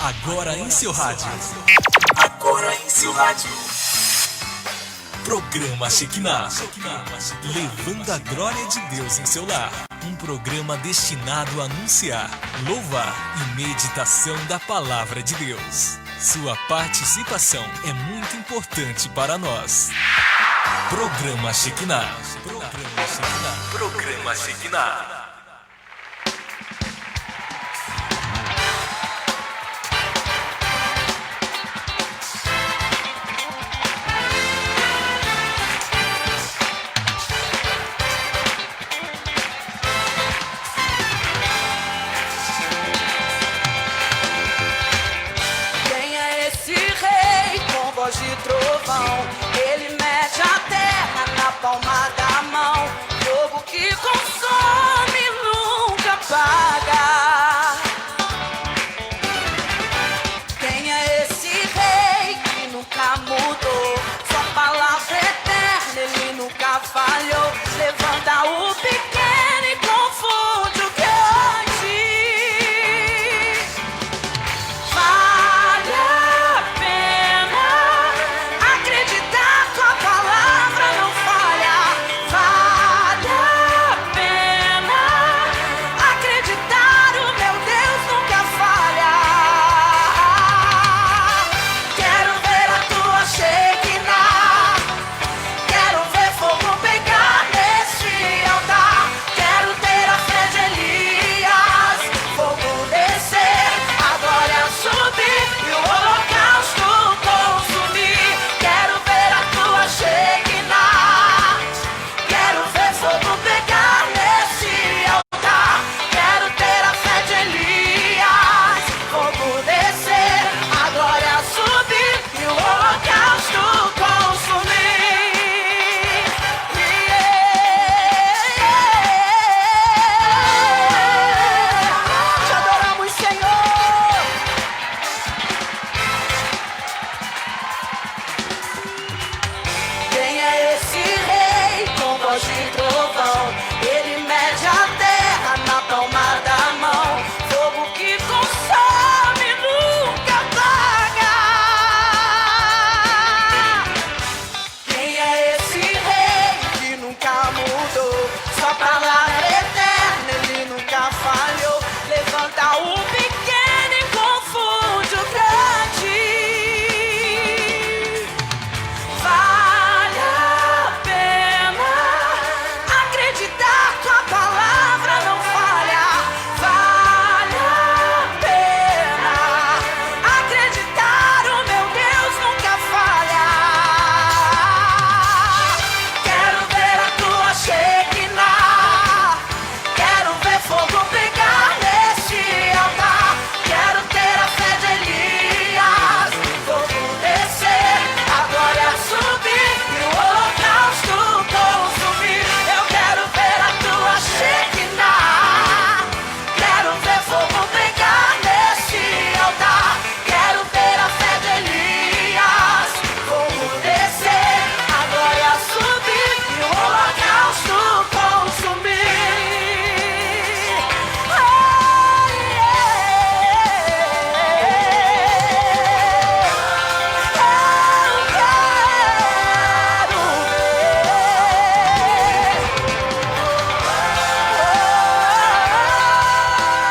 Agora em seu rádio. Agora em seu rádio. Programa Shekinah. Levando a glória de Deus em seu lar. Um programa destinado a anunciar, louvar e meditação da palavra de Deus. Sua participação é muito importante para nós. Programa Shekinah. Programa Shekinah. Programa Shekinah. De trovão, ele mede a terra na palma da mão. Fogo que consome nunca apaga. Quem é esse rei que nunca mudou? Sua palavra eterna, ele nunca falhou. Levanta o pequeno e confunde o grande.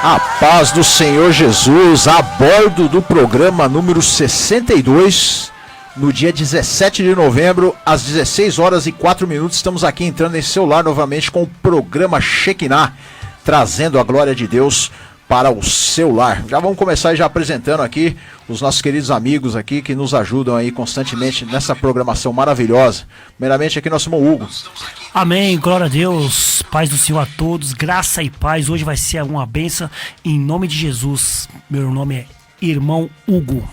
A paz do Senhor Jesus, a bordo do programa número 62, no dia 17 de novembro, às 16 horas e 4 minutos, estamos aqui entrando em seu lar novamente com o programa Shekinah, trazendo a glória de Deus para o seu lar. Já vamos começar já apresentando aqui os nossos queridos amigos aqui que nos ajudam aí constantemente nessa programação maravilhosa. Primeiramente aqui nosso irmão Hugo. Amém, glória a Deus, paz do Senhor a todos, graça e paz. Hoje vai ser uma bênção em nome de Jesus. Meu nome é irmão Hugo.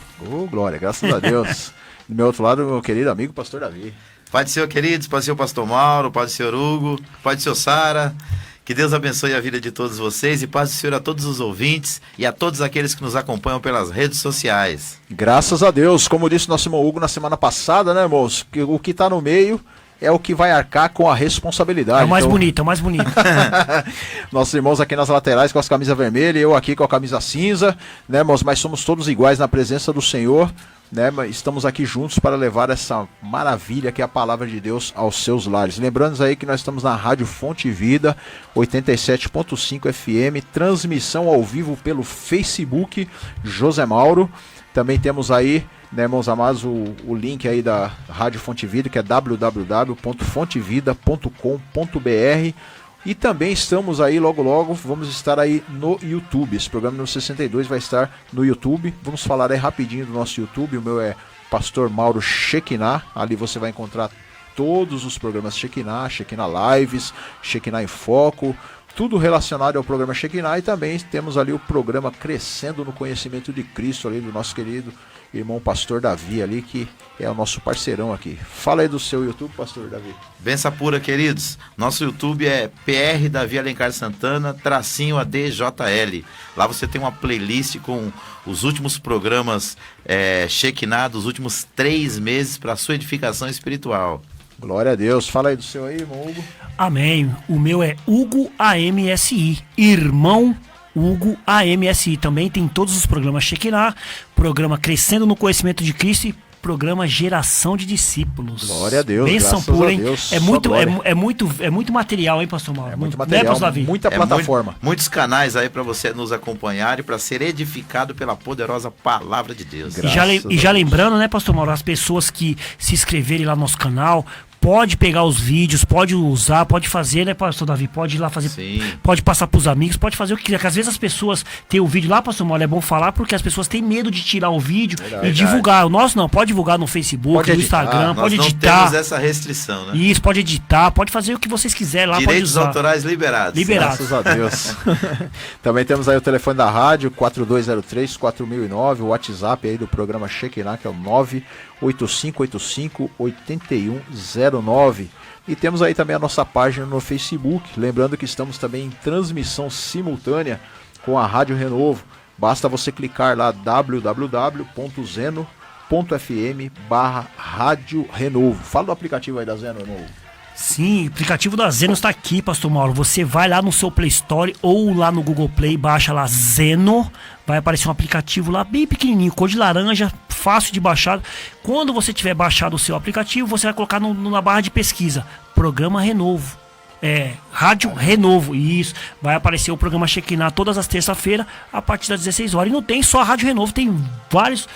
Glória, graças a Deus. Do meu outro lado, meu querido amigo pastor Davi. Pai do Senhor, queridos, Pai do Senhor pastor Mauro, Pai do Senhor Hugo, Pai do Senhor Sara. Que Deus abençoe a vida de todos vocês e paz do Senhor a todos os ouvintes e a todos aqueles que nos acompanham pelas redes sociais. Graças a Deus, como disse nosso irmão Hugo na semana passada, né, irmãos? Que o que está no meio é o que vai arcar com a responsabilidade. É o mais Então, bonito, é o mais bonito. nossos irmãos aqui nas laterais com as camisas vermelhas, eu aqui com a camisa cinza, né, irmãos? Mas somos todos iguais na presença do Senhor, né? Mas estamos aqui juntos para levar essa maravilha que é a palavra de Deus aos seus lares. Lembrando aí que nós estamos na Rádio Fonte Vida, 87.5 FM, transmissão ao vivo pelo Facebook, José Mauro. Também temos aí, né, irmãos amados, o link aí da Rádio Fonte Vida, que é www.fontevida.com.br. E também estamos aí, logo, vamos estar aí no YouTube. Esse programa número 62 vai estar no YouTube. Vamos falar aí rapidinho do nosso YouTube. O meu é Pastor Mauro Shekinah. Ali você vai encontrar todos os programas Shekinah, Shekinah Lives, Shekinah em Foco, tudo relacionado ao programa Shekinah. E também temos ali o programa Crescendo no Conhecimento de Cristo, ali do nosso querido irmão Pastor Davi ali, que é o nosso parceirão aqui. Fala aí do seu YouTube, Pastor Davi. Benção pura, queridos. Nosso YouTube é PR Davi Alencar Santana, _ADJL. Lá você tem uma playlist com os últimos programas Shekinah dos últimos 3 meses para sua edificação espiritual. Glória a Deus. Fala aí do seu aí, irmão Hugo. Amém. O meu é Hugo AMSI, irmão Hugo AMSI. Também tem todos os programas Shekinah, programa Crescendo no Conhecimento de Cristo e programa Geração de Discípulos. Glória a Deus. Bênção pura, hein? Deus, É muito material, hein, Pastor Mauro? É muito Né, material, Pastor Davi? muita plataforma. Muitos canais aí para você nos acompanhar e para ser edificado pela poderosa palavra de Deus. E já lembrando, né, Pastor Mauro, as pessoas que se inscreverem lá no nosso canal, pode pegar os vídeos, pode usar, pode fazer, né, Pastor Davi? Pode ir lá fazer, Sim. Pode passar pros amigos, pode fazer o que quiser. Porque às vezes as pessoas têm o vídeo lá, Pastor Mauro, é bom falar, porque as pessoas têm medo de tirar o vídeo e divulgar. O nosso não, pode divulgar no Facebook, Pode no editar. Instagram, pode Nós editar. não temos essa restrição, né? Isso, pode editar, pode fazer o que vocês quiserem lá, pode Direitos usar. autorais liberados. Graças a Deus. Também temos aí o telefone da rádio, 4203-4009, o WhatsApp aí do programa Shekinah, que é o 98585-8109. E temos aí também a nossa página no Facebook. Lembrando que estamos também em transmissão simultânea com a Rádio Renovo. Basta você clicar lá www.zeno.fm/Rádio Renovo. Fala do aplicativo aí da Zeno Renovo. Sim, o aplicativo da Zeno está aqui, Pastor Mauro. Você vai lá no seu Play Store ou lá no Google Play, baixa lá Zeno. Vai aparecer um aplicativo lá bem pequenininho, cor de laranja, fácil de baixar. Quando você tiver baixado o seu aplicativo, você vai colocar na barra de pesquisa Programa Renovo. Rádio Renovo, isso. Vai aparecer o programa Shekinah todas as terças-feiras, a partir das 16 horas. E não tem só a Rádio Renovo, tem vários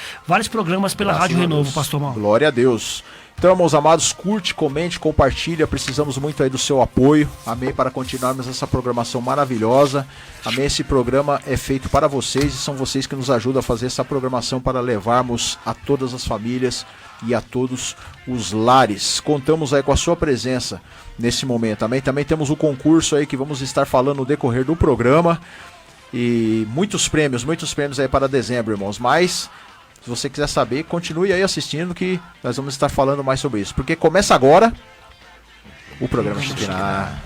programas pela Rádio Renovo, Pastor Mauro. Glória a Deus. Então, irmãos amados, curte, comente, compartilha. Precisamos muito aí do seu apoio. Amém, para continuarmos essa programação maravilhosa. Amém, esse programa é feito para vocês e são vocês que nos ajudam a fazer essa programação para levarmos a todas as famílias e a todos os lares. Contamos aí com a sua presença nesse momento. Amém. Também temos o concurso aí que vamos estar falando no decorrer do programa. E muitos prêmios aí para dezembro, irmãos. Mas se você quiser saber, continue aí assistindo que nós vamos estar falando mais sobre isso. Porque começa agora o programa Shekinah.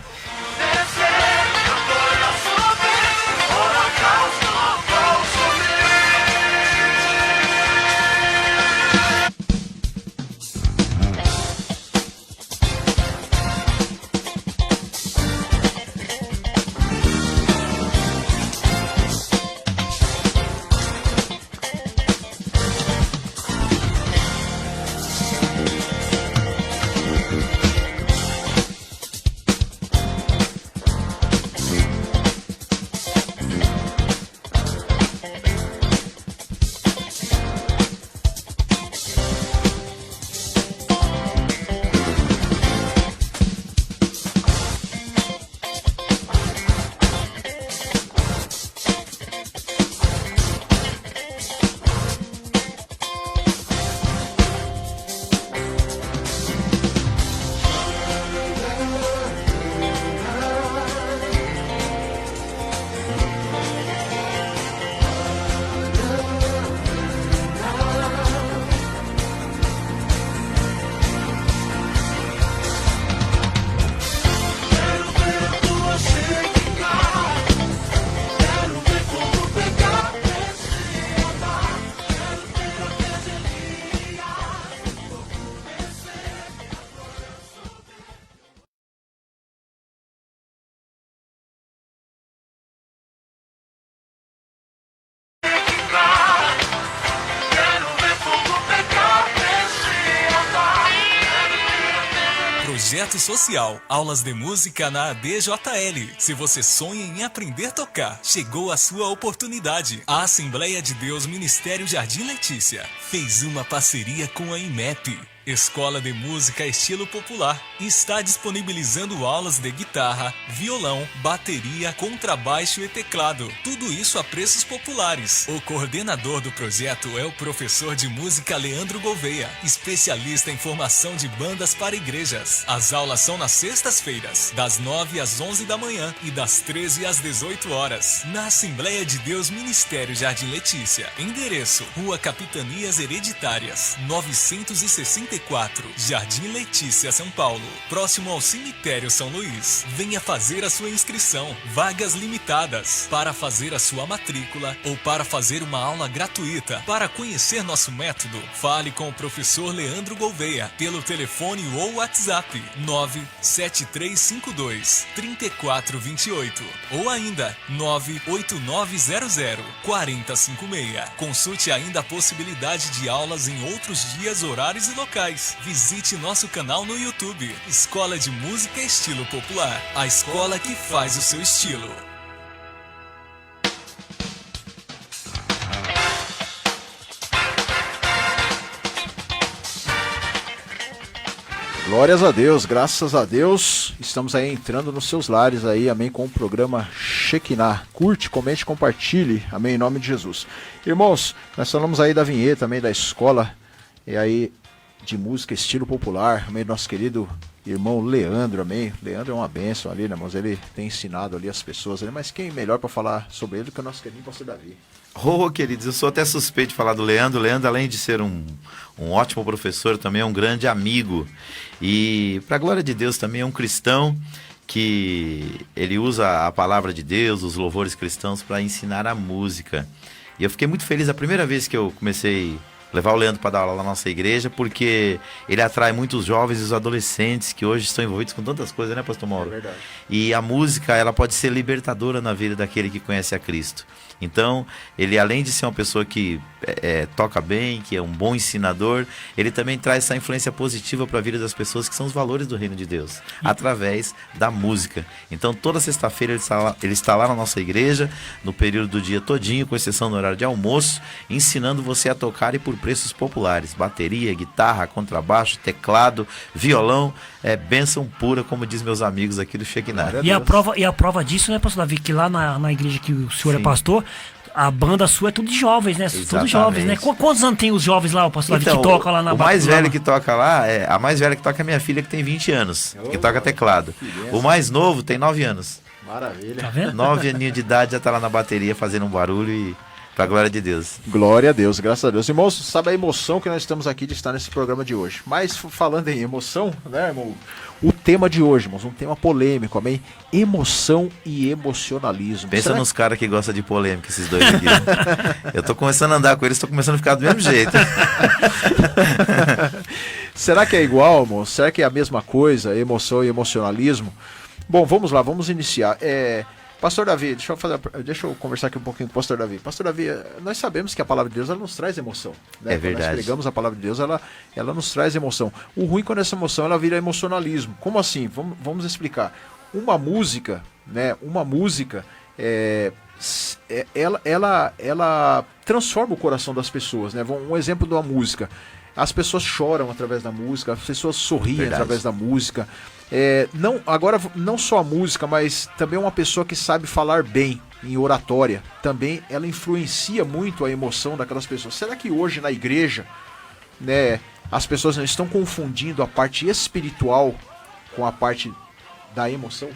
Projeto Social, aulas de música na ADJL. Se você sonha em aprender a tocar, chegou a sua oportunidade. A Assembleia de Deus Ministério Jardim Letícia fez uma parceria com a IMEP, Escola de Música Estilo Popular, e está disponibilizando aulas de guitarra, violão, bateria, contrabaixo e teclado. Tudo isso a preços populares. O coordenador do projeto é o professor de música Leandro Gouveia, especialista em formação de bandas para igrejas. As aulas são nas sextas-feiras, das 9 às 11 da manhã e das 13 às 18 horas, na Assembleia de Deus Ministério Jardim Letícia. Endereço: Rua Capitanias Hereditárias, 964, Jardim Letícia, São Paulo, próximo ao Cemitério São Luís. Venha fazer a sua inscrição. Vagas limitadas. Para fazer a sua matrícula ou para fazer uma aula gratuita. Para conhecer nosso método, fale com o professor Leandro Gouveia pelo telefone ou WhatsApp 97352-3428 ou ainda 98900-4056. Consulte ainda a possibilidade de aulas em outros dias, horários e locais. Visite nosso canal no YouTube, Escola de Música Estilo Popular, a escola que faz o seu estilo. Glórias a Deus, graças a Deus, estamos aí entrando nos seus lares aí, amém, com o programa Shekinah. Curte, comente, compartilhe, amém, em nome de Jesus. Irmãos, nós falamos aí da vinheta, também da escola, e aí de música estilo popular, amém, nosso querido irmão Leandro, amém. Leandro é uma bênção ali, né, irmãos? Ele tem ensinado ali as pessoas, ali, mas quem melhor para falar sobre ele do que o nosso querido pastor Davi? Queridos, eu sou até suspeito de falar do Leandro. Leandro, além de ser um ótimo professor, também é um grande amigo. E, para a glória de Deus, também é um cristão que ele usa a palavra de Deus, os louvores cristãos, para ensinar a música. E eu fiquei muito feliz a primeira vez que eu comecei levar o Leandro para dar aula na nossa igreja, porque ele atrai muitos jovens e os adolescentes que hoje estão envolvidos com tantas coisas, né, pastor Mauro? É verdade. E a música, ela pode ser libertadora na vida daquele que conhece a Cristo. Então, ele além de ser uma pessoa que toca bem, que é um bom ensinador, ele também traz essa influência positiva para a vida das pessoas, que são os valores do reino de Deus, através da música. Então, toda sexta-feira ele está lá na nossa igreja, no período do dia todinho, com exceção no horário de almoço, ensinando você a tocar e por preços populares. Bateria, guitarra, contrabaixo, teclado, violão, bênção pura, como diz meus amigos aqui do Shekinah. E a prova disso, né, pastor Davi, que lá na igreja que o senhor é pastor, a banda sua é tudo de jovens, né? Exatamente. Todos jovens, né? Quantos anos tem os jovens lá, o pastor Davi, que toca lá na banda? O mais velho que toca lá, a mais velha que toca é minha filha, que tem 20 anos, que toca teclado. O mais novo tem 9 anos. Maravilha. Tá vendo? 9 aninhos de idade, já tá lá na bateria fazendo um barulho e pra glória de Deus. Glória a Deus, graças a Deus. Irmãos, sabe a emoção que nós estamos aqui de estar nesse programa de hoje. Mas falando em emoção, né, irmão? O tema de hoje, irmãos, um tema polêmico, amém? Emoção e emocionalismo. Pensa nos caras que gostam de polêmica, esses dois aqui. Eu tô começando a andar com eles, tô começando a ficar do mesmo jeito. Será que é igual, irmão? Será que é a mesma coisa, emoção e emocionalismo? Bom, vamos lá, vamos iniciar. Pastor Davi, deixa eu conversar aqui um pouquinho com o pastor Davi. Pastor Davi, nós sabemos que a palavra de Deus, ela nos traz emoção, né? É verdade. Quando nós pregamos a palavra de Deus, ela nos traz emoção. O ruim quando essa emoção ela vira emocionalismo. Como assim? Vamos explicar. Uma música, né? Ela transforma o coração das pessoas, né? Um exemplo de uma música. As pessoas choram através da música, as pessoas sorriem através da música. Não só a música, mas também uma pessoa que sabe falar bem em oratória, também ela influencia muito a emoção daquelas pessoas. Será que hoje na igreja, né, as pessoas não estão confundindo a parte espiritual com a parte da emoção?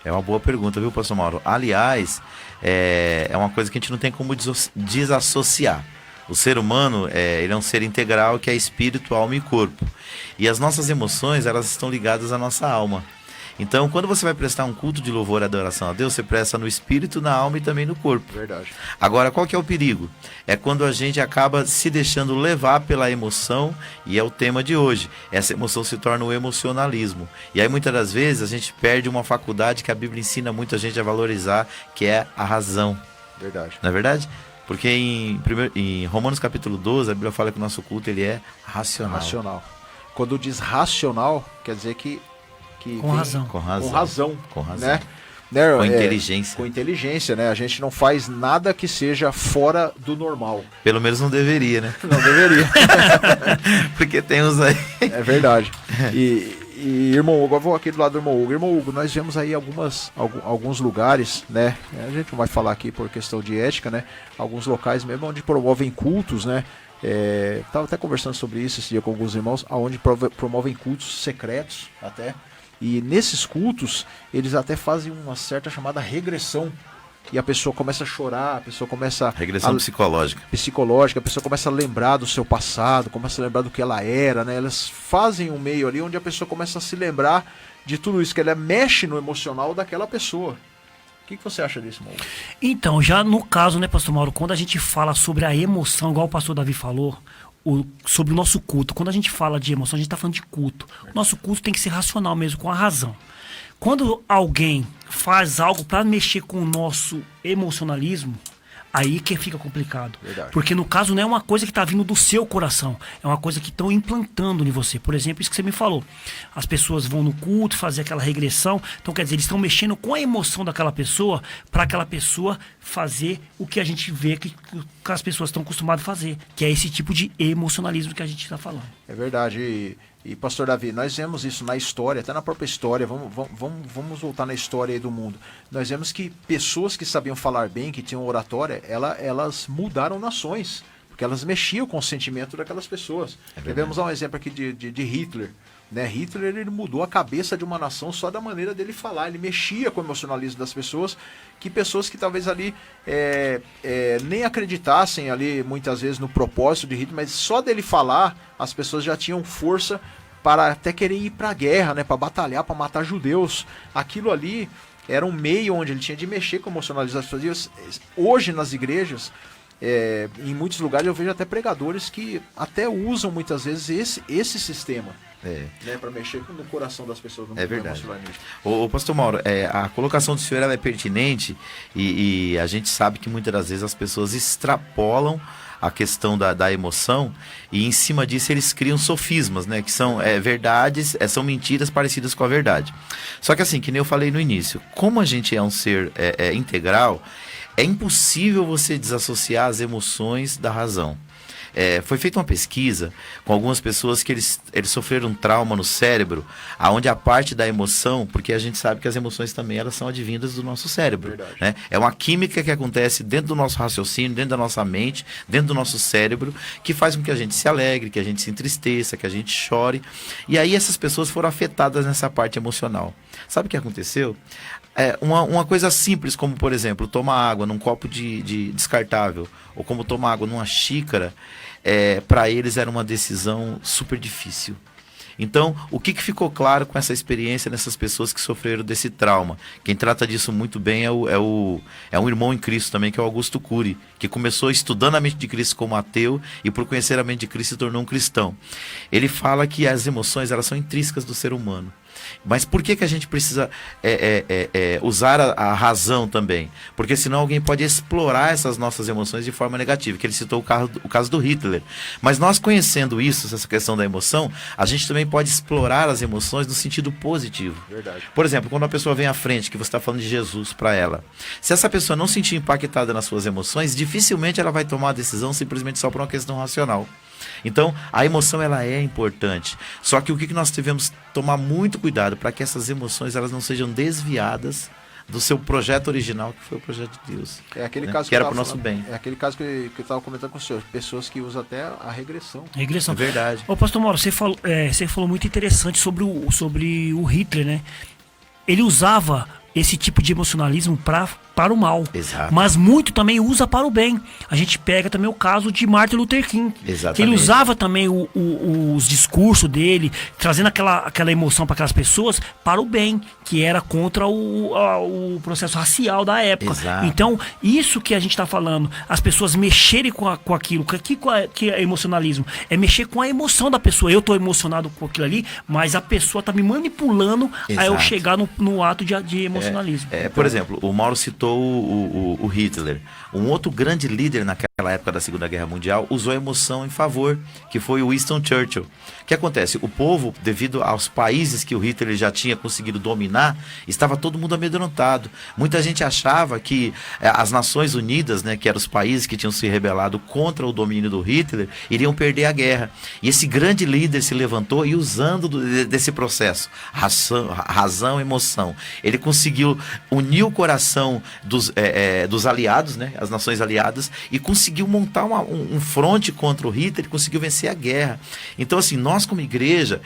É uma boa pergunta, viu, pastor Mauro? Aliás, é uma coisa que a gente não tem como desassociar. O ser humano, ele é um ser integral que é espírito, alma e corpo. E as nossas emoções, elas estão ligadas à nossa alma. Então, quando você vai prestar um culto de louvor e adoração a Deus, você presta no espírito, na alma e também no corpo. Verdade. Agora, qual que é o perigo? É quando a gente acaba se deixando levar pela emoção, e é o tema de hoje. Essa emoção se torna o emocionalismo. E aí, muitas das vezes, a gente perde uma faculdade que a Bíblia ensina muita gente a valorizar, que é a razão. Verdade. Não é verdade? Porque em Romanos capítulo 12, a Bíblia fala que o nosso culto ele é racional. Quando diz racional, quer dizer que que Com razão. Com razão. Com razão. Com razão. Né? Com inteligência. Com inteligência, né? A gente não faz nada que seja fora do normal. Pelo menos não deveria, né? Não deveria. Porque tem uns aí. É verdade. E irmão Hugo, eu vou aqui do lado do irmão Hugo. Irmão Hugo, nós vemos aí alguns lugares, né? A gente não vai falar aqui por questão de ética, né? Alguns locais mesmo onde promovem cultos, né? Estava até conversando sobre isso esse dia com alguns irmãos, onde promovem cultos secretos até. E nesses cultos, eles até fazem uma certa chamada regressão. E a pessoa começa a chorar, a pessoa começa... Regressão psicológica. Psicológica, a pessoa começa a lembrar do seu passado, começa a lembrar do que ela era, né? Elas fazem um meio ali onde a pessoa começa a se lembrar de tudo isso, que ela mexe no emocional daquela pessoa. O que você acha disso, Mauro? Então, já no caso, né, pastor Mauro, quando a gente fala sobre a emoção, igual o pastor Davi falou, sobre o nosso culto, quando a gente fala de emoção, a gente está falando de culto. O nosso culto tem que ser racional mesmo, com a razão. Quando alguém faz algo para mexer com o nosso emocionalismo, aí que fica complicado. Verdade. Porque no caso não é uma coisa que está vindo do seu coração, é uma coisa que estão implantando em você. Por exemplo, isso que você me falou. As pessoas vão no culto fazer aquela regressão, então quer dizer, eles estão mexendo com a emoção daquela pessoa para aquela pessoa fazer o que a gente vê que as pessoas estão acostumadas a fazer, que é esse tipo de emocionalismo que a gente está falando. É verdade. E pastor Davi, nós vemos isso na história, até na própria história, vamos voltar na história aí do mundo. Nós vemos que pessoas que sabiam falar bem, que tinham oratória, elas mudaram nações, porque elas mexiam com o sentimento daquelas pessoas. Vamos dar um exemplo aqui de Hitler. Né? Hitler, ele mudou a cabeça de uma nação só da maneira dele falar, ele mexia com o emocionalismo das pessoas, que talvez ali nem acreditassem ali muitas vezes no propósito de Hitler, mas só dele falar, as pessoas já tinham força para até querer ir para a guerra, né? Para batalhar, para matar judeus. Aquilo ali era um meio onde ele tinha de mexer com o emocionalismo das pessoas. Hoje nas igrejas, em muitos lugares eu vejo até pregadores que até usam muitas vezes esse sistema. Né, para mexer no coração das pessoas. É verdade. O pastor Mauro, a colocação do senhor ela é pertinente e a gente sabe que muitas das vezes as pessoas extrapolam a questão da emoção e em cima disso eles criam sofismas, né, que são verdades, são mentiras parecidas com a verdade. Só que assim, que nem eu falei no início, como a gente é um ser integral, é impossível você desassociar as emoções da razão. Foi feita uma pesquisa com algumas pessoas que eles sofreram um trauma no cérebro, aonde a parte da emoção, porque a gente sabe que as emoções também elas são advindas do nosso cérebro, né? É uma química que acontece dentro do nosso raciocínio, dentro da nossa mente, dentro do nosso cérebro, que faz com que a gente se alegre, que a gente se entristeça, que a gente chore. E aí essas pessoas foram afetadas nessa parte emocional. Sabe o que aconteceu? Uma coisa simples, como por exemplo, tomar água num copo de descartável, ou como tomar água numa xícara, para eles era uma decisão super difícil. Então, o que ficou claro com essa experiência nessas pessoas que sofreram desse trauma? Quem trata disso muito bem é um irmão em Cristo também, que é o Augusto Cury, que começou estudando a mente de Cristo como ateu e por conhecer a mente de Cristo se tornou um cristão. Ele fala que as emoções elas são intrínsecas do ser humano. Mas por que a gente precisa usar a razão também? Porque senão alguém pode explorar essas nossas emoções de forma negativa, que ele citou o caso do Hitler. Mas nós conhecendo isso, essa questão da emoção, a gente também pode explorar as emoções no sentido positivo. Verdade. Por exemplo, quando uma pessoa vem à frente, que você está falando de Jesus para ela, se essa pessoa não se sentir impactada nas suas emoções, dificilmente ela vai tomar a decisão simplesmente só por uma questão racional. Então, a emoção ela é importante. Só que o que nós devemos tomar muito cuidado para que essas emoções elas não sejam desviadas do seu projeto original, que foi o projeto de Deus. É aquele né? caso que era para o nosso bem. É aquele caso que eu estava comentando com o senhor. Pessoas que usam até a regressão. Regressão. É verdade. Ô, pastor Mauro, você falou muito interessante sobre o Hitler, né? Ele usava esse tipo de emocionalismo para o mal. Exato. Mas muito também usa para o bem. A gente pega também o caso de Martin Luther King. Exatamente. Que ele usava também os discursos dele, trazendo aquela emoção para aquelas pessoas para o bem, que era contra o processo racial da época. Exato. Então, isso que a gente está falando, as pessoas mexerem com aquilo, que é emocionalismo, é mexer com a emoção da pessoa. Eu estou emocionado com aquilo ali, mas a pessoa está me manipulando a eu Exato. chegar no ato de emocionalismo. emocionalismo. Por exemplo, o Mauro citou o Hitler. Um outro grande líder naquela época da Segunda Guerra Mundial usou a emoção em favor, que foi o Winston Churchill. O que acontece? O povo, devido aos países que o Hitler já tinha conseguido dominar, estava todo mundo amedrontado. Muita gente achava que as Nações Unidas, né, que eram os países que tinham se rebelado contra o domínio do Hitler, iriam perder a guerra. E esse grande líder se levantou e, usando desse processo, razão, emoção, ele conseguiu unir o coração dos aliados, né, as nações aliadas, e conseguiu montar um fronte contra o Hitler, e conseguiu vencer a guerra. Então, assim, nós como igreja,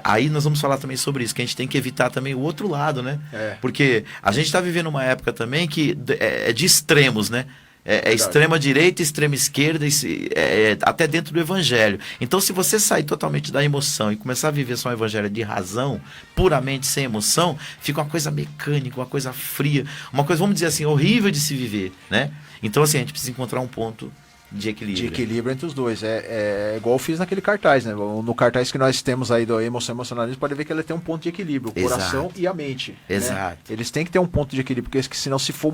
aí nós vamos falar também sobre isso, que a gente tem que evitar também o outro lado, né? Porque a gente está vivendo uma época também que é de extremos, né? Extrema direita, extrema esquerda, até dentro do evangelho. Então, se você sair totalmente da emoção e começar a viver só um evangelho de razão, puramente sem emoção, fica uma coisa mecânica, uma coisa fria, uma coisa, vamos dizer assim, horrível de se viver, né? Então, assim, a gente precisa encontrar um ponto de equilíbrio. De equilíbrio entre os dois. É igual eu fiz naquele cartaz, né? No cartaz que nós temos aí do emocionalismo, pode ver que ele tem um ponto de equilíbrio, o coração e a mente. Exato. Né? Eles têm que ter um ponto de equilíbrio, porque senão, se for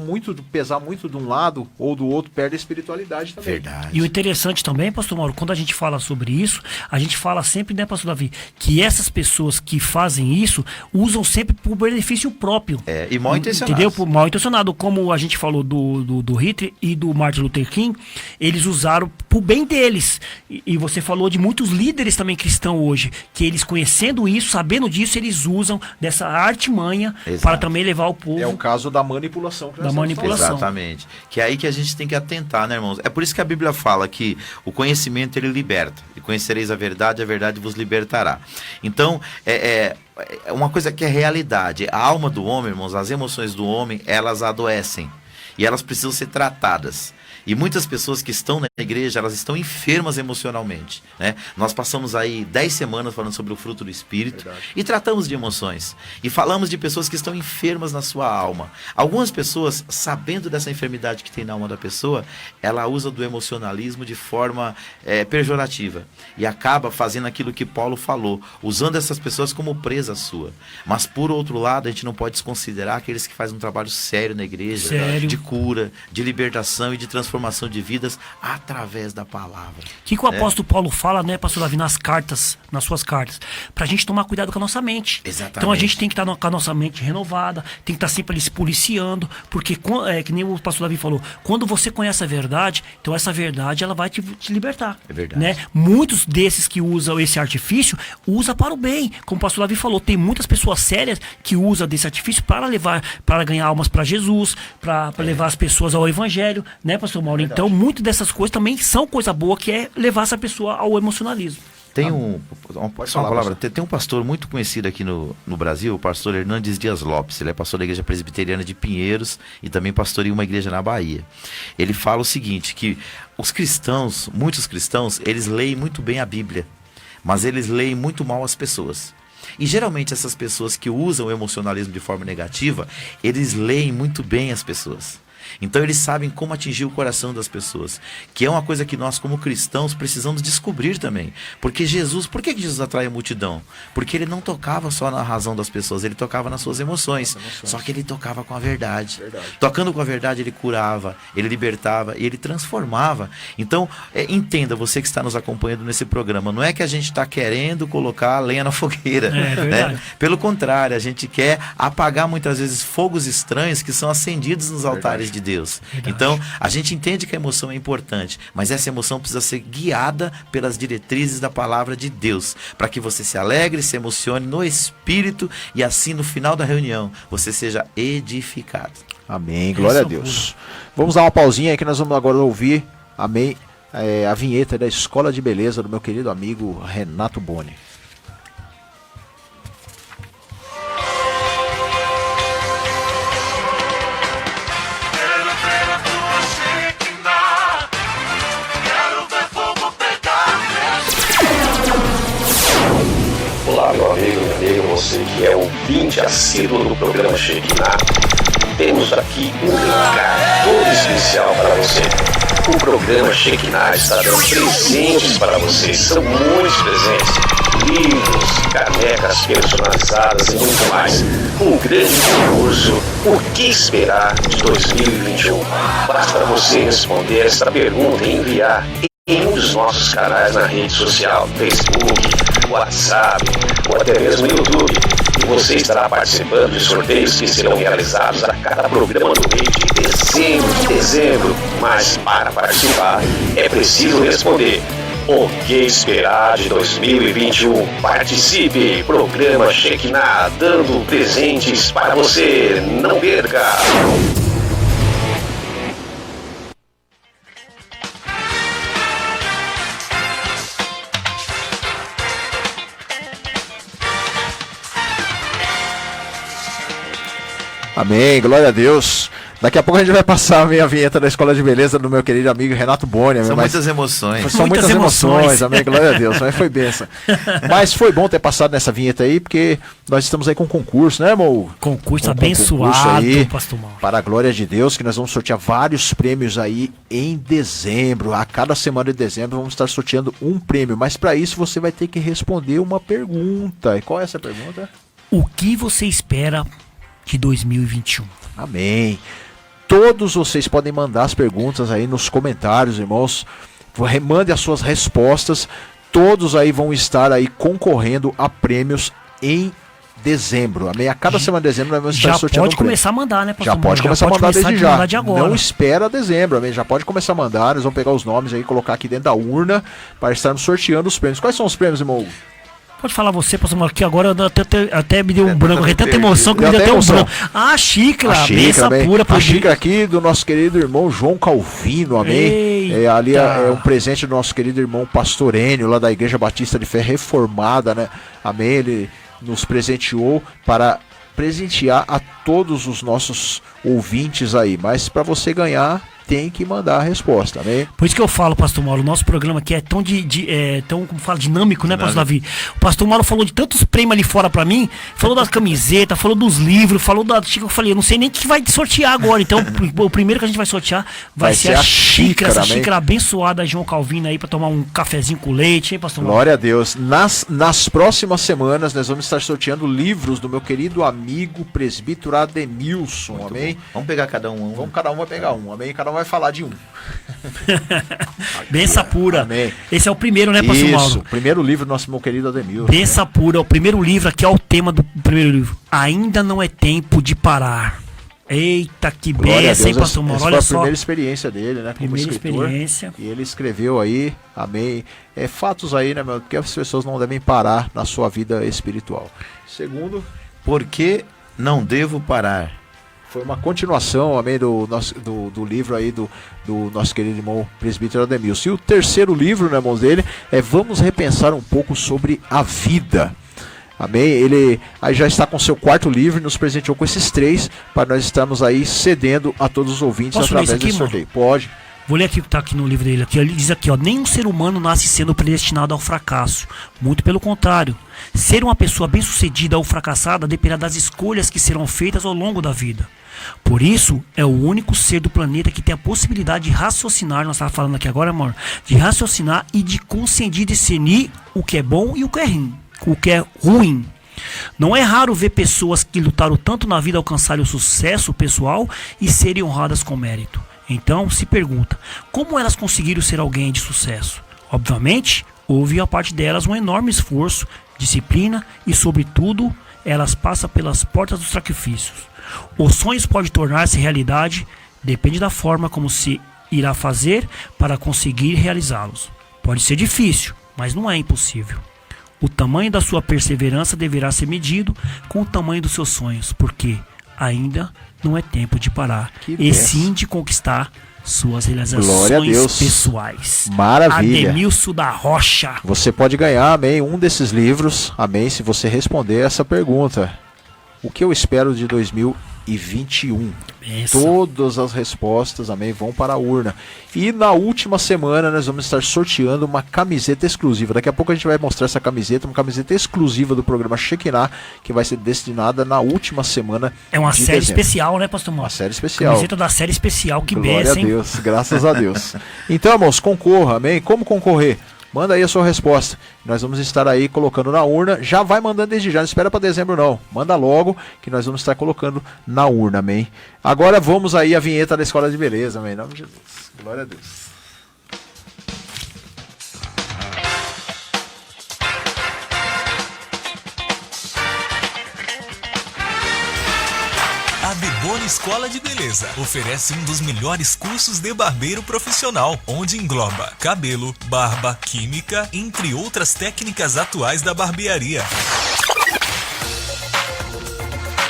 pesar muito de um lado ou do outro, perde a espiritualidade também. Verdade. E o interessante também, pastor Mauro, quando a gente fala sobre isso, a gente fala sempre, né, pastor Davi, que essas pessoas que fazem isso, usam sempre por benefício próprio. E mal intencionado. Entendeu? Por mal intencionado. Como a gente falou do Hitler e do Martin Luther King, eles usaram pro bem deles. E você falou de muitos líderes também cristãos hoje, que eles conhecendo isso, sabendo disso, eles usam dessa artimanha para também levar o povo. É o caso da manipulação. Exatamente. Que é aí que a gente tem que atentar, né, irmãos? É por isso que a Bíblia fala que o conhecimento, ele liberta. E conhecereis a verdade vos libertará. Então, é uma coisa que é realidade. A alma do homem, irmãos, as emoções do homem, elas adoecem. E elas precisam ser tratadas. E muitas pessoas que estão na igreja, elas estão enfermas emocionalmente, né? Nós passamos aí 10 semanas falando sobre o fruto do Espírito. Verdade. E tratamos de emoções. E falamos de pessoas que estão enfermas na sua alma. Algumas pessoas, sabendo dessa enfermidade que tem na alma da pessoa, ela usa do emocionalismo de forma pejorativa. E acaba fazendo aquilo que Paulo falou, usando essas pessoas como presa sua. Mas, por outro lado, a gente não pode desconsiderar aqueles que fazem um trabalho sério na igreja, de cura, de libertação e de transformação de vidas através da palavra. O que o apóstolo Paulo fala, né, pastor Davi, nas suas cartas? Pra gente tomar cuidado com a nossa mente. Exatamente. Então a gente tem que estar com a nossa mente renovada, tem que estar sempre ali se policiando, porque, que nem o pastor Davi falou, quando você conhece a verdade, então essa verdade ela vai te libertar. É verdade. Né? Muitos desses que usam esse artifício, usa para o bem. Como o pastor Davi falou, tem muitas pessoas sérias que usam desse artifício para ganhar almas para Jesus, para levar as pessoas ao evangelho, né, pastor Mauro? Então, muito dessas coisas também são coisa boa, que é levar essa pessoa ao emocionalismo. Tem tem um pastor muito conhecido aqui no Brasil, o pastor Hernandes Dias Lopes. Ele é pastor da igreja presbiteriana de Pinheiros e também pastoreia uma igreja na Bahia. Ele fala o seguinte, que muitos cristãos, eles leem muito bem a Bíblia, mas eles leem muito mal as pessoas. E geralmente essas pessoas que usam o emocionalismo de forma negativa, eles leem muito bem as pessoas. Então eles sabem como atingir o coração das pessoas, que é uma coisa que nós como cristãos precisamos descobrir também. Porque por que Jesus atrai a multidão? Porque ele não tocava só na razão das pessoas, ele tocava nas suas emoções. Só que ele tocava com a verdade. Tocando com a verdade, ele curava, ele libertava e ele transformava. Então, entenda, você que está nos acompanhando nesse programa, não é que a gente está querendo colocar a lenha na fogueira. Né? Pelo contrário, a gente quer apagar muitas vezes fogos estranhos que são acendidos nos altares de Deus. Então, a gente entende que a emoção é importante, mas essa emoção precisa ser guiada pelas diretrizes da palavra de Deus, para que você se alegre, se emocione no Espírito e assim no final da reunião você seja edificado. Amém, glória a Deus. Vamos dar uma pausinha aí que nós vamos agora ouvir, amém, a vinheta da Escola de Beleza do meu querido amigo Renato Boni. Olá, meu amigo, minha amiga, você que é ouvinte assíduo do programa Shekinah. Temos aqui um recado todo especial para você. O programa Shekinah está dando presentes para vocês, são muitos presentes. livros, canecas personalizadas e muito mais. Um grande concurso. O que esperar de 2021? Basta você responder esta pergunta e enviar em um dos nossos canais na rede social, Facebook, WhatsApp ou até mesmo no YouTube. E você estará participando de sorteios que serão realizados a cada programa do mês de dezembro. Mas para participar é preciso responder: o que esperar de 2021? Participe! Programa Shekinah, dando presentes para você. Não perca! Amém, glória a Deus. Daqui a pouco a gente vai passar a minha vinheta da Escola de Beleza do meu querido amigo Renato Boni. São muitas emoções. São muitas emoções, amém, glória a Deus, mas foi bênção. Mas foi bom ter passado nessa vinheta aí, porque nós estamos aí com um concurso, né, irmão? Concurso abençoado, Pastor Mauro. Para a glória de Deus, que nós vamos sortear vários prêmios aí em dezembro. A cada semana de dezembro vamos estar sorteando um prêmio, mas para isso você vai ter que responder uma pergunta. E qual é essa pergunta? O que você espera de 2021? Amém. Todos vocês podem mandar as perguntas aí nos comentários, irmãos. Mande as suas respostas. Todos aí vão estar aí concorrendo a prêmios em dezembro. Amém? A cada semana de dezembro nós vamos estar sorteando um prêmio. Já pode começar a mandar, né, pastor? Já pode começar a mandar desde já. Não espera dezembro, amém? Já pode começar a mandar. Nós vamos pegar os nomes aí e colocar aqui dentro da urna para estarmos sorteando os prêmios. Quais são os prêmios, irmão? Pode falar você, pastor Mauro, que agora até me deu um branco, tanta emoção que me deu até um branco. A xícara, benção pura. A xícara aqui do nosso querido irmão João Calvino, amém? Ali é um presente do nosso querido irmão Pastor Enio, lá da Igreja Batista de Fé Reformada, né? Amém? Ele nos presenteou para presentear a todos os nossos ouvintes aí, mas para você ganhar tem que mandar a resposta, amém? Por isso que eu falo, pastor Mauro, o nosso programa aqui é tão, tão como fala, dinâmico, né, pastor Davi? O pastor Mauro falou de tantos prêmios ali fora pra mim, falou das camisetas, falou dos livros, falou da xícara, eu falei, eu não sei nem o que vai sortear agora, então o primeiro que a gente vai sortear vai ser a xícara, essa xícara abençoada João Calvino aí pra tomar um cafezinho com leite, hein, pastor Mauro? Glória a Deus. Nas próximas semanas nós vamos estar sorteando livros do meu querido amigo presbítero Ademilson, muito amém? Bom. Vamos pegar cada um. Cada um vai pegar um, amém? Cada um vai falar de um. Benção pura. Amém. Esse é o primeiro, né, pastor Mauro? Isso, o primeiro livro do nosso meu querido Ademilson. Benção pura, o primeiro livro, aqui é o tema do primeiro livro. Ainda não é tempo de parar. Eita, que benção, hein, pastor Mauro? Olha só. Essa só. Foi a primeira experiência dele, né, como escritor. Experiência. E ele escreveu aí, amém, fatos aí, né, meu, que as pessoas não devem parar na sua vida espiritual. Segundo, por que não devo parar? Foi uma continuação, amém, do livro aí do nosso querido irmão presbítero Ademilson. E o terceiro livro, né, irmãos, dele é Vamos Repensar um pouco sobre a Vida. Amém? Ele aí já está com seu quarto livro e nos presenteou com esses três para nós estarmos aí cedendo a todos os ouvintes. Posso através desse sorteio. Pode. Vou ler aqui o que está aqui no livro dele. Aqui, ele diz aqui, ó, nenhum ser humano nasce sendo predestinado ao fracasso. Muito pelo contrário. Ser uma pessoa bem-sucedida ou fracassada dependerá das escolhas que serão feitas ao longo da vida. Por isso, é o único ser do planeta que tem a possibilidade de raciocinar, nós estávamos falando aqui agora, amor, de raciocinar e de conseguir discernir o que é bom e o que é ruim. Não é raro ver pessoas que lutaram tanto na vida alcançarem o sucesso pessoal e serem honradas com mérito. Então, se pergunta, como elas conseguiram ser alguém de sucesso? Obviamente, houve a parte delas um enorme esforço, disciplina e, sobretudo, elas passam pelas portas dos sacrifícios. Os sonhos podem tornar-se realidade, depende da forma como se irá fazer para conseguir realizá-los. Pode ser difícil, mas não é impossível. O tamanho da sua perseverança deverá ser medido com o tamanho dos seus sonhos, porque ainda não é tempo de parar, e sim de conquistar suas realizações pessoais. Maravilha. Ademilson da Rocha. Você pode ganhar, amém, um desses livros, amém, se você responder essa pergunta. O que eu espero de 2021? Todas as respostas, amém, vão para a urna. E na última semana nós vamos estar sorteando uma camiseta exclusiva. Daqui a pouco a gente vai mostrar essa camiseta, uma camiseta exclusiva do programa Shekinah, que vai ser destinada na última semana. É uma série especial, né, pastor Mauro? Uma série especial. Camiseta da série especial, que Glória benção, hein? a Deus, graças a Deus. Então, irmãos, concorra, amém? Como concorrer? Manda aí a sua resposta. Nós vamos estar aí colocando na urna. Já vai mandando desde já, não espera para dezembro não. Manda logo que nós vamos estar colocando na urna, amém. Agora vamos aí a vinheta da Escola de Beleza, amém. Em nome de Jesus. Glória a Deus. A Deboni Escola de Beleza oferece um dos melhores cursos de barbeiro profissional, onde engloba cabelo, barba, química, entre outras técnicas atuais da barbearia.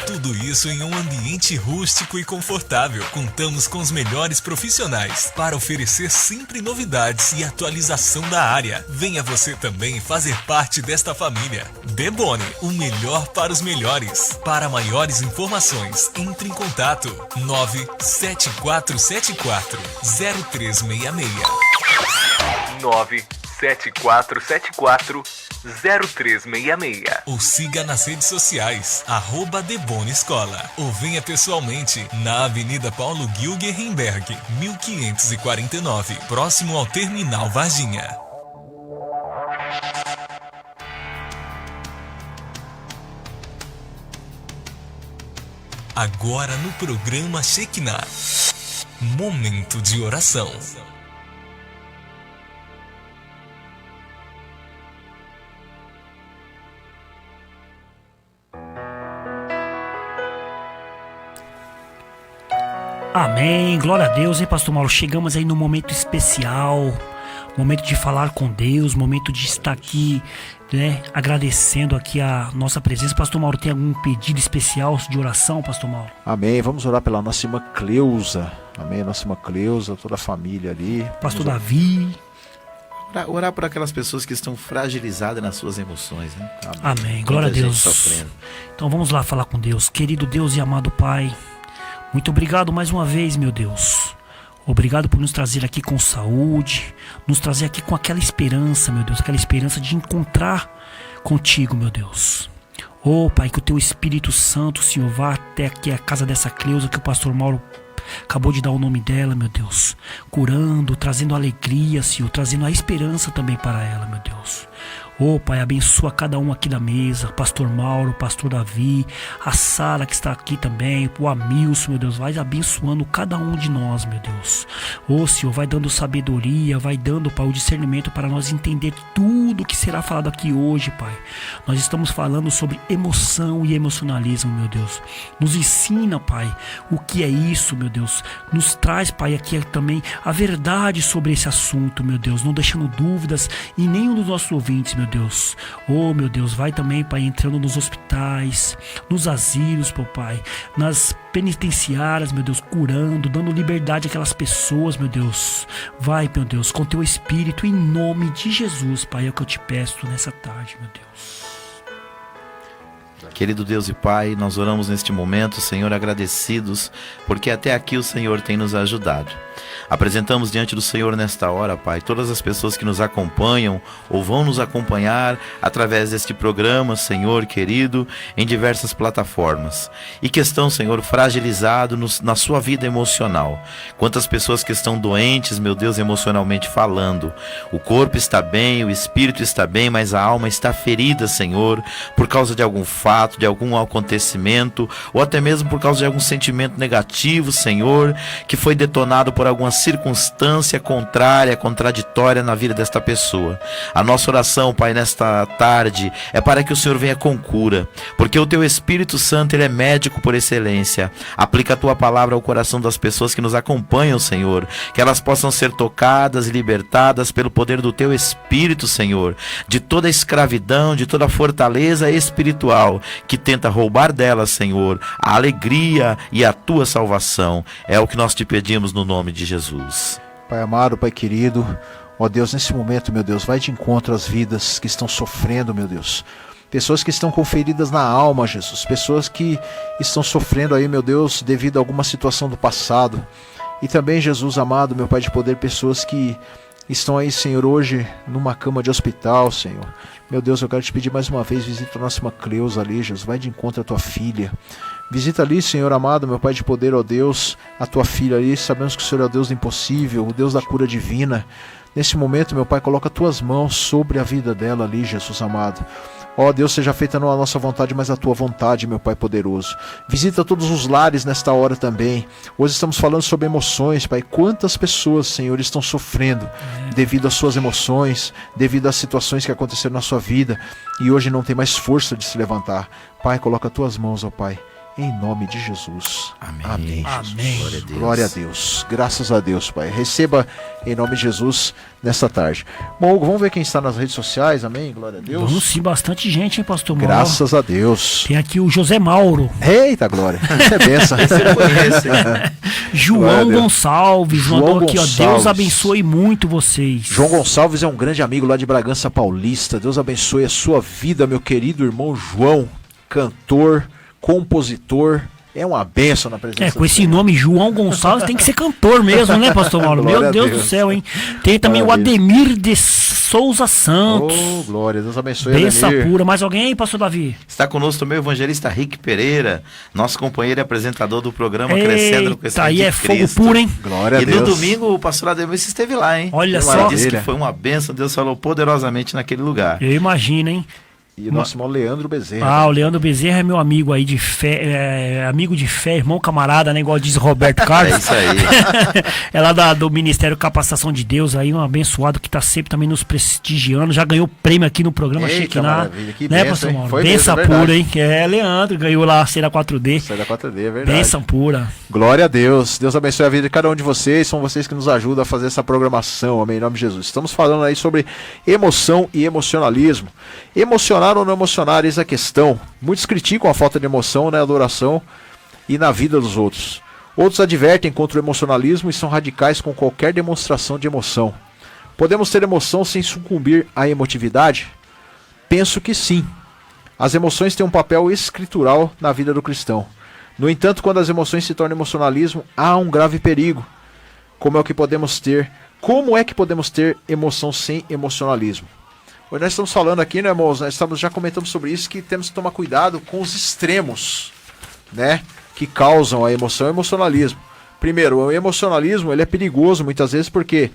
Tudo isso em um ambiente rústico e confortável. Contamos com os melhores profissionais para oferecer sempre novidades e atualização da área. Venha você também fazer parte desta família. Deboni, o melhor para os melhores. Para maiores informações, entre em contato 97474-0366. 97474-0366. Ou siga nas redes sociais, @Deboni Escola. Ou venha pessoalmente na Avenida Paulo Gilgenberg, 1549, próximo ao Terminal Varginha. Agora no programa Shekinah, momento de oração. Amém, glória a Deus, hein, Pastor Mauro? Chegamos aí num momento especial, momento de falar com Deus, momento de estar aqui, né, agradecendo aqui a nossa presença. Pastor Mauro, tem algum pedido especial de oração, Pastor Mauro? Amém, vamos orar pela nossa irmã Cleusa, amém, nossa irmã Cleusa, toda a família ali. Pastor Davi. Orar por aquelas pessoas que estão fragilizadas nas suas emoções, né? Amém, glória a Deus. Sofrendo. Então vamos lá falar com Deus. Querido Deus e amado Pai, muito obrigado mais uma vez, meu Deus. Obrigado por nos trazer aqui com saúde, nos trazer aqui com aquela esperança, meu Deus, aquela esperança de encontrar contigo, meu Deus. Oh, Pai, que o teu Espírito Santo, Senhor, vá até aqui a casa dessa Cleusa que o pastor Mauro acabou de dar o nome dela, meu Deus. Curando, trazendo alegria, Senhor, trazendo a esperança também para ela, meu Deus. Oh, Pai, abençoa cada um aqui da mesa, Pastor Mauro, Pastor Davi, a Sara que está aqui também, o Amilson, meu Deus, vai abençoando cada um de nós, meu Deus. Oh, Senhor, vai dando sabedoria, vai dando, Pai, o discernimento para nós entender tudo que será falado aqui hoje, Pai. Nós estamos falando sobre emoção e emocionalismo, meu Deus. Nos ensina, Pai, o que é isso, meu Deus. Nos traz, Pai, aqui também a verdade sobre esse assunto, meu Deus, não deixando dúvidas em nenhum dos nossos ouvintes, meu Deus. Oh, meu Deus, vai também, Pai, entrando nos hospitais, nos asilos, Pai, nas penitenciárias, meu Deus, curando, dando liberdade àquelas pessoas, meu Deus. Vai, meu Deus, com teu Espírito, em nome de Jesus, Pai, é o que eu te peço nessa tarde, meu Deus. Querido Deus e Pai, nós oramos neste momento, Senhor, agradecidos, porque até aqui o Senhor tem nos ajudado. Apresentamos diante do Senhor nesta hora, Pai, todas as pessoas que nos acompanham ou vão nos acompanhar através deste programa, Senhor querido, em diversas plataformas. E que estão, Senhor, fragilizados na sua vida emocional. Quantas pessoas que estão doentes, meu Deus, emocionalmente falando. O corpo está bem, o espírito está bem, mas a alma está ferida, Senhor, por causa de algum fato, de algum acontecimento, ou até mesmo por causa de algum sentimento negativo, Senhor, que foi detonado por alguma circunstância contrária, contraditória na vida desta pessoa. A nossa oração, Pai, nesta tarde é para que o Senhor venha com cura, porque o teu Espírito Santo, ele é médico por excelência. Aplica a tua palavra ao coração das pessoas que nos acompanham, Senhor, que elas possam ser tocadas e libertadas pelo poder do teu Espírito, Senhor, de toda escravidão, de toda fortaleza espiritual que tenta roubar delas, Senhor, a alegria e a tua salvação. É o que nós te pedimos no nome de Jesus. Pai amado, Pai querido, ó Deus, nesse momento, meu Deus, vai de encontro às vidas que estão sofrendo, meu Deus. Pessoas que estão com feridas na alma, Jesus. Pessoas que estão sofrendo aí, meu Deus, devido a alguma situação do passado. E também, Jesus amado, meu Pai de poder, pessoas que estão aí, Senhor, hoje numa cama de hospital, Senhor. Meu Deus, eu quero te pedir mais uma vez, visita a nossa irmã Cleusa ali, Jesus. Vai de encontro à tua filha. Visita ali, Senhor amado, meu Pai de poder, ó Deus, a tua filha ali. Sabemos que o Senhor é o Deus do impossível, o Deus da cura divina. Nesse momento, meu Pai, coloca tuas mãos sobre a vida dela ali, Jesus amado. Ó Deus, seja feita não a nossa vontade, mas a tua vontade, meu Pai poderoso. Visita todos os lares nesta hora também. Hoje estamos falando sobre emoções, Pai. Quantas pessoas, Senhor, estão sofrendo devido às suas emoções, devido às situações que aconteceram na sua vida e hoje não tem mais força de se levantar. Pai, coloca tuas mãos, ó Pai, em nome de Jesus. Amém. Jesus. Amém. Glória a Deus. Glória a Deus. Graças a Deus, Pai. Receba em nome de Jesus nesta tarde. Bom, Hugo, vamos ver quem está nas redes sociais. Amém. Glória a Deus. Vamos sim, bastante gente, hein, pastor Mauro? Graças a Deus. Tem aqui o José Mauro. Eita, Glória. Isso é benção. Eu conheço, hein? Glória a João Deus. Gonçalves João mandou aqui, ó. Gonçalves. Deus abençoe muito vocês. João Gonçalves é um grande amigo lá de Bragança Paulista. Deus abençoe a sua vida, meu querido irmão João. Cantor, compositor. É uma bênção na presença Com esse nome, João Gonçalves, tem que ser cantor mesmo, né, pastor Mauro? Glória Meu a Deus Deus. do céu, hein? Tem também Maravilha. o Ademir de Souza Santos. Oh, glória. Deus abençoe, Benção Ademir. pura. Mais alguém aí, pastor Davi? Está conosco também o evangelista Rick Pereira, nosso companheiro e apresentador do programa Crescendo no Eita, Conhecimento aí de é fogo Cristo. puro, hein? Glória a E Deus. no domingo o pastor Ademir esteve lá, hein? Olha Ele só. disse que Maravilha. foi uma bênção, Deus falou poderosamente naquele lugar. Eu imagino, hein? E o nosso irmão Leandro Bezerra. O Leandro Bezerra é meu amigo aí de fé, amigo de fé, irmão camarada, né? Igual diz Roberto Carlos. É isso aí. É lá do Ministério Capacitação de Deus, aí um abençoado que tá sempre também nos prestigiando. Já ganhou prêmio aqui no programa Eita, Shekinah. maravilha, que Né, benção, pastor hein? Mauro? Foi mesmo, Benção é verdade. pura, hein? Leandro, ganhou lá a Cera 4D. Sai da 4D, é verdade. Benção pura. Glória a Deus. Deus abençoe a vida de cada um de vocês. São vocês que nos ajudam a fazer essa programação. Amém. Em nome de Jesus. Estamos falando aí sobre emoção e emocionalismo. Emocionar ou não emocionar, eis a questão. Muitos criticam a falta de emoção na adoração e na vida dos outros. Outros advertem contra o emocionalismo e são radicais com qualquer demonstração de emoção. Podemos ter emoção sem sucumbir à emotividade? Penso que sim. As emoções têm um papel escritural na vida do cristão. No entanto, quando as emoções se tornam emocionalismo, há um grave perigo. Como é que podemos ter emoção sem emocionalismo? Hoje nós estamos falando aqui, né, irmãos? Já comentamos sobre isso, que temos que tomar cuidado com os extremos, né, que causam a emoção e o emocionalismo. Primeiro, o emocionalismo ele é perigoso muitas vezes porque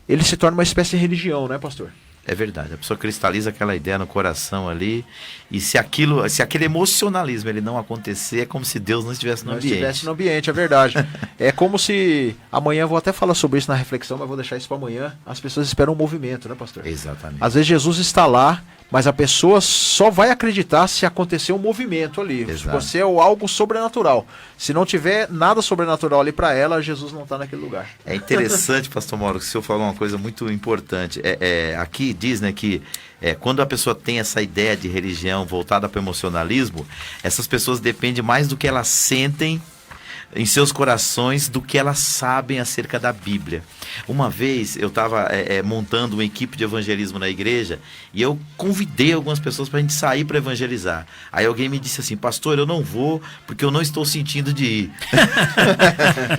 ele se torna uma espécie de religião, né, pastor? É verdade, a pessoa cristaliza aquela ideia no coração ali, e se aquele emocionalismo ele não acontecer, é como se Deus não estivesse no ambiente. Estivesse no ambiente, é verdade. É como se, amanhã, vou até falar sobre isso na reflexão, mas vou deixar isso para amanhã, as pessoas esperam um movimento, né, pastor? Exatamente. Às vezes Jesus está lá, mas a pessoa só vai acreditar se acontecer um movimento ali, se Exato. você é algo sobrenatural. Se não tiver nada sobrenatural ali para ela, Jesus não está naquele lugar. É interessante, pastor Mauro, que o senhor falou uma coisa muito importante. Aqui diz, né, que quando a pessoa tem essa ideia de religião voltada para o emocionalismo, essas pessoas dependem mais do que elas sentem em seus corações do que elas sabem acerca da Bíblia. Uma vez eu estava montando uma equipe de evangelismo na igreja e eu convidei algumas pessoas para a gente sair para evangelizar. Aí alguém me disse assim: pastor, eu não vou porque eu não estou sentindo de ir.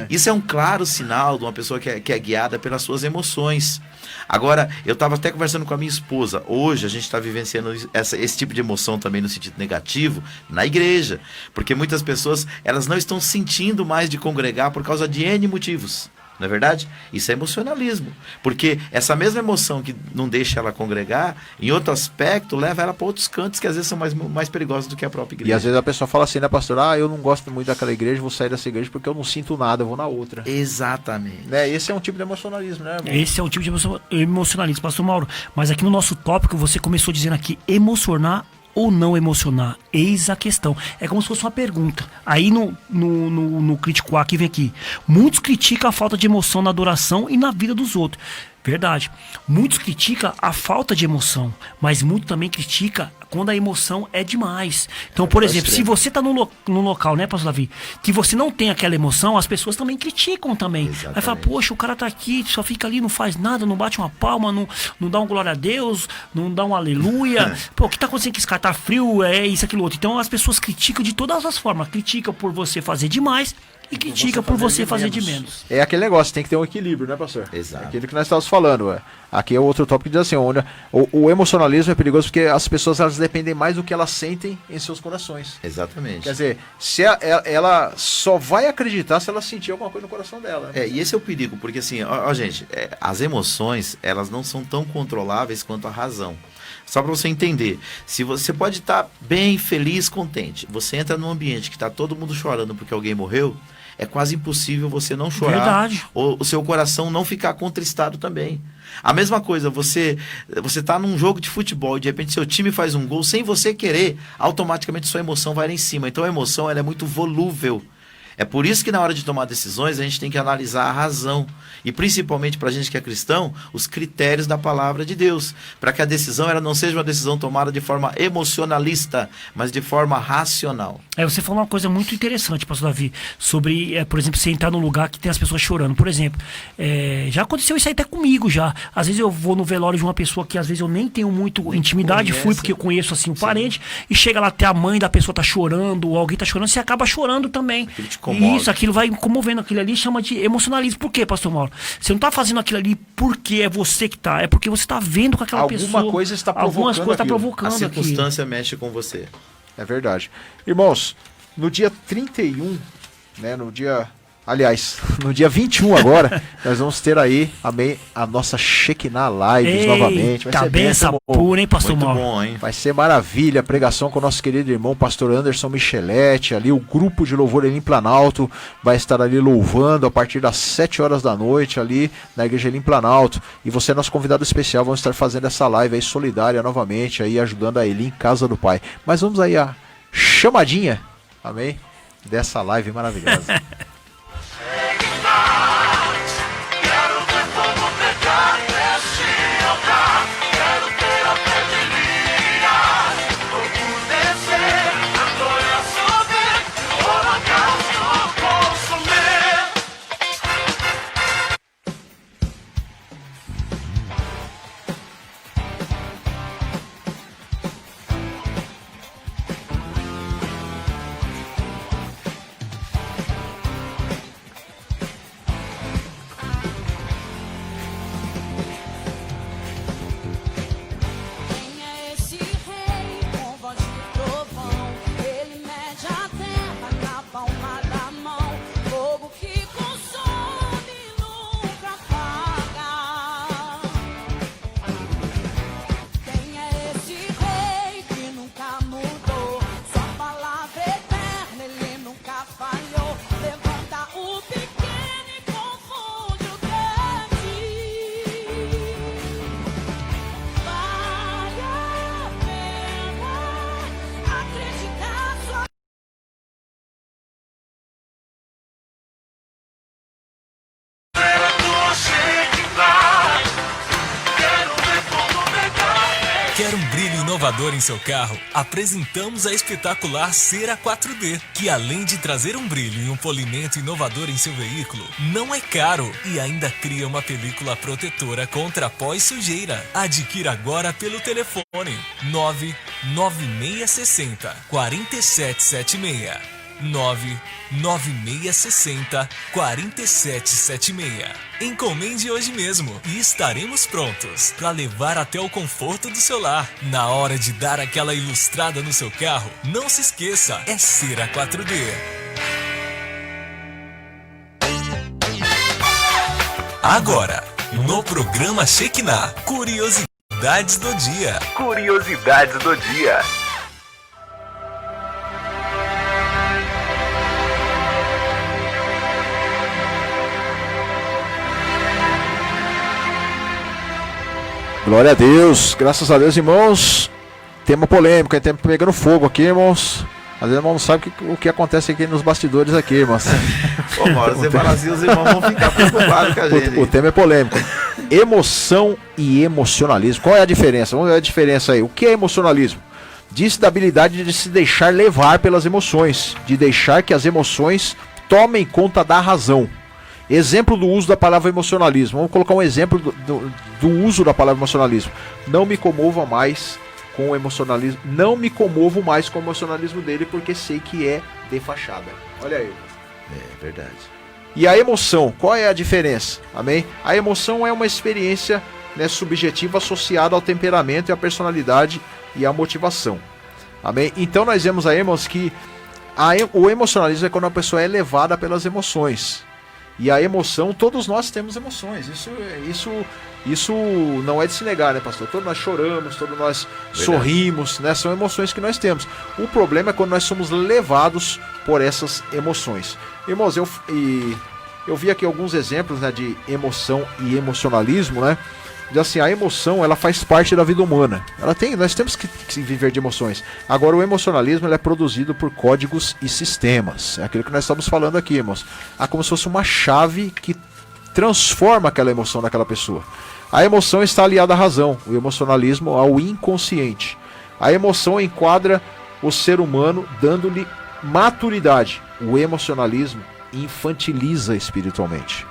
Isso é um claro sinal de uma pessoa que é guiada pelas suas emoções. Agora, eu estava até conversando com a minha esposa. Hoje a gente está vivenciando esse tipo de emoção também no sentido negativo na igreja. Porque muitas pessoas elas não estão sentindo mais de congregar por causa de N motivos. Não é verdade? Isso é emocionalismo. Porque essa mesma emoção que não deixa ela congregar, em outro aspecto, leva ela para outros cantos que às vezes são mais perigosos do que a própria igreja. E às vezes a pessoa fala assim, né, pastor? Eu não gosto muito daquela igreja, vou sair dessa igreja porque eu não sinto nada, eu vou na outra. Exatamente. Né? Esse é um tipo de emocionalismo, né, irmão? Esse é o tipo de emocionalismo, pastor Mauro. Mas aqui no nosso tópico, você começou dizendo aqui, emocionar ou não emocionar? Eis a questão. É como se fosse uma pergunta. Aí no Crítico A que vem aqui. Muitos criticam a falta de emoção na adoração e na vida dos outros. Verdade. Muitos criticam a falta de emoção, mas muitos também criticam quando a emoção é demais. Então, por exemplo, se você está num local, né, pastor Davi, que você não tem aquela emoção, as pessoas também criticam também. Exatamente. Vai falar, poxa, o cara tá aqui, só fica ali, não faz nada, não bate uma palma, não dá um glória a Deus, não dá um aleluia. Pô, o que tá acontecendo que esse cara tá frio, isso, aquilo, outro. Então as pessoas criticam de todas as formas. Criticam por você fazer demais e critica por você fazer de menos. É aquele negócio, tem que ter um equilíbrio, né, pastor? Exato. É aquilo que nós estávamos falando. Aqui é outro tópico que diz assim, o emocionalismo é perigoso porque as pessoas elas dependem mais do que elas sentem em seus corações. Exatamente. Quer dizer, se ela só vai acreditar se ela sentir alguma coisa no coração dela. E esse é o perigo, porque assim, gente, as emoções, elas não são tão controláveis quanto a razão. Só para você entender, se você pode estar bem, feliz, contente, você entra num ambiente que está todo mundo chorando porque alguém morreu, é quase impossível você não chorar. Verdade. Ou o seu coração não ficar contristado também. A mesma coisa, você tá num jogo de futebol e de repente seu time faz um gol sem você querer, automaticamente sua emoção vai lá em cima. Então a emoção ela é muito volúvel. É por isso que na hora de tomar decisões a gente tem que analisar a razão. E principalmente para a gente que é cristão, os critérios da palavra de Deus. Para que a decisão ela não seja uma decisão tomada de forma emocionalista, mas de forma racional. Você falou uma coisa muito interessante, pastor Davi, sobre, por exemplo, você entrar num lugar que tem as pessoas chorando. Por exemplo, já aconteceu isso aí até comigo já. Às vezes eu vou no velório de uma pessoa que às vezes eu nem tenho muito intimidade, fui porque eu conheço assim o parente, e chega lá até a mãe da pessoa tá chorando, ou alguém tá chorando, você acaba chorando também. E isso, aquilo vai comovendo, aquilo ali chama de emocionalismo. Por quê, pastor Mauro? Você não tá fazendo aquilo ali porque é você que tá, é porque você tá vendo com aquela pessoa. Alguma coisa está provocando A circunstância mexe com você. É verdade. Irmãos, no dia 31, né, no dia 21 agora, nós vamos ter aí a nossa Shekinah Lives novamente. Vai ser cabeça pura, hein, pastor Muito Mauro? bom, hein? Vai ser maravilha, a pregação com o nosso querido irmão pastor Anderson Micheletti, ali o grupo de louvor Elim Planalto vai estar ali louvando a partir das 7 horas da noite ali na igreja Elim Planalto, e você é nosso convidado especial, vamos estar fazendo essa live aí solidária novamente, aí ajudando a Elim Casa do Pai. Mas vamos aí a chamadinha, amém, dessa live maravilhosa. Quer um brilho inovador em seu carro? Apresentamos a espetacular Cera 4D, que além de trazer um brilho e um polimento inovador em seu veículo, não é caro e ainda cria uma película protetora contra pó e sujeira. Adquira agora pelo telefone 99660 4776. 99660 4776. Encomende hoje mesmo e estaremos prontos para levar até o conforto do seu lar. Na hora de dar aquela ilustrada no seu carro, não se esqueça, é Cera 4D. Agora, no programa Shekinah, curiosidades do dia. Curiosidades do dia. Glória a Deus, graças a Deus, irmãos. Tema polêmico, é tema pegando fogo aqui, irmãos. Às vezes irmão não sabe o que acontece aqui nos bastidores aqui, irmãos. Pô, Mauro, você fala assim, os irmãos vão ficar preocupados com a gente. O tema é polêmico. Emoção e emocionalismo. Qual é a diferença? Vamos ver a diferença aí. O que é emocionalismo? Diz da habilidade de se deixar levar pelas emoções, de deixar que as emoções tomem conta da razão. Exemplo do uso da palavra emocionalismo. Vamos colocar um exemplo do uso da palavra emocionalismo. Não me comova mais com o emocionalismo. Não me comovo mais com o emocionalismo dele porque sei que é de fachada. Olha aí. É verdade. E a emoção, qual é a diferença? Amém? A emoção é uma experiência, né, subjetiva associada ao temperamento e à personalidade e à motivação. Amém? Então nós vemos aí, irmãos, que o emocionalismo é quando a pessoa é levada pelas emoções. E a emoção, todos nós temos emoções. Isso não é de se negar, né, pastor? Todos nós choramos, todos nós sorrimos, né? São emoções que nós temos. O problema é quando nós somos levados por essas emoções. Irmãos, eu vi aqui alguns exemplos, né, de emoção e emocionalismo, né? Assim, a emoção, ela faz parte da vida humana. Nós temos que viver de emoções. Agora, o emocionalismo, ele é produzido por códigos e sistemas. É aquilo que nós estamos falando aqui, irmãos. Há como se fosse uma chave que transforma aquela emoção naquela pessoa. A emoção está aliada à razão, o emocionalismo ao inconsciente. A emoção enquadra o ser humano, dando-lhe maturidade. O emocionalismo infantiliza espiritualmente.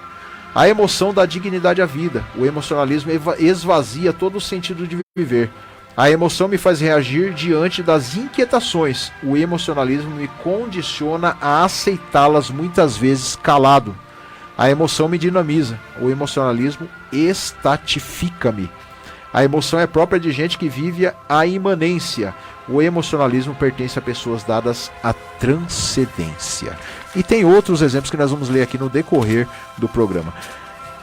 A emoção dá dignidade à vida. O emocionalismo esvazia todo o sentido de viver. A emoção me faz reagir diante das inquietações. O emocionalismo me condiciona a aceitá-las, muitas vezes calado. A emoção me dinamiza. O emocionalismo estatifica-me. A emoção é própria de gente que vive a imanência. O emocionalismo pertence a pessoas dadas à transcendência. E tem outros exemplos que nós vamos ler aqui no decorrer do programa.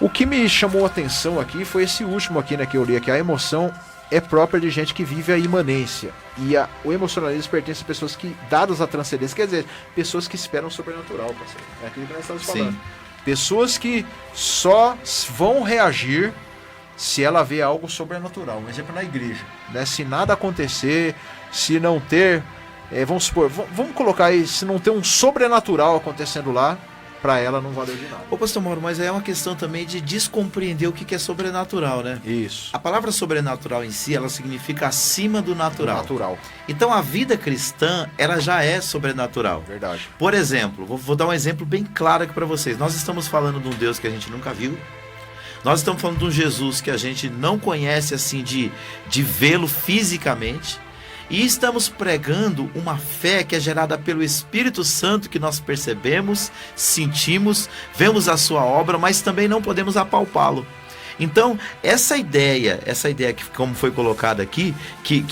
O que me chamou a atenção aqui foi esse último aqui, né, que eu li aqui. A emoção é própria de gente que vive a imanência. E o emocionalismo pertence a pessoas que, dadas à transcendência, quer dizer, pessoas que esperam o sobrenatural, parceiro. É aquilo que nós estamos falando. Sim. Pessoas que só vão reagir se ela vê algo sobrenatural. Um exemplo na igreja, né? Se nada acontecer, se não ter, vamos supor, vamos colocar aí, se não ter um sobrenatural acontecendo lá, para ela não valeu de nada. Ô pastor Mauro, mas é uma questão também de descompreender o que é sobrenatural, né? Isso. A palavra sobrenatural em si, ela significa acima do natural. Natural. Então a vida cristã, ela já é sobrenatural. Verdade. Por exemplo, vou dar um exemplo bem claro aqui para vocês. Nós estamos falando de um Deus que a gente nunca viu. Nós estamos falando de um Jesus que a gente não conhece assim de vê-lo fisicamente. E estamos pregando uma fé que é gerada pelo Espírito Santo, que nós percebemos, sentimos, vemos a sua obra, mas também não podemos apalpá-lo. Então, essa ideia que como foi colocada aqui, que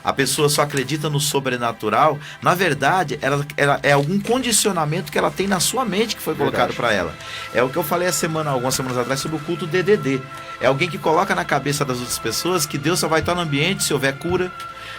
a pessoa só acredita no sobrenatural, na verdade, ela é algum condicionamento que ela tem na sua mente que foi colocado para ela. É o que eu falei algumas semanas atrás sobre o culto DDD. É alguém que coloca na cabeça das outras pessoas que Deus só vai estar no ambiente se houver cura,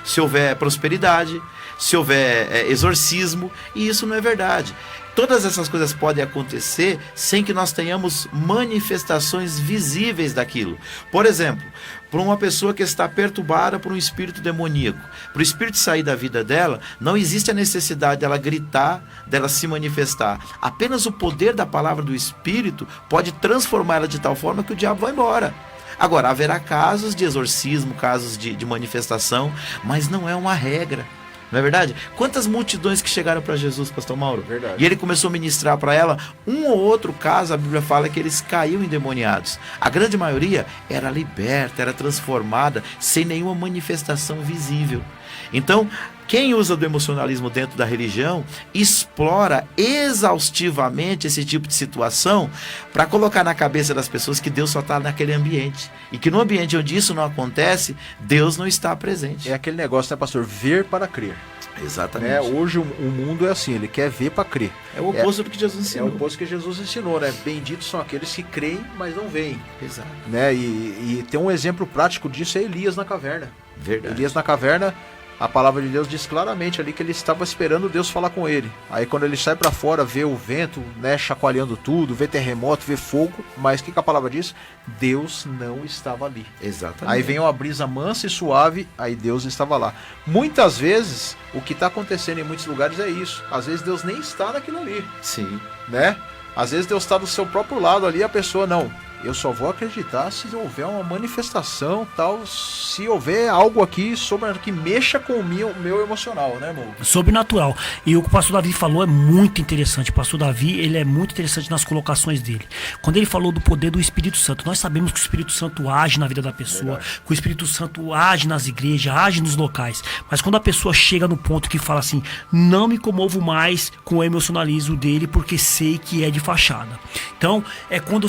se houver prosperidade, se houver exorcismo, e isso não é verdade. Todas essas coisas podem acontecer sem que nós tenhamos manifestações visíveis daquilo. Por exemplo, para uma pessoa que está perturbada por um espírito demoníaco, para o espírito sair da vida dela, não existe a necessidade dela gritar, dela se manifestar. Apenas o poder da palavra do Espírito pode transformar ela de tal forma que o diabo vai embora. Agora, haverá casos de exorcismo, casos de manifestação, mas não é uma regra. Não é verdade? Quantas multidões que chegaram para Jesus, pastor Mauro? Verdade. E ele começou a ministrar para ela, um ou outro caso, a Bíblia fala que eles caíam endemoniados. A grande maioria era liberta, era transformada, sem nenhuma manifestação visível. Então, quem usa do emocionalismo dentro da religião, explora exaustivamente esse tipo de situação para colocar na cabeça das pessoas que Deus só está naquele ambiente. E que no ambiente onde isso não acontece, Deus não está presente. É aquele negócio, né, pastor? Ver para crer. Exatamente. Hoje o mundo é assim, ele quer ver para crer. É o oposto do que Jesus ensinou. É o oposto que Jesus ensinou, né? Benditos são aqueles que creem, mas não veem. Exato. Né? E tem um exemplo prático disso, é Elias na caverna. Verdade. Elias na caverna, a palavra de Deus diz claramente ali que ele estava esperando Deus falar com ele. Aí quando ele sai para fora, vê o vento, né, chacoalhando tudo, vê terremoto, vê fogo, mas o que a palavra diz? Deus não estava ali. Exatamente. Aí vem uma brisa mansa e suave, aí Deus estava lá. Muitas vezes, o que está acontecendo em muitos lugares é isso. Às vezes Deus nem está naquilo ali. Sim. Né? Às vezes Deus está do seu próprio lado ali, a pessoa não. eu só vou acreditar se houver uma manifestação, tal, se houver algo aqui sobre que mexa com o meu emocional, né, irmão? Sobrenatural. E o que o pastor Davi falou é muito interessante. O pastor Davi, ele é muito interessante nas colocações dele. Quando ele falou do poder do Espírito Santo, nós sabemos que o Espírito Santo age na vida da pessoa, que o Espírito Santo age nas igrejas, age nos locais. Mas quando a pessoa chega no ponto que fala assim, não me comovo mais com o emocionalismo dele, porque sei que é de fachada. Então, é quando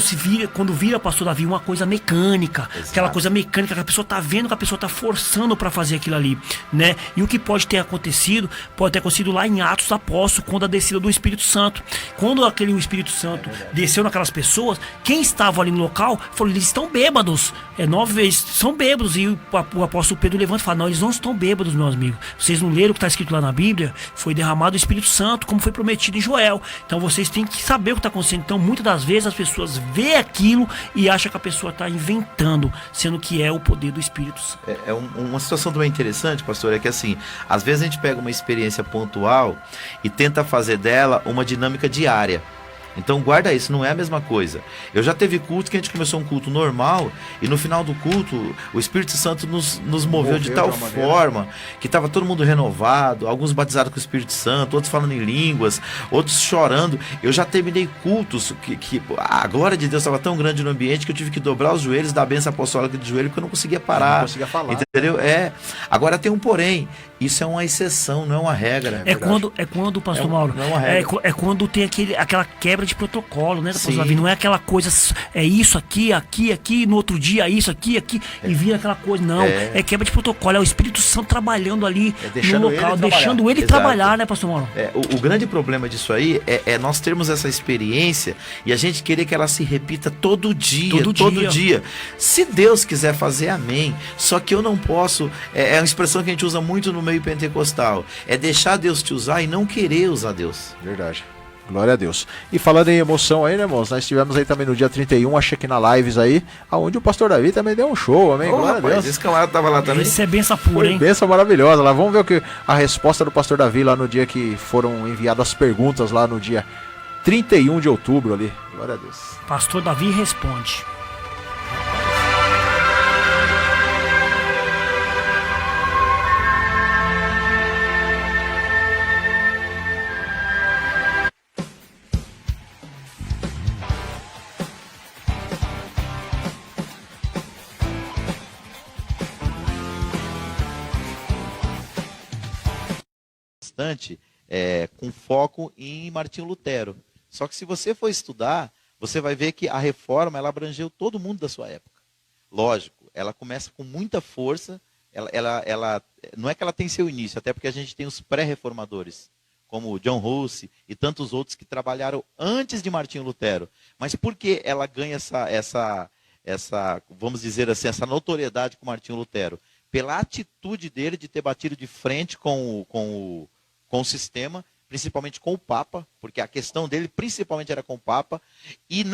vira, pastor Davi, uma coisa mecânica. Exato. Aquela coisa mecânica que a pessoa tá vendo, que a pessoa tá forçando para fazer aquilo ali, né? E o que pode ter acontecido lá em Atos Apóstolos, quando a descida do Espírito Santo. Quando o Espírito Santo desceu naquelas pessoas, quem estava ali no local falou, eles estão bêbados. 9 vezes, são bêbados. E o apóstolo Pedro levanta e fala, não, eles não estão bêbados, meus amigos. Vocês não leram o que está escrito lá na Bíblia? Foi derramado o Espírito Santo, como foi prometido em Joel. Então vocês têm que saber o que está acontecendo. Então muitas das vezes as pessoas veem aquilo e acham que a pessoa está inventando, sendo que é o poder do Espírito Santo. Uma situação também interessante, pastor, é que assim, às vezes a gente pega uma experiência pontual e tenta fazer dela uma dinâmica diária. Então guarda isso, não é a mesma coisa. Eu já teve culto que a gente começou um culto normal e no final do culto o Espírito Santo nos moveu de tal forma que estava todo mundo renovado, alguns batizados com o Espírito Santo, outros falando em línguas, outros chorando. Eu já terminei cultos que a glória de Deus estava tão grande no ambiente que eu tive que dobrar os joelhos, dar a bênção apostólica de joelho porque eu não conseguia parar. Não conseguia falar. Entendeu? Agora tem um porém. Isso é uma exceção, não é uma regra. É quando, pastor Mauro, não é uma regra. É quando tem aquela quebra de protocolo, né, pastor Sim. Davi? Não é aquela coisa, é isso aqui, no outro dia, isso aqui, e vira aquela coisa. Não, é quebra de protocolo, é o Espírito Santo trabalhando ali no local, deixando ele trabalhar, né, pastor Mauro? O grande problema disso aí é nós termos essa experiência e a gente querer que ela se repita todo dia. Se Deus quiser fazer, amém. Só que eu não posso, é uma expressão que a gente usa muito no meio pentecostal, é deixar Deus te usar e não querer usar Deus. Verdade. Glória a Deus. E falando em emoção aí, né, irmãos? Nós estivemos aí também no dia 31, a Shekinah Lives aí, onde o pastor Davi também deu um show, amém? Glória a Deus. Esse camarada tava lá também. Isso é benção pura, hein? Benção maravilhosa. Lá vamos ver a resposta do pastor Davi lá no dia que foram enviadas as perguntas lá no dia 31 de outubro ali. Glória a Deus. Pastor Davi responde. Com foco em Martinho Lutero. Só que se você for estudar, você vai ver que a reforma ela abrangeu todo mundo da sua época. Lógico, ela começa com muita força, ela não é que ela tem seu início, até porque a gente tem os pré-reformadores, como John Huss e tantos outros que trabalharam antes de Martinho Lutero. Mas por que ela ganha essa vamos dizer assim, essa notoriedade com Martinho Lutero? Pela atitude dele de ter batido de frente com o sistema, principalmente com o Papa, porque a questão dele principalmente era com o Papa, e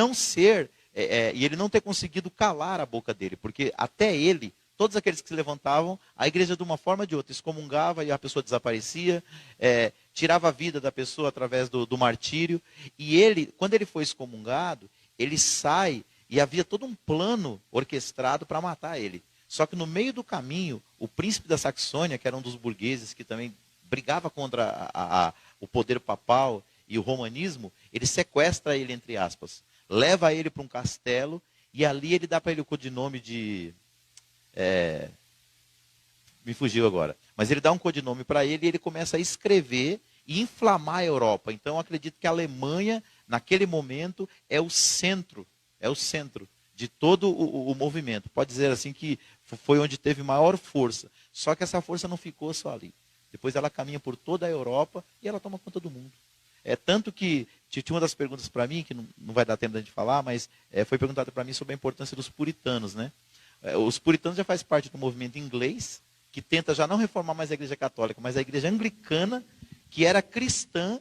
e ele não ter conseguido calar a boca dele, porque até ele, todos aqueles que se levantavam, a igreja de uma forma ou de outra excomungava e a pessoa desaparecia, tirava a vida da pessoa através do martírio, e ele, quando ele foi excomungado, ele sai, e havia todo um plano orquestrado para matar ele. Só que no meio do caminho, o príncipe da Saxônia, que era um dos burgueses que também brigava contra o poder papal e o romanismo, ele sequestra ele, entre aspas, leva ele para um castelo e ali ele dá para ele o codinome de... me fugiu agora. Mas ele dá um codinome para ele e ele começa a escrever e inflamar a Europa. Então eu acredito que a Alemanha, naquele momento, é o centro de todo o movimento. Pode dizer assim que foi onde teve maior força. Só que essa força não ficou só ali. Depois ela caminha por toda a Europa e ela toma conta do mundo. Tanto que tinha uma das perguntas para mim, que não vai dar tempo da gente falar, mas foi perguntado para mim sobre a importância dos puritanos, né? Os puritanos já fazem parte do movimento inglês, que tenta já não reformar mais a igreja católica, mas a igreja anglicana, que era cristã,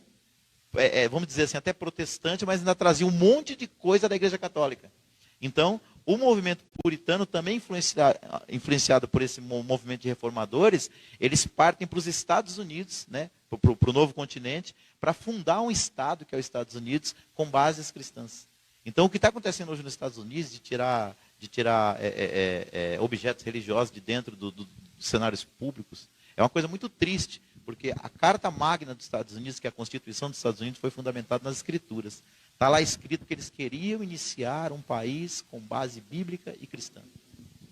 vamos dizer assim, até protestante, mas ainda trazia um monte de coisa da igreja católica. Então, o movimento puritano, também influenciado por esse movimento de reformadores, eles partem para os Estados Unidos, né, para o novo continente, para fundar um estado, que é os Estados Unidos, com bases cristãs. Então, o que está acontecendo hoje nos Estados Unidos, de tirar objetos religiosos de dentro dos cenários públicos, é uma coisa muito triste, porque a Carta Magna dos Estados Unidos, que é a Constituição dos Estados Unidos, foi fundamentada nas Escrituras. Está lá escrito que eles queriam iniciar um país com base bíblica e cristã.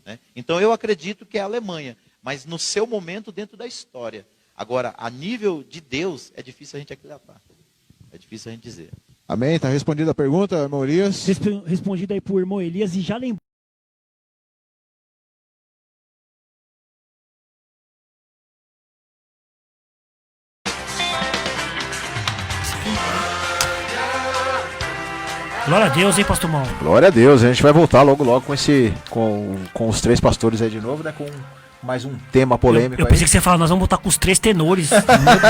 Né? Então, eu acredito que é a Alemanha, mas no seu momento dentro da história. Agora, a nível de Deus, é difícil a gente aquilatar. É difícil a gente dizer. Amém? Está respondida a pergunta, irmão Elias? Respondido aí por irmão Elias e já lembrou. Glória a Deus, hein, pastor Mauro? Glória a Deus, a gente vai voltar logo com os 3 pastores aí de novo, né? Com mais um tema polêmico. Eu pensei que você ia falar, nós vamos botar com os 3 tenores. Meu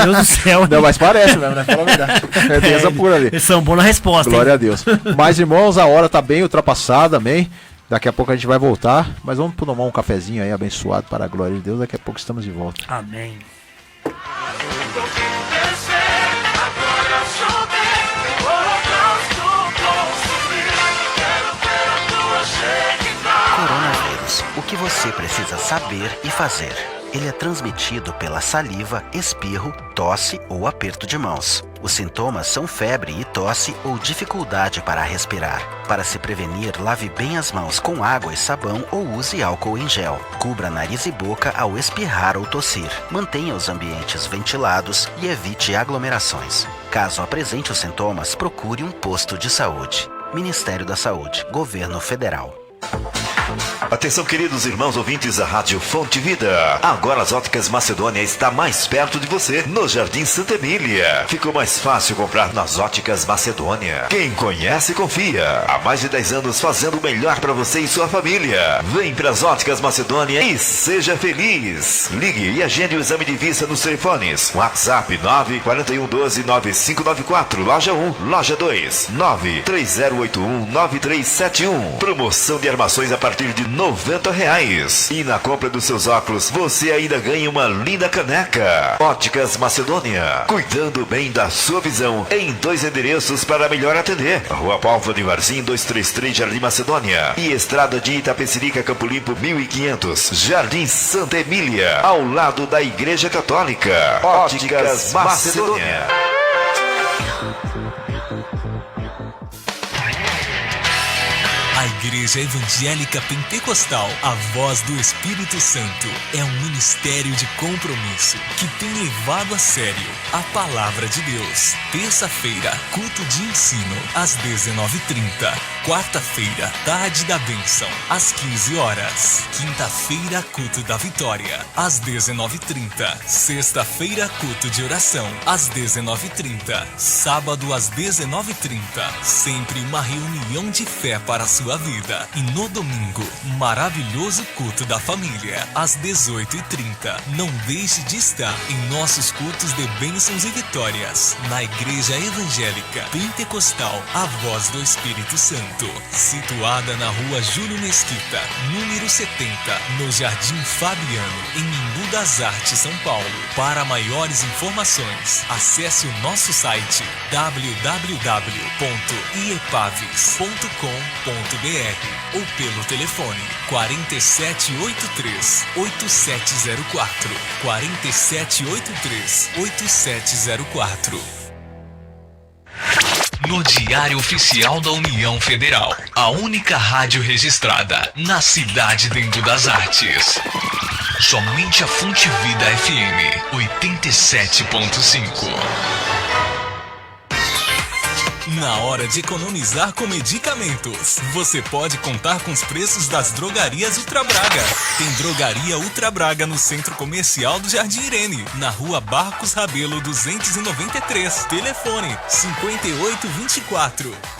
Deus do céu. Não, mas parece mesmo, né? Fala a verdade. É beleza pura ali. Eles são bons na resposta. Glória a Deus. Mas, irmãos, a hora está bem ultrapassada, amém? Daqui a pouco a gente vai voltar, mas vamos tomar um cafezinho aí abençoado para a glória de Deus. Daqui a pouco estamos de volta. Amém. Coronavírus. O que você precisa saber e fazer? Ele é transmitido pela saliva, espirro, tosse ou aperto de mãos. Os sintomas são febre e tosse ou dificuldade para respirar. Para se prevenir, lave bem as mãos com água e sabão ou use álcool em gel. Cubra nariz e boca ao espirrar ou tossir. Mantenha os ambientes ventilados e evite aglomerações. Caso apresente os sintomas, procure um posto de saúde. Ministério da Saúde, Governo Federal. Atenção, queridos irmãos ouvintes da Rádio Fonte Vida. Agora as Óticas Macedônia está mais perto de você, no Jardim Santa Emília. Ficou mais fácil comprar nas Óticas Macedônia. Quem conhece, confia. Há mais de 10 anos fazendo o melhor para você e sua família. Vem para as Óticas Macedônia e seja feliz. Ligue e agende o exame de vista nos telefones. WhatsApp 941129594. Loja 1, Loja 2, 930819371. Promoção de armações a partir de R$90. E na compra dos seus óculos, você ainda ganha uma linda caneca. Óticas Macedônia, cuidando bem da sua visão, em 2 endereços para melhor atender. Rua Pálvora de Varzim, 233, Jardim Macedônia. E Estrada de Itapecerica, Campo Limpo, 1500, Jardim Santa Emília, ao lado da Igreja Católica. Óticas Macedônia. A Igreja Evangélica Pentecostal, a Voz do Espírito Santo, é um ministério de compromisso que tem levado a sério a Palavra de Deus. Terça-feira, culto de ensino, às 19h30. Quarta-feira, tarde da bênção, às 15 horas. Quinta-feira, culto da vitória, às 19h30. Sexta-feira, culto de oração, às 19h30. Sábado, às 19h30. Sempre uma reunião de fé para a sua vida. E no domingo, maravilhoso culto da família, às 18h30. Não deixe de estar em nossos cultos de bênçãos e vitórias, na Igreja Evangélica Pentecostal, a Voz do Espírito Santo, situada na Rua Júlio Mesquita, número 70, no Jardim Fabiano, em Embu das Artes, São Paulo. Para maiores informações, acesse o nosso site www.iepaves.com.br ou pelo telefone 4783-8704, 4783-8704. No Diário Oficial da União Federal, a única rádio registrada na cidade de Embu das Artes. Somente a Fonte Vida FM 87.5. Na hora de economizar com medicamentos, você pode contar com os preços das drogarias Ultra Braga. Tem Drogaria Ultra Braga no Centro Comercial do Jardim Irene, na Rua Barcos Rabelo 293. Telefone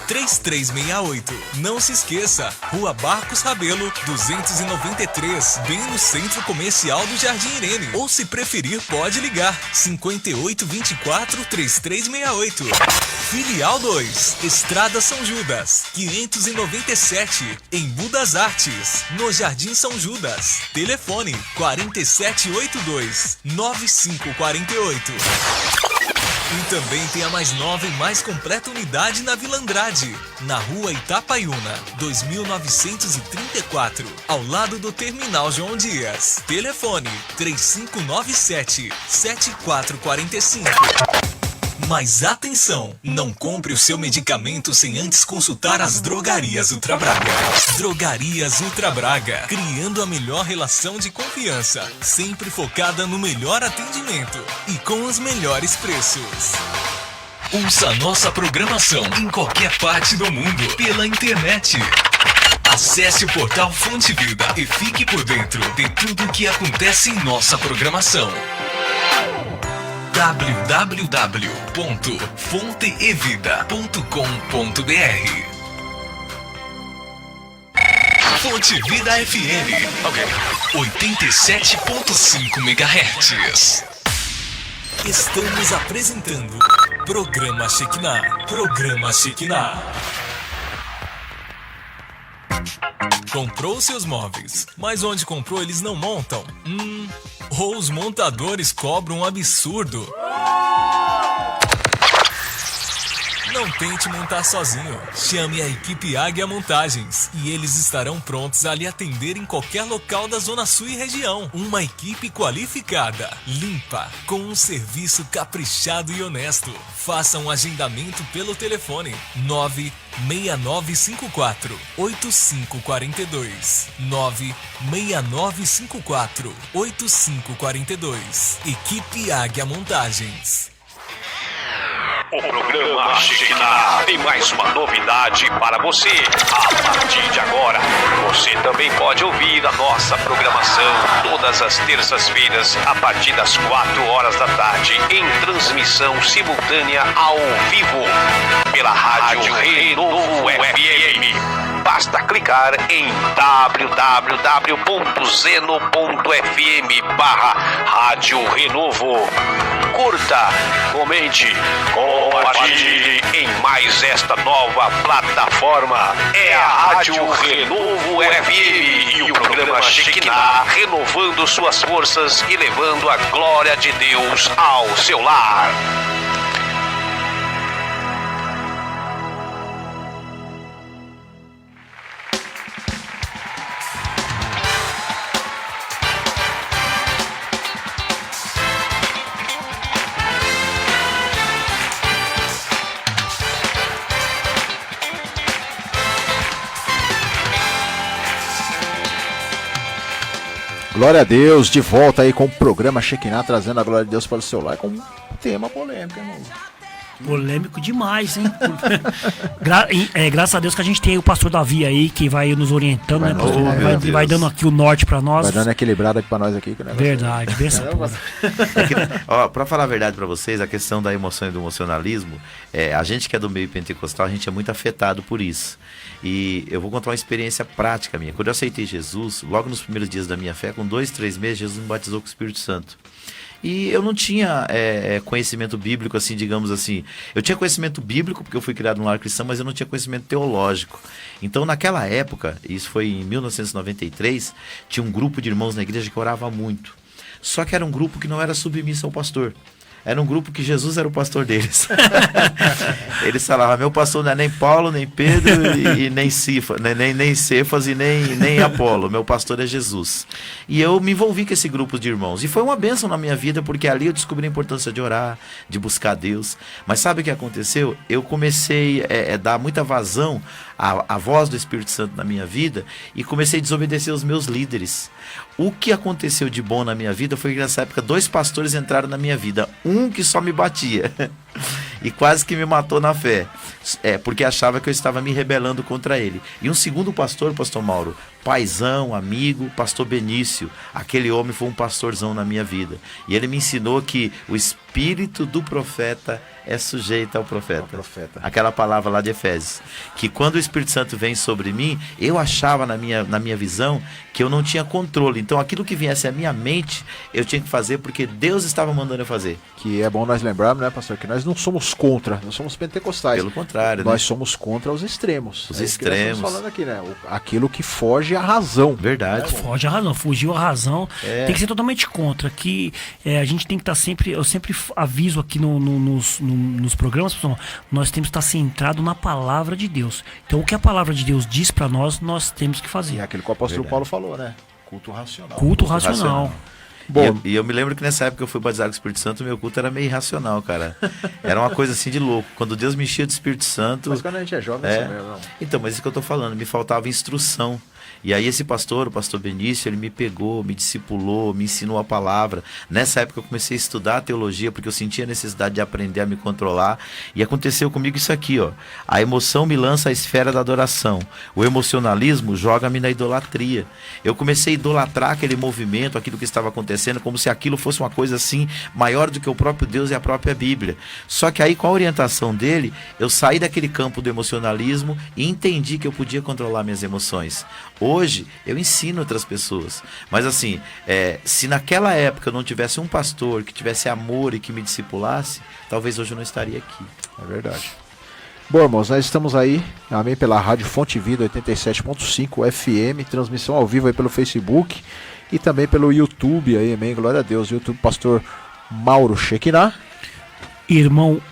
5824-3368. Não se esqueça, Rua Barcos Rabelo 293, bem no Centro Comercial do Jardim Irene. Ou se preferir, pode ligar 5824-3368. Filial 2, Estrada São Judas, 597, Embu das Artes, no Jardim São Judas. Telefone 4782-9548. E também tem a mais nova e mais completa unidade na Vila Andrade, na rua Itapaiuna, 2934, ao lado do Terminal João Dias. Telefone 3597-7445. Mas atenção, não compre o seu medicamento sem antes consultar as Drogarias Ultra Braga. Drogarias Ultra Braga, criando a melhor relação de confiança, sempre focada no melhor atendimento e com os melhores preços. Ouça nossa programação em qualquer parte do mundo pela internet. Acesse o portal Fonte Vida e fique por dentro de tudo o que acontece em nossa programação. www.fonteevida.com.br Fonte Vida FM 87.5 MHz. Estamos apresentando Programa Shekinah. Programa Shekinah. Comprou seus móveis, mas onde comprou eles não montam? Ou os montadores cobram um absurdo? Não tente montar sozinho. Chame a equipe Águia Montagens e eles estarão prontos a lhe atender em qualquer local da Zona Sul e região. Uma equipe qualificada, limpa, com um serviço caprichado e honesto. Faça um agendamento pelo telefone 96954-8542. 96954-8542. Equipe Águia Montagens. O programa Shekinah tem mais uma novidade para você. A partir de agora, você também pode ouvir a nossa programação todas as terças-feiras a partir das 4 horas da tarde em transmissão simultânea ao vivo pela Rádio Renovo FM. Basta clicar em www.zeno.fm/Rádio Renovo. Curta, comente, compartilhe em mais esta nova plataforma. É a Rádio Renovo FM e o programa Shekinah renovando suas forças e levando a glória de Deus ao seu lar. Glória a Deus, de volta aí com o programa Shekinah, trazendo a glória de Deus para o seu lar, com um tema polêmico, irmão. Polêmico demais, hein? Graças a Deus que a gente tem o pastor Davi aí, que vai nos orientando, né, pastor? Vai dando aqui o norte pra nós. Vai dando equilibrado aqui pra nós aqui. Que verdade, benção pura. Ó, pra falar a verdade pra vocês, a questão da emoção e do emocionalismo, a gente que é do meio pentecostal, a gente é muito afetado por isso. E eu vou contar uma experiência prática minha. Quando eu aceitei Jesus, logo nos primeiros dias da minha fé, com 2, 3 meses, Jesus me batizou com o Espírito Santo. E eu não tinha conhecimento bíblico, assim, digamos assim. Eu tinha conhecimento bíblico, porque eu fui criado num lar cristão, mas eu não tinha conhecimento teológico. Então, naquela época, isso foi em 1993, tinha um grupo de irmãos na igreja que orava muito. Só que era um grupo que não era submisso ao pastor. Era um grupo que Jesus era o pastor deles. Eles falavam, meu pastor não é nem Paulo, nem Pedro, e nem Cefas e nem Apolo. Meu pastor é Jesus. E eu me envolvi com esse grupo de irmãos. E foi uma bênção na minha vida, porque ali eu descobri a importância de orar, de buscar Deus. Mas sabe o que aconteceu? Eu comecei a dar muita vazão à voz do Espírito Santo na minha vida e comecei a desobedecer os meus líderes. O que aconteceu de bom na minha vida foi que nessa época 2 pastores entraram na minha vida. Um que só me batia e quase que me matou na fé, porque achava que eu estava me rebelando contra ele. E um segundo pastor, pastor Mauro, paizão, amigo, pastor Benício. Aquele homem foi um pastorzão na minha vida. E ele me ensinou que o espírito do profeta é sujeito ao profeta. Aquela palavra lá de Efésios. Que quando o Espírito Santo vem sobre mim, eu achava na minha visão que eu não tinha controle. Então aquilo que viesse à minha mente, eu tinha que fazer porque Deus estava mandando eu fazer. que é bom nós lembrarmos, né, pastor, que nós não somos contra, nós somos pentecostais. Pelo contrário, nós né? somos contra os extremos. Os é isso que nós extremos. estamos falando aqui, né? Aquilo que foge à razão. Verdade. Foge a razão, fugiu a razão. Tem que ser totalmente contra. Que a gente tem que estar sempre. Eu sempre aviso aqui nos programas, pessoal, nós temos que estar centrado na palavra de Deus. Então, o que a palavra de Deus diz para nós, nós temos que fazer. E é aquilo que o apóstolo Paulo falou, né? Culto racional. Culto racional. Bom, E eu me lembro que nessa época eu fui batizado com o Espírito Santo, meu culto era meio irracional, cara. Era uma coisa assim de louco. Quando Deus me enchia do Espírito Santo... mas quando a gente é jovem, assim mesmo, não. Então, mas isso que eu tô falando, me faltava instrução. E aí esse pastor, o pastor Benício, ele me pegou, me discipulou, me ensinou a palavra. Nessa época eu comecei a estudar a teologia, porque eu sentia a necessidade de aprender a me controlar. E aconteceu comigo isso aqui, ó. A emoção me lança à esfera da adoração. O emocionalismo joga-me na idolatria. Eu comecei a idolatrar aquele movimento, aquilo que estava acontecendo, como se aquilo fosse uma coisa assim, maior do que o próprio Deus e a própria Bíblia. Só que aí, com a orientação dele, eu saí daquele campo do emocionalismo e entendi que eu podia controlar minhas emoções. Hoje, eu ensino outras pessoas. Mas assim, se naquela época eu não tivesse um pastor que tivesse amor e que me discipulasse, talvez hoje eu não estaria aqui. É verdade. Bom, irmãos, nós estamos aí, amém, pela Rádio Fonte Vida 87.5 FM, transmissão ao vivo aí pelo Facebook e também pelo YouTube aí, amém, glória a Deus. YouTube, pastor Mauro Shekinah. Irmão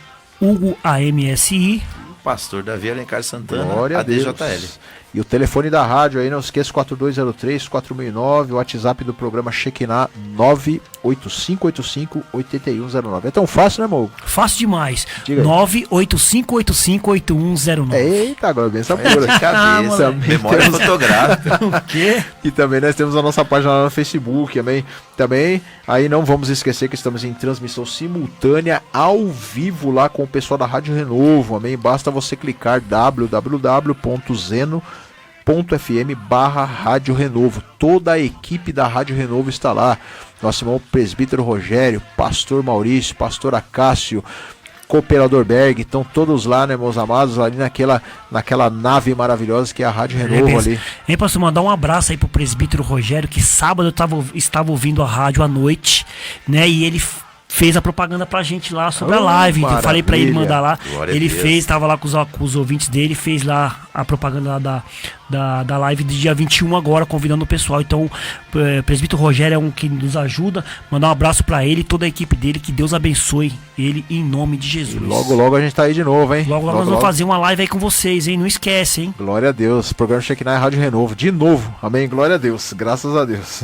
Hugo AMSI. Pastor Davi Alencar Santana, Glória a Deus. ADJL. E o telefone da rádio aí, não esqueça, 4203-4009, o WhatsApp do programa Shekinah 98585-8109. É tão fácil, né, irmão? Fácil demais. Diga aí. 98585-8109. Eita, agora bem essa pura. De cabeça, memória fotográfica. O quê? E também nós temos a nossa página lá no Facebook, amém? Também, aí não vamos esquecer que estamos em transmissão simultânea, ao vivo lá com o pessoal da Rádio Renovo, amém? Basta você clicar www.zeno.fm/Rádio Renovo. Toda a equipe da Rádio Renovo está lá. Nosso irmão presbítero Rogério, pastor Maurício, pastor Acácio, cooperador Berg, estão todos lá, né, meus amados, ali naquela nave maravilhosa que é a Rádio Renovo ali. Hein, pastor, mandar um abraço aí pro presbítero Rogério, que sábado eu estava ouvindo a rádio à noite, né, e ele fez a propaganda pra gente lá sobre a live. Então eu falei pra ele mandar lá. Glória Ele a Deus. fez, tava lá com os ouvintes dele, fez lá a propaganda lá da live do dia 21 agora, convidando o pessoal. Então, presbítero Rogério é um que nos ajuda. Mandar um abraço pra ele e toda a equipe dele, que Deus abençoe ele em nome de Jesus. E logo a gente tá aí de novo, hein? Logo nós vamos fazer uma live aí com vocês, hein? Não esquece, hein? Glória a Deus, programa Shekinah é Rádio Renovo, de novo, amém, glória a Deus, graças a Deus.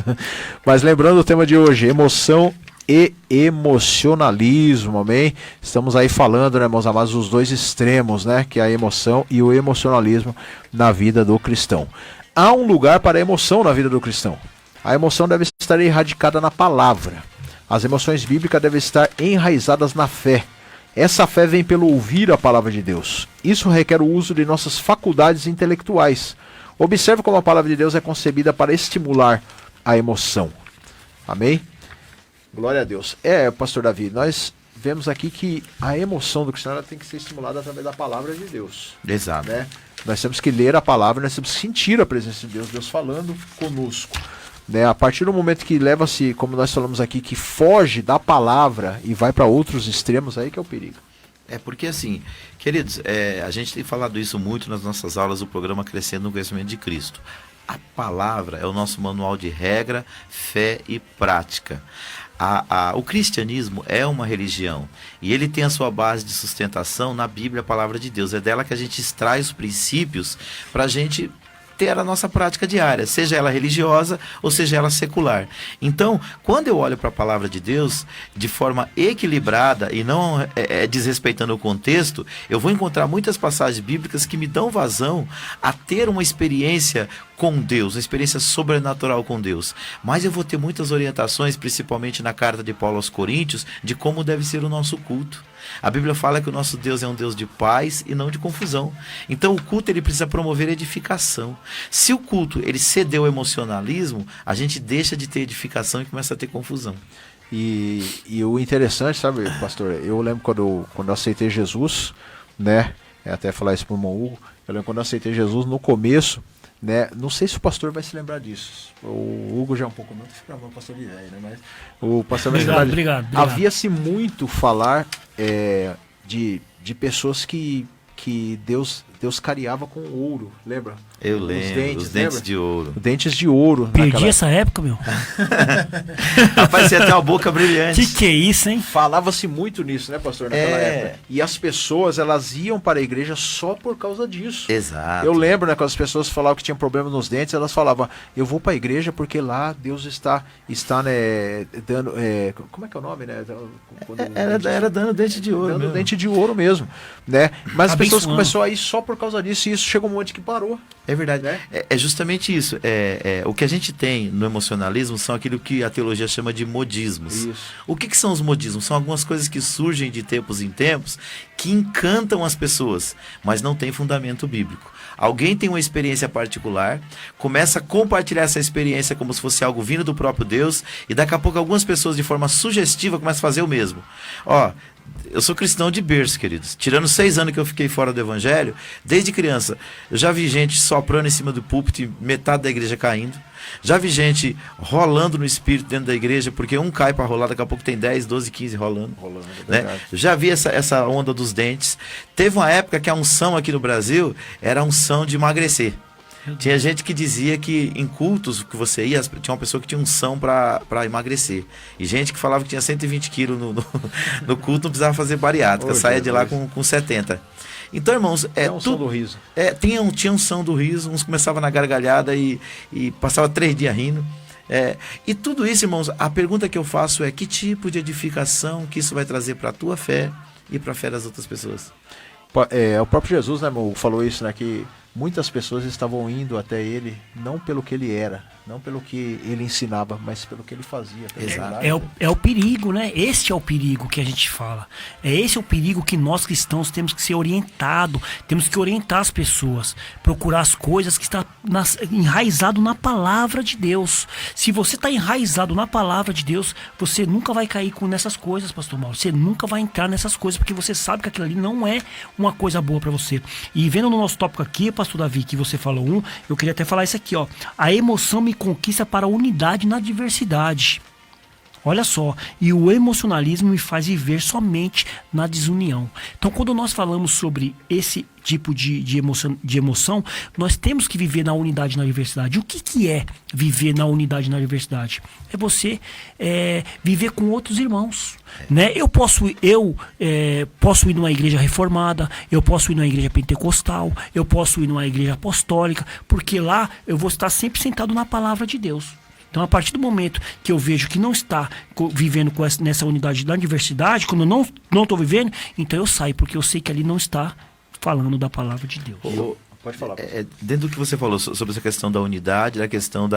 Mas lembrando o tema de hoje, emoção e emocionalismo, amém? Estamos aí falando, né, meus amados, os dois extremos, né, que é a emoção e o emocionalismo na vida do cristão. Há um lugar para a emoção na vida do cristão. A emoção deve estar erradicada na palavra. As emoções bíblicas devem estar enraizadas na fé. Essa fé vem pelo ouvir a palavra de Deus. Isso requer o uso de nossas faculdades intelectuais. Observe como a palavra de Deus é concebida para estimular a emoção. Amém? Glória a Deus. Pastor Davi, nós vemos aqui que a emoção do cristão ela tem que ser estimulada através da palavra de Deus. Exato. Né? Nós temos que ler a palavra, nós temos que sentir a presença de Deus, Deus falando conosco. Né? A partir do momento que leva-se, como nós falamos aqui, que foge da palavra e vai para outros extremos, aí que é o perigo. Porque assim, queridos, a gente tem falado isso muito nas nossas aulas do programa Crescendo no Conhecimento de Cristo. A palavra é o nosso manual de regra, fé e prática. O cristianismo é uma religião e ele tem a sua base de sustentação na Bíblia, a palavra de Deus. É dela que a gente extrai os princípios para a gente ter a nossa prática diária, seja ela religiosa ou seja ela secular. Então, quando eu olho para a palavra de Deus de forma equilibrada e não desrespeitando o contexto, eu vou encontrar muitas passagens bíblicas que me dão vazão a ter uma experiência com Deus, uma experiência sobrenatural com Deus. Mas eu vou ter muitas orientações, principalmente na carta de Paulo aos Coríntios, de como deve ser o nosso culto. A Bíblia fala que o nosso Deus é um Deus de paz e não de confusão. Então o culto ele precisa promover edificação. Se o culto ele cedeu ao emocionalismo, a gente deixa de ter edificação e começa a ter confusão. E o interessante, sabe, pastor, eu lembro quando eu aceitei Jesus, né, até falar isso pro irmão Hugo, eu lembro quando eu aceitei Jesus no começo, né? Não sei se o pastor vai se lembrar disso. O Hugo já é um pouco muito, fica o pastor de velho, né? Mas o pastor vai se lembrar disso. Obrigado. Havia-se muito falar de pessoas que Deus cariava com ouro, lembra? Eu lembro, os dentes de ouro. Dentes de ouro. Perdi essa época, meu. Rapaz, você tem uma boca brilhante. Que é isso, hein? Falava-se muito nisso, né, pastor, naquela época. E as pessoas, elas iam para a igreja só por causa disso. Exato. Eu lembro, né, quando as pessoas falavam que tinham problema nos dentes, elas falavam, eu vou para a igreja porque lá Deus está né, dando... como é que é o nome, né? Era dando dente de ouro. Dando dente de ouro mesmo, né? Mas as pessoas Abençoando. começaram a ir só por causa disso, e isso chegou um monte que parou. É verdade. Né? É justamente isso. O que a gente tem no emocionalismo são aquilo que a teologia chama de modismos. Isso. O que são os modismos? São algumas coisas que surgem de tempos em tempos que encantam as pessoas, mas não tem fundamento bíblico. Alguém tem uma experiência particular, começa a compartilhar essa experiência como se fosse algo vindo do próprio Deus, e daqui a pouco algumas pessoas de forma sugestiva começam a fazer o mesmo. Eu sou cristão de berço, queridos. Tirando 6 anos que eu fiquei fora do evangelho, desde criança, eu já vi gente soprando em cima do púlpito e metade da igreja caindo. Já vi gente rolando no espírito dentro da igreja, porque um cai para rolar, daqui a pouco tem 10, 12, 15 rolando. Né? Já vi essa onda dos dentes. Teve uma época que a unção aqui no Brasil era a unção de emagrecer. Tinha gente que dizia que em cultos que você ia, tinha uma pessoa que tinha unção para emagrecer. E gente que falava que tinha 120 quilos no culto, não precisava fazer bariátrica, saía de lá com 70. Então, irmãos, unção do riso. Tinha unção do riso, uns começavam na gargalhada e passava 3 dias rindo. E tudo isso, irmãos, a pergunta que eu faço é: que tipo de edificação que isso vai trazer para a tua fé e para a fé das outras pessoas? O próprio Jesus, né, falou isso, né, que muitas pessoas estavam indo até ele não pelo que ele era, não pelo que ele ensinava, mas pelo que ele fazia. É o perigo, né? Este é o perigo que a gente fala. Esse é o perigo que nós cristãos temos que ser orientados, temos que orientar as pessoas, procurar as coisas que estão enraizado na palavra de Deus. Se você está enraizado na palavra de Deus, você nunca vai cair nessas coisas, pastor Mauro. Você nunca vai entrar nessas coisas, porque você sabe que aquilo ali não é uma coisa boa para você. E vendo no nosso tópico aqui, pastor Davi, que você falou eu queria até falar isso aqui, ó. A emoção me conquista para a unidade na diversidade. Olha só, e o emocionalismo me faz viver somente na desunião. Então, quando nós falamos sobre esse tipo de emoção, nós temos que viver na unidade na diversidade. O que é viver na unidade na diversidade? É você viver com outros irmãos. Né? Eu posso ir numa igreja reformada, eu posso ir numa igreja pentecostal, eu posso ir numa igreja apostólica, porque lá eu vou estar sempre sentado na palavra de Deus. Então, a partir do momento que eu vejo que não está vivendo nessa unidade da diversidade, quando eu não estou vivendo, então eu saio, porque eu sei que ali não está falando da palavra de Deus. Pode falar. Dentro do que você falou sobre essa questão da unidade, da questão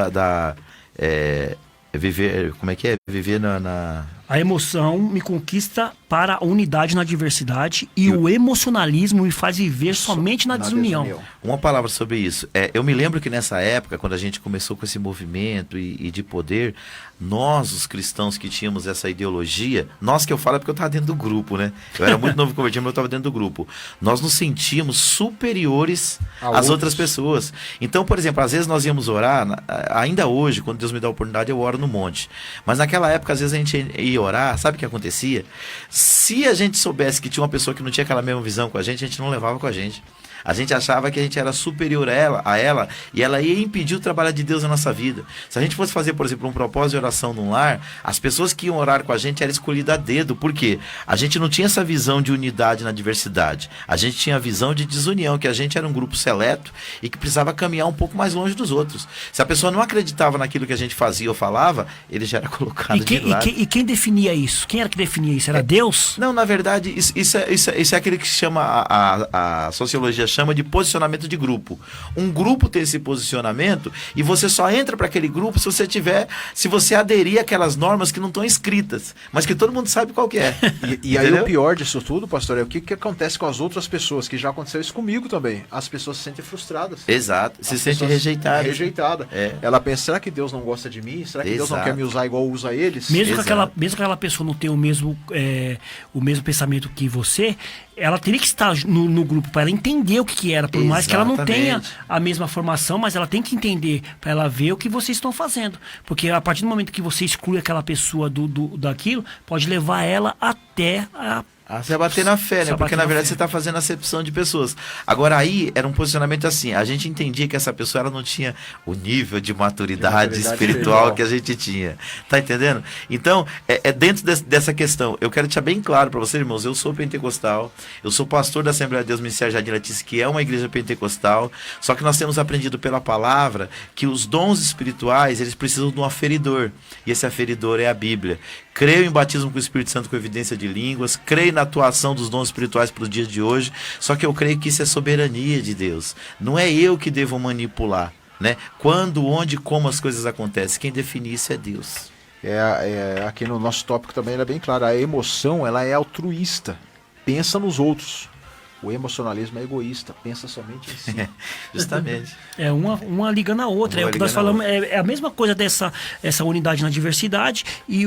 viver, como é que é? Viver na... A emoção me conquista para a unidade na diversidade e o emocionalismo me faz viver somente na desunião. Uma palavra sobre isso. Eu me lembro que nessa época, quando a gente começou com esse movimento e de poder, nós, os cristãos que tínhamos essa ideologia, nós que eu falo é porque eu estava dentro do grupo, né? Eu era muito novo convertido, mas eu estava dentro do grupo. Nós nos sentíamos superiores às outras pessoas. Então, por exemplo, às vezes nós íamos orar, ainda hoje, quando Deus me dá a oportunidade, eu oro no monte. Mas naquela época, às vezes a gente ia orar, sabe o que acontecia? Se a gente soubesse que tinha uma pessoa que não tinha aquela mesma visão com a gente não levava com a gente. A gente achava que a gente era superior a ela e ela ia impedir o trabalho de Deus na nossa vida. Se a gente fosse fazer, por exemplo, um propósito de oração num lar, as pessoas que iam orar com a gente eram escolhidas a dedo. Por quê? A gente não tinha essa visão de unidade na diversidade. A gente tinha a visão de desunião, que a gente era um grupo seleto e que precisava caminhar um pouco mais longe dos outros. Se a pessoa não acreditava naquilo que a gente fazia ou falava, ele já era colocado de lado. E quem definia isso? Quem era que definia isso? Era Deus? Não, na verdade, isso é aquele que chama, a sociologia chama de posicionamento de grupo. Um grupo tem esse posicionamento e você só entra para aquele grupo se você aderir àquelas normas que não estão escritas, mas que todo mundo sabe qual que é. E aí o pior disso tudo, pastor, é o que acontece com as outras pessoas, que já aconteceu isso comigo também. As pessoas se sentem frustradas. Exato, se sentem rejeitadas. Ela pensa, será que Deus não gosta de mim? Será que Deus não quer me usar igual usa eles? Mesmo que aquela pessoa não tenha o mesmo pensamento que você, ela teria que estar no grupo para ela entender que era, por mais que ela não tenha Exatamente. a mesma formação, mas ela tem que entender para ela ver o que vocês estão fazendo. Porque a partir do momento que você exclui aquela pessoa daquilo, pode levar ela até Você vai bater na fé, né? Você Porque bater na na verdade fé. você está fazendo acepção de pessoas. Agora aí era um posicionamento assim, a gente entendia que essa pessoa ela não tinha o nível de maturidade espiritual que a gente tinha. Tá entendendo? Então, é dentro dessa questão. Eu quero deixar bem claro para vocês, irmãos, eu sou pentecostal, eu sou pastor da Assembleia de Deus Ministério Jardim Letícia, que é uma igreja pentecostal, só que nós temos aprendido pela palavra que os dons espirituais, eles precisam de um aferidor. E esse aferidor é a Bíblia. Creio em batismo com o Espírito Santo com evidência de línguas, creio na atuação dos dons espirituais para os dias de hoje, só que eu creio que isso é soberania de Deus. Não é eu que devo manipular, né? Quando, onde, como as coisas acontecem. Quem define isso é Deus. Aqui no nosso tópico também ela é bem claro, a emoção ela é altruísta, pensa nos outros. O emocionalismo é egoísta, pensa somente em si. Justamente. É uma ligando a outra. Uma É o que nós ligando a falamos, é a mesma coisa essa unidade na diversidade e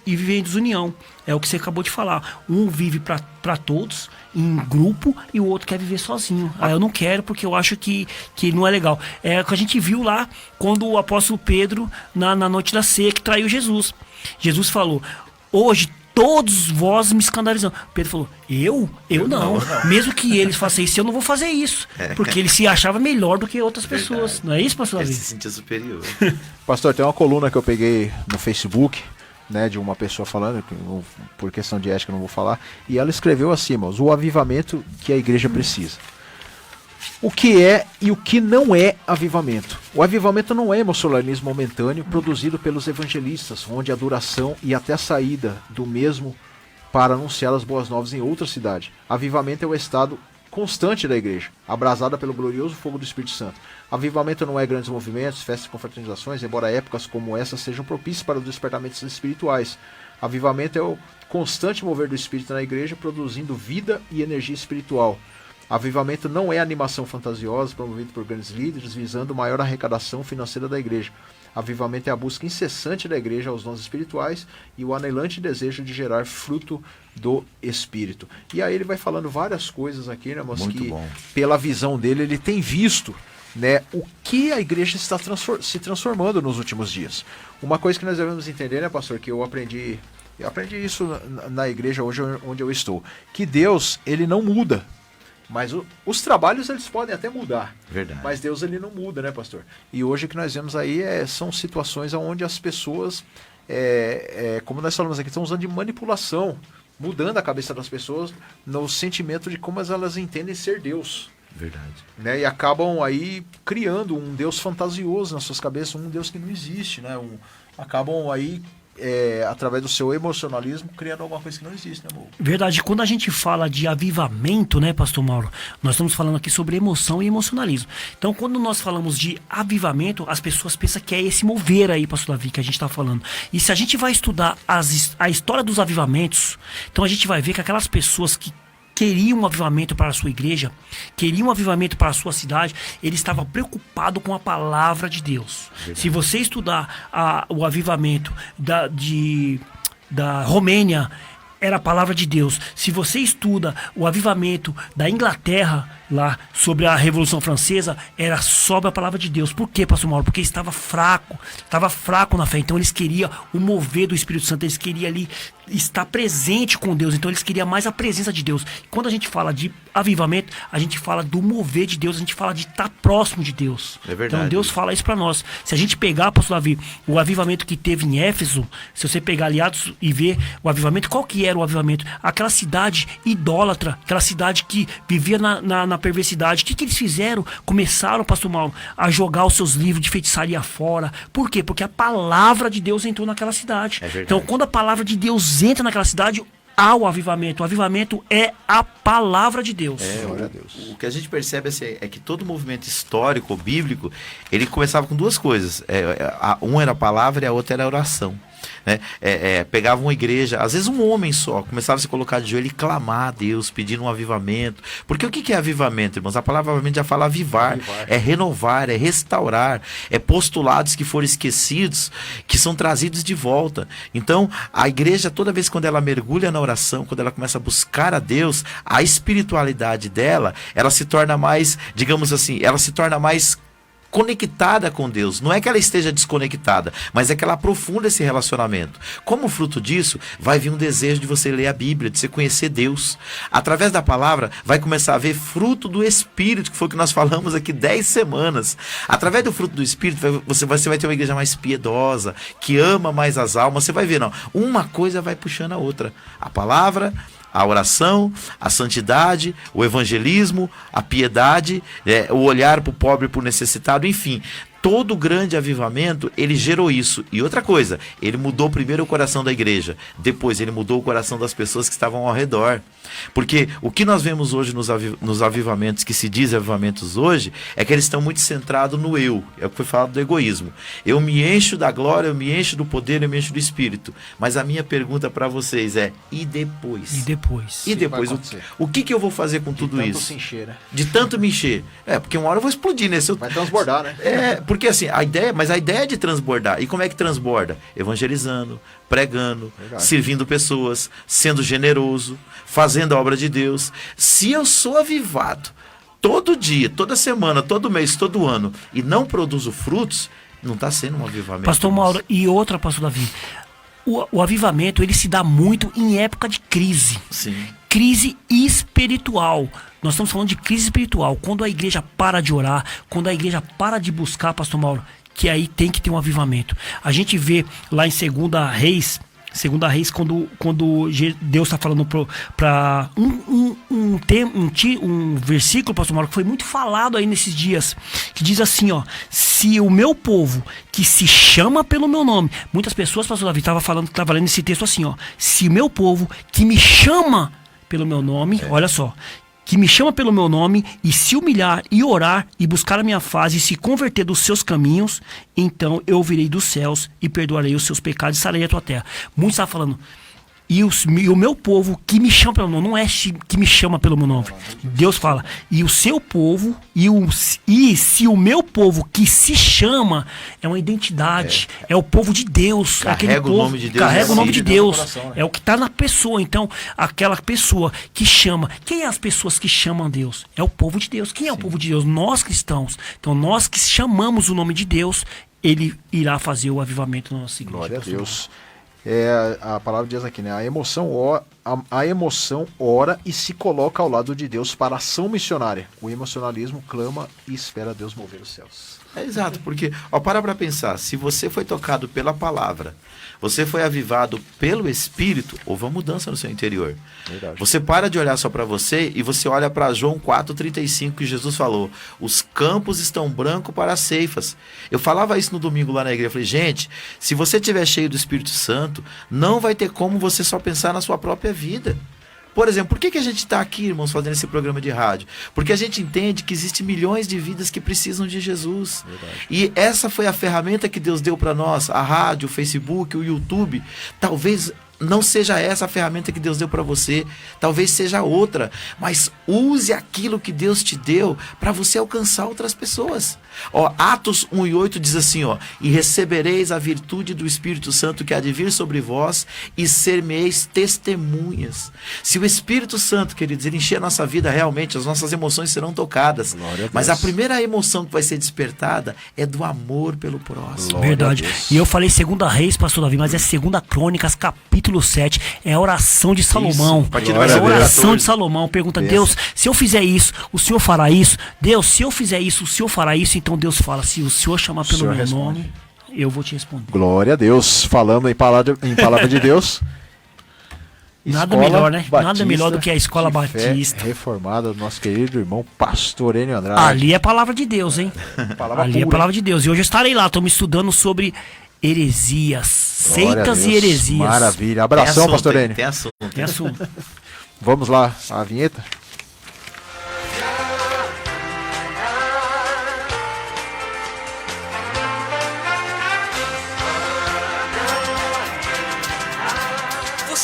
viver em desunião. É o que você acabou de falar. Um vive para todos, em grupo, e o outro quer viver sozinho. Eu não quero porque eu acho que não é legal. É o que a gente viu lá quando o apóstolo Pedro, na noite da ceia, que traiu Jesus. Jesus falou, hoje todos vós me escandalizam. Pedro falou, eu não. Mesmo que eles façam isso, eu não vou fazer isso. Porque ele se achava melhor do que outras pessoas. Não é isso, pastor Ele Davi? se sentia superior. Pastor, tem uma coluna que eu peguei no Facebook, né, de uma pessoa falando, por questão de ética eu não vou falar, e ela escreveu assim, irmãos, o avivamento que a igreja precisa. O que é e o que não é avivamento? O avivamento não é emocionalismo momentâneo produzido pelos evangelistas, onde a duração e até a saída do mesmo para anunciar as boas novas em outra cidade. Avivamento é o estado constante da igreja, abrasada pelo glorioso fogo do Espírito Santo. Avivamento não é grandes movimentos, festas e confraternizações, embora épocas como essa sejam propícias para os despertamentos espirituais. Avivamento é o constante mover do Espírito na igreja, produzindo vida e energia espiritual. Avivamento não é animação fantasiosa promovida por grandes líderes visando maior arrecadação financeira da igreja. Avivamento é a busca incessante da igreja aos dons espirituais e o anelante desejo de gerar fruto do Espírito. E aí ele vai falando várias coisas aqui, né, mas Muito que bom. pela visão dele ele tem visto, né, o que a igreja está se transformando nos últimos dias. Uma coisa que nós devemos entender, né, pastor, que eu aprendi isso na igreja hoje onde eu estou, que Deus, ele não muda. Mas os trabalhos eles podem até mudar. Verdade. Mas Deus ele não muda, né, pastor? E hoje o que nós vemos aí são situações onde as pessoas, como nós falamos aqui, estão usando de manipulação, mudando a cabeça das pessoas no sentimento de como elas entendem ser Deus. Verdade. Né? E acabam aí criando um Deus fantasioso nas suas cabeças, um Deus que não existe, né? Acabam aí através do seu emocionalismo, criando alguma coisa que não existe, né, amor? Verdade, quando a gente fala de avivamento, né, pastor Mauro, nós estamos falando aqui sobre emoção e emocionalismo. Então, quando nós falamos de avivamento, as pessoas pensam que é esse mover aí, pastor Davi, que a gente está falando. E se a gente vai estudar a história dos avivamentos, então a gente vai ver que aquelas pessoas que queriam um avivamento para a sua igreja, queriam um avivamento para a sua cidade, ele estava preocupado com a palavra de Deus. Verdade. Se você estudar o avivamento da Romênia, era a palavra de Deus. Se você estuda o avivamento da Inglaterra, lá sobre a Revolução Francesa, era sobre a palavra de Deus. Por quê, pastor Mauro? Porque estava fraco na fé. Então eles queriam o mover do Espírito Santo, eles queriam ali estar presente com Deus, então eles queriam mais a presença de Deus. Quando a gente fala de avivamento, a gente fala do mover de Deus, a gente fala de estar próximo de Deus. É verdade. Então Deus fala isso para nós. Se a gente pegar, pastor Davi, o avivamento que teve em Éfeso, se você pegar ali Atos e ver o avivamento, qual que era o avivamento? Aquela cidade idólatra, aquela cidade que vivia na perversidade. O que eles fizeram? Começaram, pastor Mauro, a jogar os seus livros de feitiçaria fora. Por quê? Porque a palavra de Deus entrou naquela cidade. Então quando a palavra de Deus entra naquela cidade, há o avivamento. O avivamento é a palavra de Deus. Glória a Deus. O que a gente percebe assim, é que todo movimento histórico, bíblico, ele começava com duas coisas. Um era a palavra e a outra era a oração. né? Pegava uma igreja, às vezes um homem só, começava a se colocar de joelho e clamar a Deus, pedindo um avivamento. Porque o que é avivamento, irmãos? A palavra avivamento já fala avivar, é renovar, é restaurar, é postulados que foram esquecidos, que são trazidos de volta. Então, a igreja, toda vez quando ela mergulha na oração, quando ela começa a buscar a Deus, a espiritualidade dela, ela se torna mais, digamos assim, ela se torna mais conectada com Deus. Não é que ela esteja desconectada, mas é que ela aprofunda esse relacionamento. Como fruto disso, vai vir um desejo de você ler a Bíblia, de você conhecer Deus. Através da palavra, vai começar a ver fruto do Espírito, que foi o que nós falamos aqui 10 semanas. Através do fruto do Espírito, você vai ter uma igreja mais piedosa, que ama mais as almas. Você vai ver, não, uma coisa vai puxando a outra. A palavra, a oração, a santidade, o evangelismo, a piedade, o olhar para o pobre e para o necessitado, enfim. Todo grande avivamento, ele gerou isso. E outra coisa, ele mudou primeiro o coração da igreja, depois ele mudou o coração das pessoas que estavam ao redor. Porque o que nós vemos hoje nos avivamentos, que se diz avivamentos hoje, é que eles estão muito centrados no eu. É o que foi falado do egoísmo. Eu me encho da glória, eu me encho do poder, eu me encho do Espírito. Mas a minha pergunta para vocês é, e depois? E depois? E depois? O que eu vou fazer com tudo isso? Se encher, né? De tanto me encher. Porque uma hora eu vou explodir nesse... Vai transbordar, né? Porque assim, a ideia é de transbordar. E como é que transborda? Evangelizando, pregando, servindo pessoas, sendo generoso, fazendo a obra de Deus. Se eu sou avivado todo dia, toda semana, todo mês, todo ano, e não produzo frutos, não está sendo um avivamento. Pastor Mauro, e outra, pastor Davi, o avivamento, ele se dá muito em época de crise. Sim. Crise espiritual. Nós estamos falando de crise espiritual. Quando a igreja para de orar, quando a igreja para de buscar, pastor Mauro, que aí tem que ter um avivamento. A gente vê lá em 2 Reis, quando Deus está falando para um versículo, pastor Mauro, que foi muito falado aí nesses dias, que diz assim, ó: se o meu povo que se chama pelo meu nome, muitas pessoas, pastor Davi, estava lendo esse texto assim, ó: se o meu povo que me chama pelo meu nome, olha só, que me chama pelo meu nome e se humilhar e orar e buscar a minha face e se converter dos seus caminhos, então eu virei dos céus e perdoarei os seus pecados e sarei a tua terra. Muitos estavam falando, e o meu povo que me chama pelo meu nome, não é que me chama pelo meu nome. Deus fala, e o seu povo, e se o meu povo que se chama, é uma identidade, é o povo de Deus. Carrega o nome de Deus. Carrega o nome de Deus. Coração, né? É o que está na pessoa. Então, aquela pessoa que chama. Quem é as pessoas que chamam a Deus? É o povo de Deus. Quem é o povo de Deus? Nós cristãos. Então, nós que chamamos o nome de Deus, Ele irá fazer o avivamento na nossa igreja. Glória a Deus. A palavra diz aqui, né? A emoção ora e se coloca ao lado de Deus para a ação missionária. O emocionalismo clama e espera Deus mover os céus. Exato, porque, para pensar, se você foi tocado pela palavra, você foi avivado pelo Espírito, houve uma mudança no seu interior. Verdade. Você para de olhar só para você e você olha para João 4,35, que Jesus falou, os campos estão brancos para as ceifas. Eu falava isso no domingo lá na igreja, eu falei, gente, se você estiver cheio do Espírito Santo, não vai ter como você só pensar na sua própria vida. Por exemplo, por que a gente está aqui, irmãos, fazendo esse programa de rádio? Porque a gente entende que existem milhões de vidas que precisam de Jesus. Verdade. E essa foi a ferramenta que Deus deu para nós, a rádio, o Facebook, o YouTube. Talvez não seja essa a ferramenta que Deus deu para você, talvez seja outra, mas use aquilo que Deus te deu para você alcançar outras pessoas. Atos 1:8 diz assim, e recebereis a virtude do Espírito Santo que há de vir sobre vós e ser-me-eis testemunhas. Se o Espírito Santo, queridos, ele encher a nossa vida, realmente as nossas emoções serão tocadas. Mas a primeira emoção que vai ser despertada é do amor pelo próximo. Verdade. E eu falei 2 Reis, pastor Davi, mas é 2 Crônicas, capítulo 7, é a oração de Salomão. Isso, a oração de Salomão. Pergunta, Deus, se eu fizer isso, o Senhor fará isso? Deus, se eu fizer isso, o Senhor fará isso? Então Deus fala, se o Senhor chamar pelo meu nome, eu vou te responder. Glória a Deus. Falando em palavra de Deus. Nada melhor, né? Nada melhor do que a Escola Batista Reformada do nosso querido irmão Pastor Enio Andrade. Ali é palavra de Deus, hein? Ali é palavra de Deus. E hoje eu estarei lá, estamos estudando sobre heresias, seitas e heresias. Maravilha. Abração, Pastor Enio. Tem assunto. Vamos lá, a vinheta.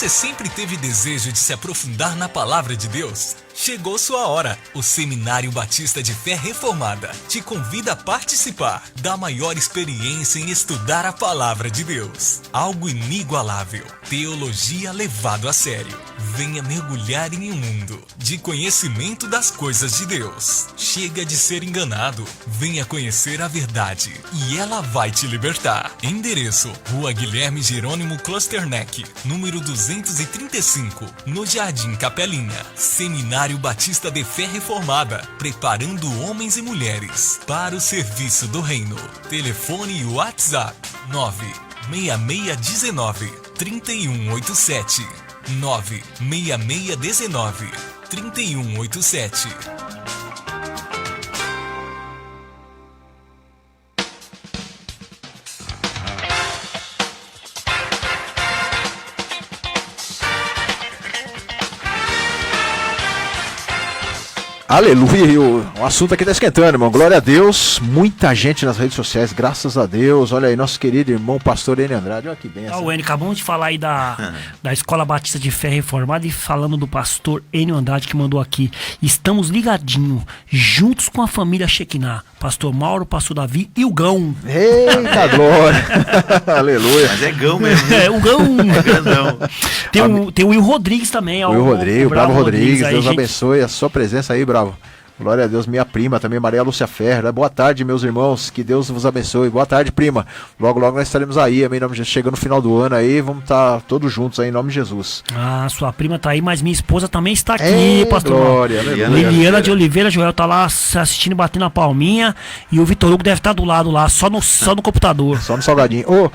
Você sempre teve desejo de se aprofundar na palavra de Deus? Chegou sua hora! O Seminário Batista de Fé Reformada te convida a participar da maior experiência em estudar a palavra de Deus. Algo inigualável. Teologia levado a sério. Venha mergulhar em um mundo de conhecimento das coisas de Deus. Chega de ser enganado. Venha conhecer a verdade e ela vai te libertar. Endereço: Rua Guilherme Jerônimo Klosterneck, número 235, no Jardim Capelinha. Seminário Batista de Fé Reformada, preparando homens e mulheres para o serviço do reino. Telefone e WhatsApp 96619-3187 96619-3187. Aleluia, o assunto aqui tá esquentando, irmão. Glória a Deus, muita gente nas redes sociais, graças a Deus. Olha aí, nosso querido irmão pastor Enio Andrade, olha que benção. O Enio, acabamos de falar aí da Escola Batista de Fé Reformada e falando do pastor Enio Andrade que mandou aqui. Estamos ligadinhos, juntos com a família Shekinah, pastor Mauro, pastor Davi e o Gão. Eita glória, aleluia. Mas é Gão mesmo. É, o Gão. É grandão. Tem o Will Rodrigues também. O Will Rodrigues, o Bravo Rodrigues, aí, Deus gente. abençoe a sua presença aí, Bravo. Glória a Deus, minha prima também, Maria Lúcia Ferreira. Boa tarde, meus irmãos, que Deus vos abençoe. Boa tarde, prima. Logo, logo nós estaremos aí, amém, em nome de Jesus. Chegando no final do ano aí, vamos estar todos juntos aí, em nome de Jesus. Ah, sua prima tá aí, mas minha esposa também está aqui, pastor. Glória, Liliana de Oliveira Joel tá lá assistindo, batendo a palminha. E o Vitor Hugo deve estar do lado lá, só no computador. Só no salgadinho. O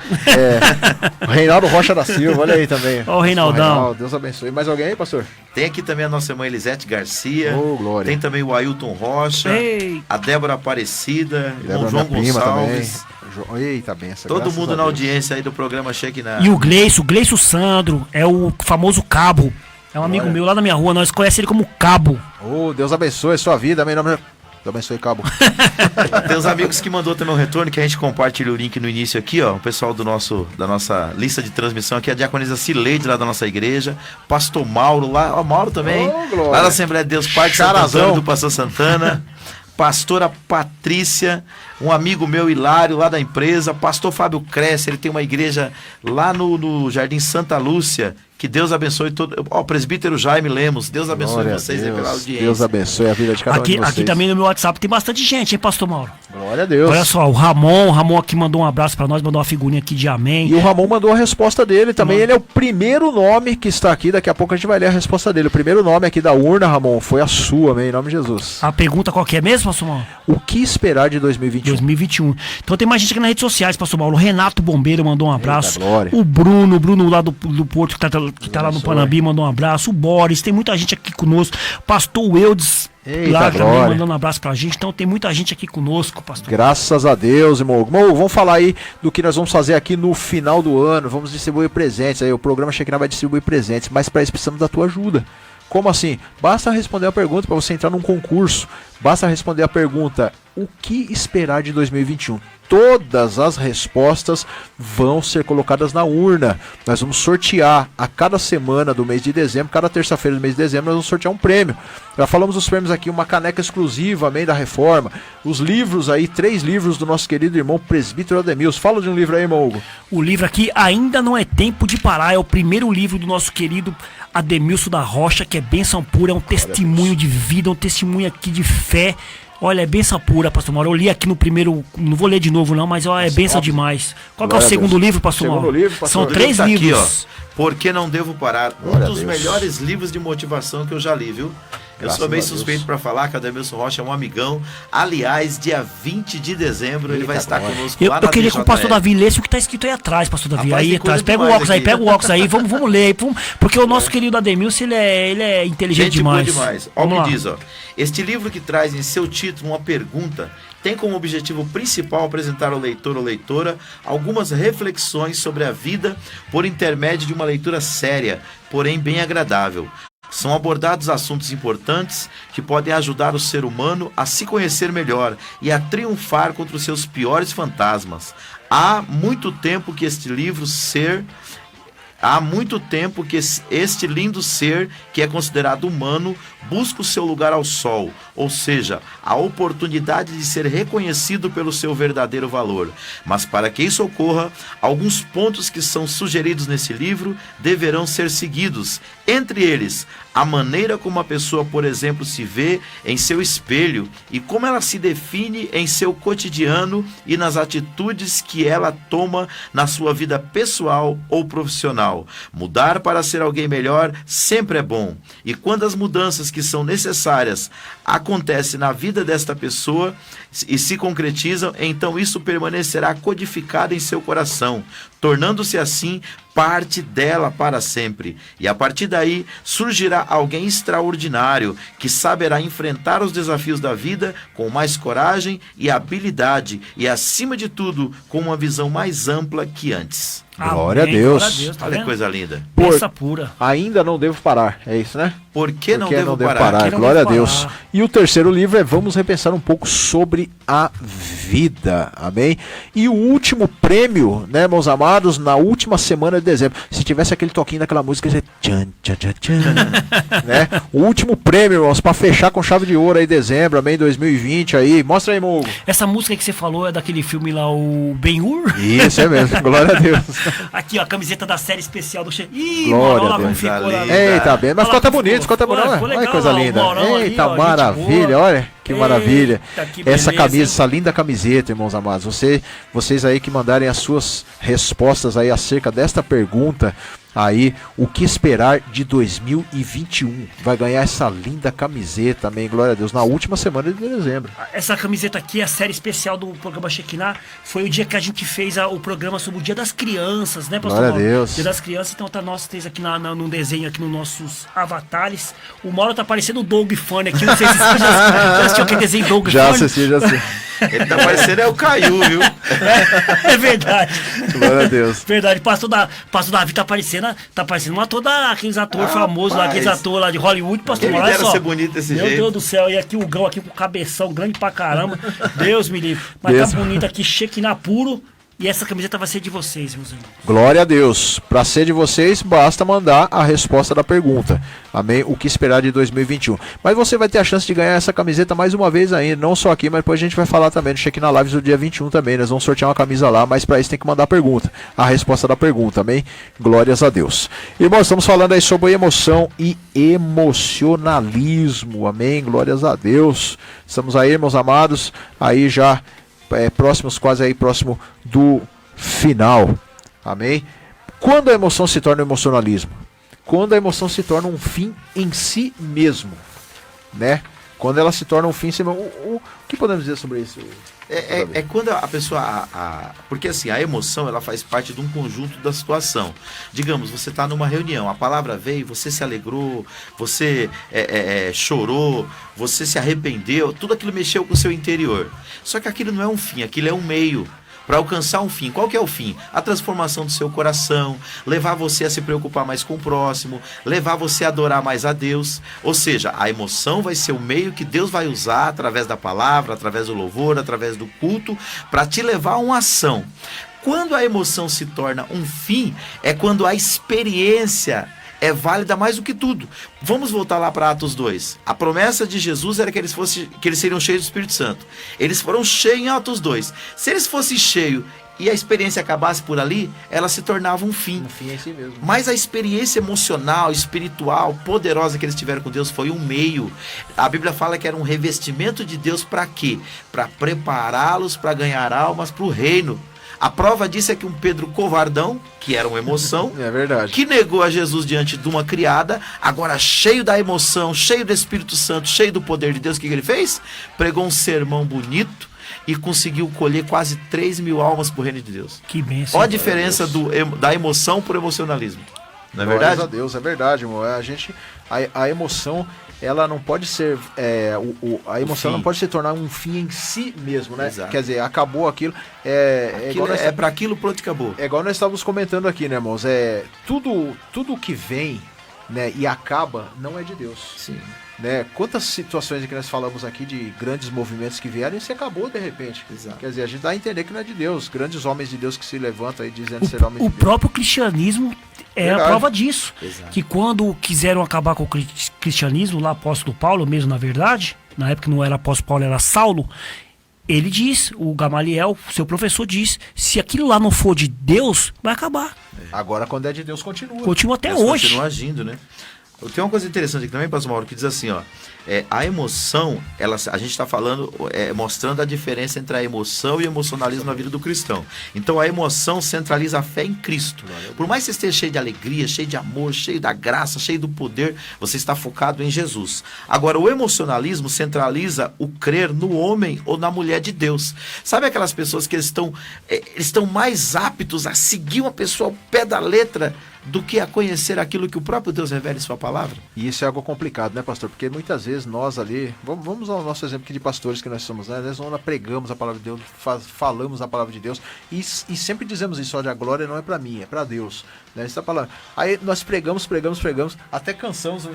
Reinaldo Rocha da Silva, olha aí também. Ô, Reinaldão. Deus abençoe. Mais alguém aí, pastor? Tem aqui também a nossa irmã Elisete Garcia. Ô, glória. Tem também o Ailton Rocha. Ei. A Débora Aparecida. Débora, O João minha prima Gonçalves. também. Eita, benção. Todo graças mundo a na Deus. audiência aí do programa Shekinah. E o Gleice Sandro, é o famoso Cabo. É um amigo meu lá na minha rua, nós conhecemos ele como Cabo. Oh, Deus abençoe a sua vida, amém, em nome de Jesus. Deus abençoe, Cabo. Tem uns amigos que mandou também um retorno, que a gente compartilha o link no início aqui, ó. O pessoal da nossa lista de transmissão aqui, a diaconisa Cileide lá da nossa igreja, pastor Mauro lá, ó, Mauro também, glória. lá da Assembleia de Deus Parque Santo Antônio do pastor Santana, pastora Patrícia, um amigo meu Hilário lá da empresa, pastor Fábio Cresce, ele tem uma igreja lá no Jardim Santa Lúcia. Que Deus abençoe todo. Ó, o presbítero Jaime Lemos. Deus abençoe Glória vocês a aí Deus. pela audiência. Deus abençoe a vida de cada um de vocês. Aqui também no meu WhatsApp tem bastante gente, hein, pastor Mauro? Glória a Deus. Olha só, o Ramon aqui mandou um abraço pra nós, mandou uma figurinha aqui de amém. E o Ramon mandou a resposta dele também. Ele é o primeiro nome que está aqui. Daqui a pouco a gente vai ler a resposta dele. O primeiro nome aqui da urna, Ramon, foi a sua, amém, em nome de Jesus. A pergunta qual que é mesmo, pastor Mauro? O que esperar de 2021? 2021. Então tem mais gente aqui nas redes sociais, pastor Mauro. O Renato Bombeiro mandou um abraço. glória. O Bruno lá do Porto, que tá lá no Panambi, mandou um abraço. O Boris, tem muita gente aqui conosco. Pastor Eudes, Eita, lá também glória. mandando um abraço pra gente. Então tem muita gente aqui conosco, pastor. Graças a Deus, irmão. Irmão, vamos falar aí do que nós vamos fazer aqui no final do ano. Vamos distribuir presentes. Aí o programa Shekinah vai distribuir presentes, mas para isso precisamos da tua ajuda. Como assim? Basta responder a pergunta para você entrar num concurso. Basta responder a pergunta: o que esperar de 2021? Todas as respostas vão ser colocadas na urna. Nós vamos sortear a cada semana do mês de dezembro, cada terça-feira do mês de dezembro, nós vamos sortear um prêmio. Já falamos dos prêmios aqui, uma caneca exclusiva, amém, da Reforma. Os livros aí, 3 livros do nosso querido irmão presbítero Ademilson. Fala de um livro aí, irmão Hugo. O livro aqui, Ainda Não É Tempo de Parar, é o primeiro livro do nosso querido Ademilson da Rocha, que é bênção pura, é um testemunho de vida, um testemunho aqui de fé. Olha, é benção pura, pastor Mauro. Eu li aqui no primeiro, não vou ler de novo não, mas ó, é benção demais. Qual que é o segundo livro, pastor Mauro? Livro, pastor. São 3 Tá aqui, livros. ó. Por que não devo parar? Glória a Um dos Deus. melhores livros de motivação que eu já li, viu? Graças Eu sou meio a Deus. suspeito para falar que o Ademilson Rocha é um amigão. Aliás, dia 20 de dezembro ele vai estar conosco lá na Eu queria que o pastor DJL. Davi lesse o que tá escrito aí atrás, pastor Davi. Rapaz, Aí tem atrás. coisa Pega o demais óculos aí, aqui. pega o óculos aí. Vamos ler. Porque o nosso querido Ademilson, ele é inteligente Gente boa demais. demais. Olha o Vamos que lá. diz, ó. Este livro que traz em seu título uma pergunta tem como objetivo principal apresentar ao leitor ou leitora algumas reflexões sobre a vida por intermédio de uma leitura séria, porém bem agradável. São abordados assuntos importantes que podem ajudar o ser humano a se conhecer melhor e a triunfar contra os seus piores fantasmas. Há muito tempo que este livro Há muito tempo que este lindo ser, que é considerado humano, busca o seu lugar ao sol, ou seja, a oportunidade de ser reconhecido pelo seu verdadeiro valor. Mas para que isso ocorra, alguns pontos que são sugeridos nesse livro deverão ser seguidos. Entre eles, a maneira como a pessoa, por exemplo, se vê em seu espelho e como ela se define em seu cotidiano e nas atitudes que ela toma na sua vida pessoal ou profissional. Mudar para ser alguém melhor sempre é bom. E quando as mudanças que são necessárias acontecem na vida desta pessoa e se concretizam, então isso permanecerá codificado em seu coração, tornando-se assim parte dela para sempre. E a partir daí surgirá alguém extraordinário que saberá enfrentar os desafios da vida com mais coragem e habilidade e, acima de tudo, com uma visão mais ampla que antes. Glória a Deus. Tá Olha que vendo? coisa linda. Peça pura. Ainda não devo parar, é isso, né? Por que não devo parar? parar? Que não Glória a devo Deus. parar. E o terceiro livro é Vamos Repensar um pouco sobre a vida, amém? E o último prêmio, né, meus amados, na última semana de dezembro, se tivesse aquele toquinho daquela música, ia ser tchan, tchan, tchan, tchan, né? O último prêmio, irmãos, pra fechar com chave de ouro aí, dezembro, amém, 2020 aí. Mostra aí, Mogo. Essa música que você falou é daquele filme lá, o Ben-Hur? Isso, é mesmo, glória a Deus. Aqui, ó, a camiseta da série especial do Che. Ih, Glória mano, olha a lá como Deus. ficou lá. Eita, bem, mas Olha lá ficou como bonito, ficou ficou bonito. legal Olha que coisa lá, o linda. Maurão ali, Eita, ó, gente maravilha, boa. olha que maravilha. Eita, que Essa beleza. camisa, essa linda camiseta, irmãos amados. Vocês aí que mandarem as suas respostas aí acerca desta pergunta aí, o que esperar de 2021? Vai ganhar essa linda camiseta, amém, glória a Deus, na última semana de dezembro. Essa camiseta aqui é a série especial do programa Shekinah. Foi o dia que a gente fez o programa sobre o Dia das Crianças, né, pastor? Glória a Mauro? Deus. Dia das Crianças, então tá nós três aqui num desenho aqui nos nossos avatares. O Mauro tá parecendo o Doug Funny aqui, não sei se você já assistiu aquele desenho Doug Já Funny. assisti, já assisti. Ele tá parecendo o Caiu, viu? É verdade. Glória a Deus. Verdade, pastor Davi tá parecendo um ator aqueles atores famosos lá, aqueles atores lá de Hollywood, pastor Quem me Mauro, olha dera só. ser bonito desse Meu jeito. Deus do céu, e aqui o Gão aqui com o cabeção grande pra caramba. Deus me livre. Mas Deus. tá bonito aqui, Shekinah puro. E essa camiseta vai ser de vocês, meus irmãos. Glória a Deus. Para ser de vocês, basta mandar a resposta da pergunta. Amém? O que esperar de 2021. Mas você vai ter a chance de ganhar essa camiseta mais uma vez ainda. Não só aqui, mas depois a gente vai falar também no Shekinah Lives do dia 21 também. Nós vamos sortear uma camisa lá, mas para isso tem que mandar a pergunta. A resposta da pergunta, amém? Glórias a Deus. Irmãos, estamos falando aí sobre emoção e emocionalismo. Amém? Glórias a Deus. Estamos aí, meus amados, aí já... próximos, quase aí próximo do final, amém? Quando a emoção se torna emocionalismo? Quando a emoção se torna um fim em si mesmo, né? Quando ela se torna um fim em si mesmo. O que podemos dizer sobre isso? É quando a pessoa... porque assim, a emoção ela faz parte de um conjunto da situação. Digamos, você está numa reunião, a palavra veio, você se alegrou, você chorou, você se arrependeu, tudo aquilo mexeu com o seu interior. Só que aquilo não é um fim, aquilo é um meio para alcançar um fim. Qual que é o fim? A transformação do seu coração, levar você a se preocupar mais com o próximo, levar você a adorar mais a Deus. Ou seja, a emoção vai ser o meio que Deus vai usar através da palavra, através do louvor, através do culto, para te levar a uma ação. Quando a emoção se torna um fim, é quando a experiência é válida mais do que tudo. Vamos voltar lá para Atos 2. A promessa de Jesus era que eles seriam cheios do Espírito Santo. Eles foram cheios em Atos 2. Se eles fossem cheios e a experiência acabasse por ali, ela se tornava um fim. Um fim em si mesmo. Mas a experiência emocional, espiritual, poderosa que eles tiveram com Deus foi um meio. A Bíblia fala que era um revestimento de Deus para quê? Para prepará-los para ganhar almas para o reino. A prova disso é que um Pedro covardão, que era uma emoção, É verdade. que negou a Jesus diante de uma criada, agora cheio da emoção, cheio do Espírito Santo, cheio do poder de Deus, o que ele fez? Pregou um sermão bonito e conseguiu colher quase 3.000 almas para o reino de Deus. Que bênção. Olha a diferença da emoção por emocionalismo. Não é Glórias verdade? a Deus, é verdade, irmão. A emoção, ela não pode ser. A emoção fim. não pode se tornar um fim em si mesmo, né? Exato. Quer dizer, acabou aquilo. Para aquilo, pronto, acabou. É igual nós estávamos comentando aqui, né, irmãos? Tudo que vem, né, e acaba, não é de Deus. Sim. né? Quantas situações que nós falamos aqui de grandes movimentos que vieram e se acabou de repente. Exato. Quer dizer, a gente dá a entender que não é de Deus. Grandes homens de Deus que se levantam aí dizendo ser homens de O Deus. próprio cristianismo é Verdade. a prova disso. Exato. Que quando quiseram acabar com o cristianismo, lá apóstolo Paulo mesmo, na verdade, na época não era apóstolo Paulo, era Saulo, ele diz, o Gamaliel, seu professor diz, se aquilo lá não for de Deus, vai acabar. Agora, quando é de Deus, continua. Continua até Deus hoje. continua agindo, né? Tem uma coisa interessante aqui também, pastor Mauro, que diz assim, ó, a emoção, a gente está falando, mostrando a diferença entre a emoção e o emocionalismo na vida do cristão. Então a emoção centraliza a fé em Cristo. Por mais que você esteja cheio de alegria, cheio de amor, cheio da graça, cheio do poder, você está focado em Jesus. Agora o emocionalismo centraliza o crer no homem ou na mulher de Deus. Sabe aquelas pessoas que eles estão mais aptos a seguir uma pessoa ao pé da letra do que a conhecer aquilo que o próprio Deus revela em sua palavra? E isso é algo complicado, né, pastor? Porque muitas vezes nós ali, vamos ao nosso exemplo aqui de pastores que nós somos, né? Nós pregamos a palavra de Deus, falamos a palavra de Deus e sempre dizemos isso, olha, a glória não é para mim, é para Deus. Né? Está falando. Aí nós pregamos, até cansamos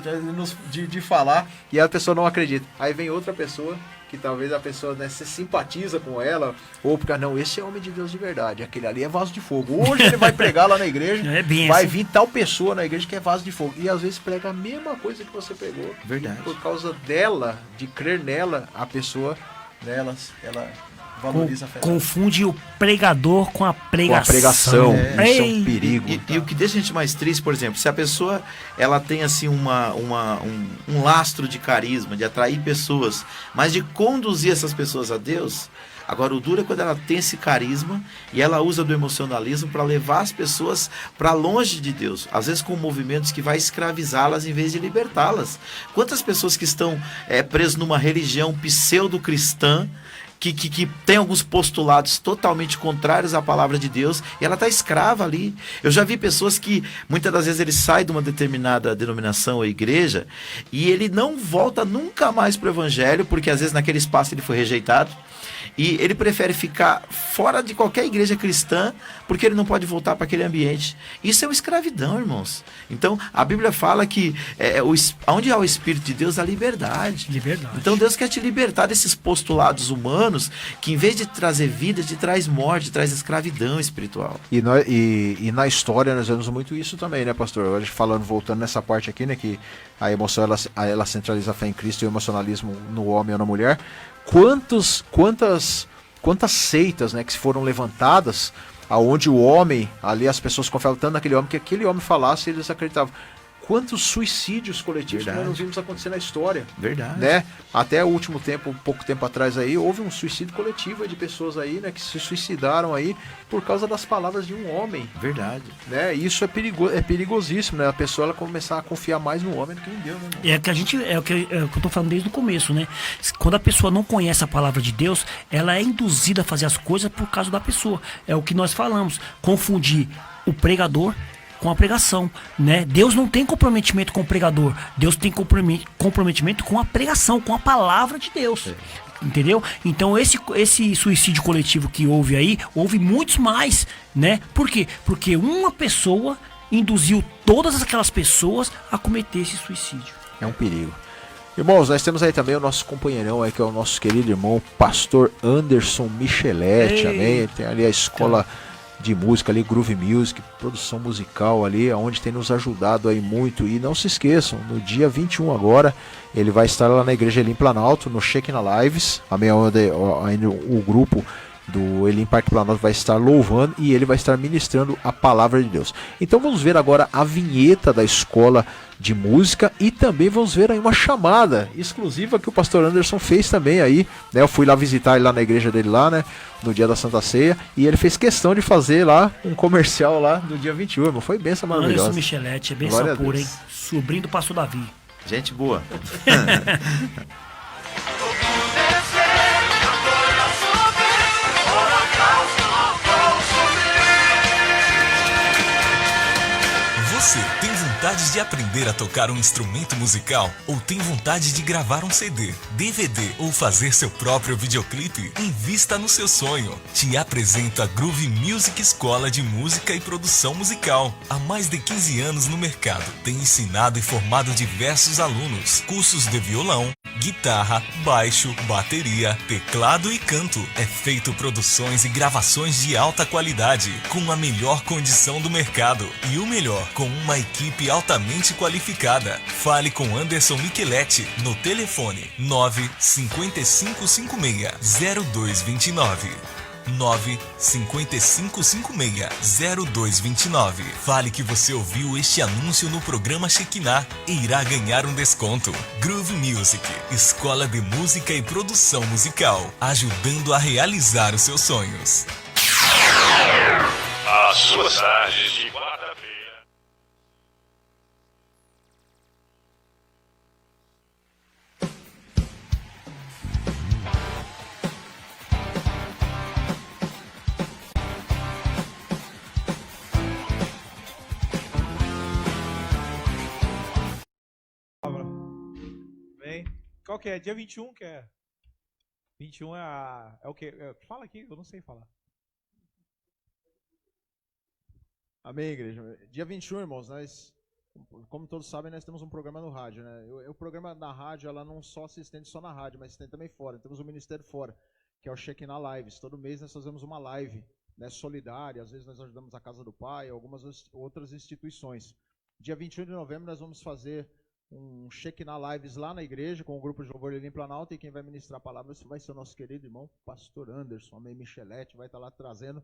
de falar e a pessoa não acredita. Aí vem outra pessoa que talvez a pessoa, né, se simpatiza com ela, ou porque, não, esse é homem de Deus de verdade, aquele ali é vaso de fogo. Hoje ele vai pregar lá na igreja, vai vir tal pessoa na igreja que é vaso de fogo. E às vezes prega a mesma coisa que você pregou. Verdade. Por causa dela, de crer nela, a pessoa, né, ela valoriza a fé. Confunde o pregador com a pregação. Com a pregação. Isso é um perigo. E o que deixa a gente mais triste, por exemplo, se a pessoa ela tem assim um lastro de carisma, de atrair pessoas, mas de conduzir essas pessoas a Deus. Agora, o duro é quando ela tem esse carisma e ela usa do emocionalismo para levar as pessoas para longe de Deus. Às vezes com movimentos que vai escravizá-las em vez de libertá-las. Quantas pessoas que estão presas numa religião pseudo-cristã, que tem alguns postulados totalmente contrários à palavra de Deus, e ela está escrava ali. Eu já vi pessoas que, muitas das vezes, ele sai de uma determinada denominação ou igreja, e ele não volta nunca mais para o evangelho, porque às vezes naquele espaço ele foi rejeitado, e ele prefere ficar fora de qualquer igreja cristã, porque ele não pode voltar para aquele ambiente. Isso é uma escravidão, irmãos. Então, a Bíblia fala que onde há o Espírito de Deus, há liberdade. Então, Deus quer te libertar desses postulados humanos, que em vez de trazer vida, te traz morte, traz escravidão espiritual. E na história nós vemos muito isso também, né, pastor? Hoje voltando nessa parte aqui, né, que a emoção ela centraliza a fé em Cristo e o emocionalismo no homem ou na mulher. Quantas seitas, né, que foram levantadas, aonde o homem, ali as pessoas confiavam tanto naquele homem, que aquele homem falasse e eles acreditavam. Quantos suicídios coletivos que nós não vimos acontecer na história. Verdade. Né? Até o último tempo, pouco tempo atrás aí, houve um suicídio coletivo de pessoas aí, né, que se suicidaram aí por causa das palavras de um homem. Verdade. Né? E isso é perigosíssimo, né? A pessoa ela começar a confiar mais no homem do que em Deus, né? É o que eu tô falando desde o começo, né? Quando a pessoa não conhece a palavra de Deus, ela é induzida a fazer as coisas por causa da pessoa. É o que nós falamos. Confundir o pregador com a pregação, né? Deus não tem comprometimento com o pregador. Deus tem comprometimento com a pregação, com a palavra de Deus. Entendeu? Então esse suicídio coletivo que houve aí, houve muitos mais, né? Por quê? Porque uma pessoa induziu todas aquelas pessoas a cometer esse suicídio. É um perigo. Irmãos, nós temos aí também o nosso companheirão aí, que é o nosso querido irmão, pastor Anderson Micheletti, amém? Ele tem ali a escola de música ali, Groove Music, produção musical ali, onde tem nos ajudado aí muito. E não se esqueçam, no dia 21 agora, ele vai estar lá na Igreja Elim Planalto, no Shekinah Lives, amém, onde o grupo do Elim Parque Planalto vai estar louvando e ele vai estar ministrando a palavra de Deus. Então vamos ver agora a vinheta da escola de música e também vamos ver aí uma chamada exclusiva que o pastor Anderson fez também aí, né? Eu fui lá visitar ele lá na igreja dele lá, né? No dia da Santa Ceia, e ele fez questão de fazer lá um comercial lá no dia 21, irmão. Foi benção maravilhosa. Anderson Micheletti, é benção pura, hein? Sobrinho do pastor Davi. Gente boa. Você tem vontade vontade de aprender a tocar um instrumento musical? Ou tem vontade de gravar um CD, DVD ou fazer seu próprio videoclipe? Invista no seu sonho. Te apresento a Groove Music Escola de Música e Produção Musical. Há mais de 15 anos no mercado. Tem ensinado e formado diversos alunos. Cursos de violão, guitarra, baixo, bateria, teclado e canto. É feito produções e gravações de alta qualidade, com a melhor condição do mercado. E o melhor, com uma equipe altamente qualificada. Fale com Anderson Micheletti no telefone 95556-0229. 95556-0229. Fale que você ouviu este anúncio no programa Shekinah e irá ganhar um desconto. Groove Music, escola de música e produção musical, ajudando a realizar os seus sonhos. As suas tardes de quarta-feira. Qual que é? Dia 21 que é? 21 é o quê? Fala aqui, eu não sei falar. Amém, igreja. Dia 21, irmãos, nós, como todos sabem, nós temos um programa no rádio, né? O programa na rádio, ela não só se estende só na rádio, mas se estende também fora. Temos um ministério fora, que é o Shekinah Lives. Todo mês nós fazemos uma live, né, solidária. Às vezes nós ajudamos a Casa do Pai, algumas outras instituições. Dia 21 de novembro nós vamos fazer um Shekinah Lives lá na igreja, com o grupo de louvor em Planalto, e quem vai ministrar a palavra vai ser o nosso querido irmão, pastor Anderson, amém, Micheletti, vai estar lá trazendo,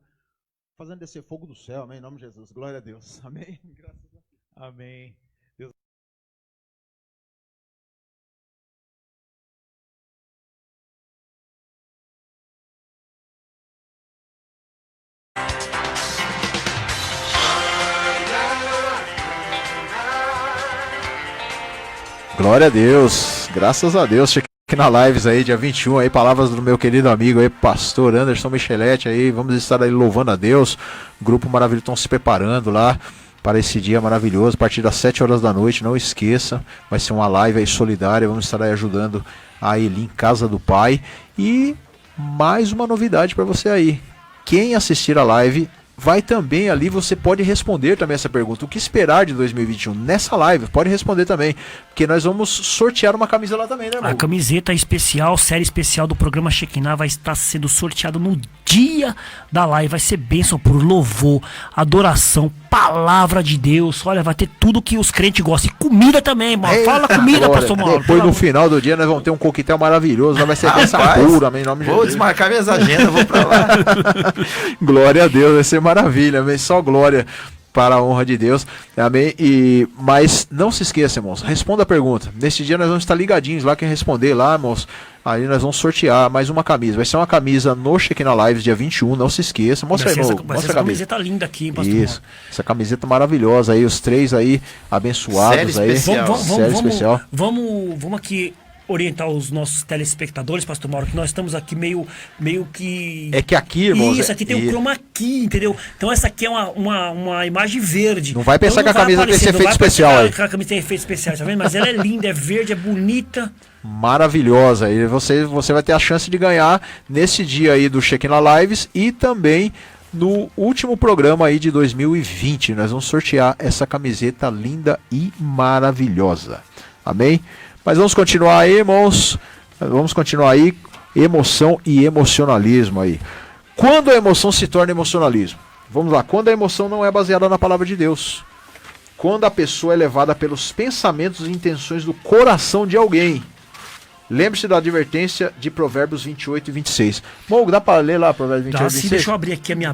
fazendo descer fogo do céu, amém, em nome de Jesus, glória a Deus, amém. Graças a Deus. Amém. Deus. Glória a Deus, graças a Deus, Shekinah Lives aí, dia 21 aí, palavras do meu querido amigo aí, pastor Anderson Micheletti aí, vamos estar aí louvando a Deus, o grupo maravilhoso estão se preparando lá para esse dia maravilhoso, a partir das 7 horas da noite, não esqueça, vai ser uma live aí solidária, vamos estar aí ajudando a Eli em Casa do Pai, e mais uma novidade para você aí, quem assistir a live, vai também ali, você pode responder também essa pergunta, o que esperar de 2021 nessa live, pode responder também, porque nós vamos sortear uma camisa lá também, né, irmão? A camiseta especial, série especial do programa Shekinah vai estar sendo sorteado no dia da live, vai ser bênção por louvor, adoração, palavra de Deus, olha, vai ter tudo que os crentes gostam, e comida também, mano, fala comida, pastor Mauro. Depois no final do dia nós vamos ter um coquetel maravilhoso, vai ser bênção pura, amém, em nome de Jesus. Vou desmarcar minhas agendas, vou pra lá. Glória a Deus, vai ser maravilha, amém, só glória para a honra de Deus, amém, mas não se esqueça, irmãos, responda a pergunta, neste dia nós vamos estar ligadinhos lá, quem responder lá, irmãos, aí nós vamos sortear mais uma camisa, vai ser uma camisa no Shekinah Lives, dia 21, não se esqueça, mostra aí, irmão, mostra essa camiseta linda aqui, hein, pastor? Isso, essa camiseta maravilhosa aí, os três aí, abençoados série aí, especial. série especial. Vamos aqui orientar os nossos telespectadores, pastor Mauro, que nós estamos aqui meio que... É que aqui, irmãos... Isso, aqui tem um chroma key, entendeu? Então essa aqui é uma imagem verde. Não vai pensar então, que a camisa tem esse efeito especial aí. Que a camisa tem efeito especial, tá vendo? Mas ela é linda, é verde, é bonita. Maravilhosa. E você vai ter a chance de ganhar nesse dia aí do Shekinah Lives e também no último programa aí de 2020. Nós vamos sortear essa camiseta linda e maravilhosa. Amém? Mas vamos continuar aí, irmãos. Vamos continuar aí. Emoção e emocionalismo aí. Quando a emoção se torna emocionalismo? Vamos lá. Quando a emoção não é baseada na palavra de Deus. Quando a pessoa é levada pelos pensamentos e intenções do coração de alguém. Lembre-se da advertência de Provérbios 28 e 26. Bom, dá para ler lá Provérbios 28 e 26? Deixa eu abrir aqui a minha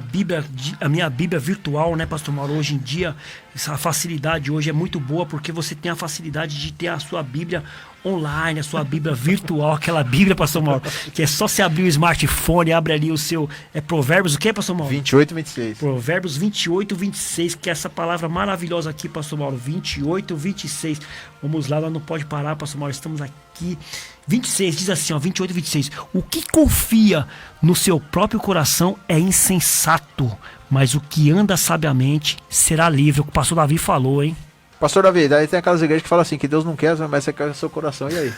Bíblia virtual, né, pastor Mauro? Hoje em dia, essa facilidade hoje é muito boa, porque você tem a facilidade de ter a sua Bíblia online, a sua Bíblia virtual, aquela Bíblia, pastor Mauro, que é só você abrir o smartphone, abre ali o seu... É Provérbios o quê, pastor Mauro? 28 e 26. Provérbios 28 e 26, que é essa palavra maravilhosa aqui, pastor Mauro. 28 e 26. Vamos lá não pode parar, pastor Mauro, estamos aqui. 26, diz assim, ó, 28 e 26. O que confia no seu próprio coração é insensato, mas o que anda sabiamente será livre. O que o pastor Davi falou, hein? Pastor Davi, daí tem aquelas igrejas que falam assim, que Deus não quer, mas você quer o seu coração, e aí?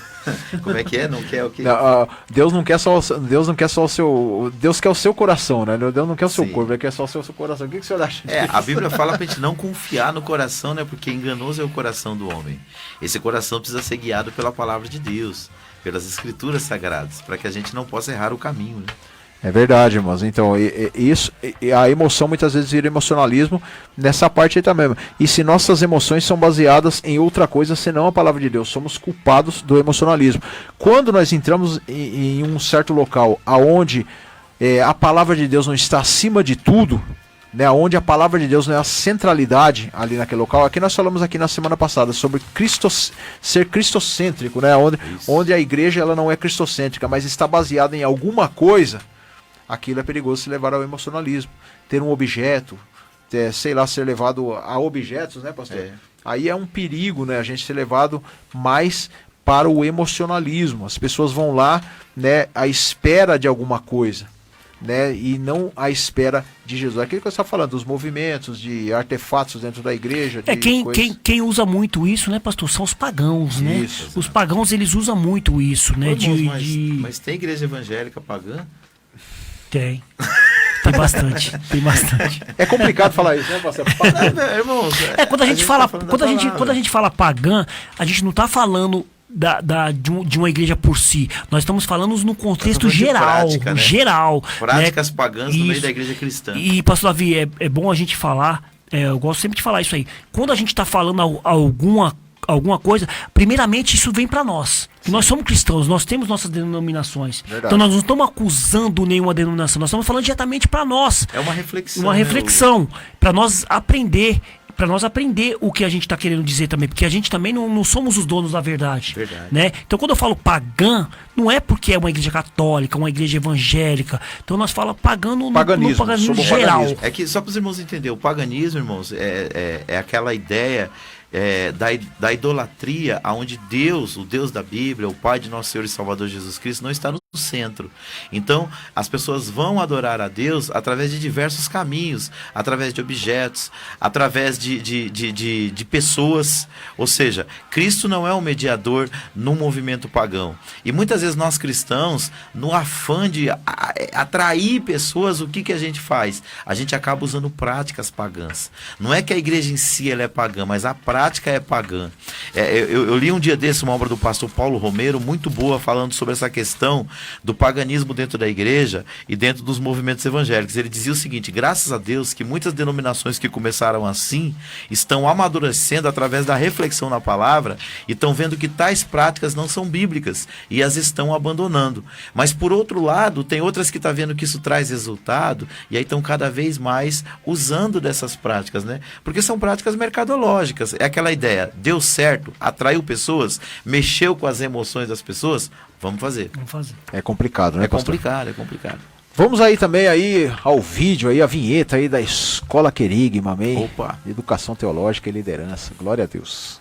Como é que é? Não quer o quê? Deus não quer só o seu... Deus quer o seu coração, né? Deus não quer o seu Sim. corpo, ele quer só o seu coração. O que o senhor acha disso? A Bíblia fala pra gente não confiar no coração, né? Porque enganoso é o coração do homem. Esse coração precisa ser guiado pela palavra de Deus, pelas escrituras sagradas, para que a gente não possa errar o caminho, né? É verdade, irmãos. Então, a emoção muitas vezes vira emocionalismo nessa parte aí também. E se nossas emoções são baseadas em outra coisa senão a palavra de Deus, somos culpados do emocionalismo. Quando nós entramos em um certo local aonde a palavra de Deus não está acima de tudo, né, onde a palavra de Deus não é a centralidade ali naquele local, aqui nós falamos aqui na semana passada sobre ser cristocêntrico, né, onde a igreja ela não é cristocêntrica, mas está baseada em alguma coisa. Aquilo é perigoso se levar ao emocionalismo. Ter um objeto, ser levado a objetos, né, pastor? Aí é um perigo, né, a gente ser levado mais para o emocionalismo. As pessoas vão lá, né, à espera de alguma coisa, né, e não à espera de Jesus. Aquilo que você está falando, dos movimentos, de artefatos dentro da igreja. Quem usa muito isso, né, pastor, são os pagãos, né? Isso, os pagãos, eles usam muito isso, né? Mas tem igreja evangélica pagã? Tem bastante, É complicado falar isso, né, pastor? Irmãos, quando a gente fala pagã, a gente não está falando de uma igreja por si. Nós estamos falando no contexto geral. Prática, né? Geral. Práticas né? pagãs no meio da igreja cristã. E, pastor Davi, é bom a gente falar, eu gosto sempre de falar isso aí. Quando a gente está falando alguma coisa, primeiramente isso vem para nós. Que nós somos cristãos, nós temos nossas denominações. Verdade. Então nós não estamos acusando nenhuma denominação, nós estamos falando diretamente para nós. É uma reflexão. Uma reflexão, para nós aprender o que a gente está querendo dizer também, porque a gente também não somos os donos da verdade. Né? Então quando eu falo pagã, não é porque é uma igreja católica, uma igreja evangélica. Então nós falamos pagã no paganismo geral. É que só para os irmãos entenderem, o paganismo, irmãos, é aquela ideia da idolatria, onde Deus, o Deus da Bíblia, o Pai de nosso Senhor e Salvador Jesus Cristo, não está no centro. Então, as pessoas vão adorar a Deus através de diversos caminhos, através de objetos, através de pessoas. Ou seja, Cristo não é um mediador no movimento pagão. E muitas vezes nós cristãos, no afã de atrair pessoas, o que a gente faz? A gente acaba usando práticas pagãs. Não é que a igreja em si ela é pagã, mas a prática é pagã. Eu li um dia desse uma obra do pastor Paulo Romero, muito boa, falando sobre essa questão do paganismo dentro da igreja e dentro dos movimentos evangélicos. Ele dizia o seguinte: graças a Deus que muitas denominações que começaram assim estão amadurecendo através da reflexão na palavra e estão vendo que tais práticas não são bíblicas e as estão abandonando. Mas por outro lado, tem outras que estão vendo que isso traz resultado e aí estão cada vez mais usando dessas práticas, né? Porque são práticas mercadológicas. É aquela ideia, deu certo, atraiu pessoas, mexeu com as emoções das pessoas, vamos fazer. É complicado, né, pastor? É complicado. Vamos aí também ao vídeo, aí, a vinheta aí da Escola Querigma, amém? Opa! Educação Teológica e Liderança. Glória a Deus.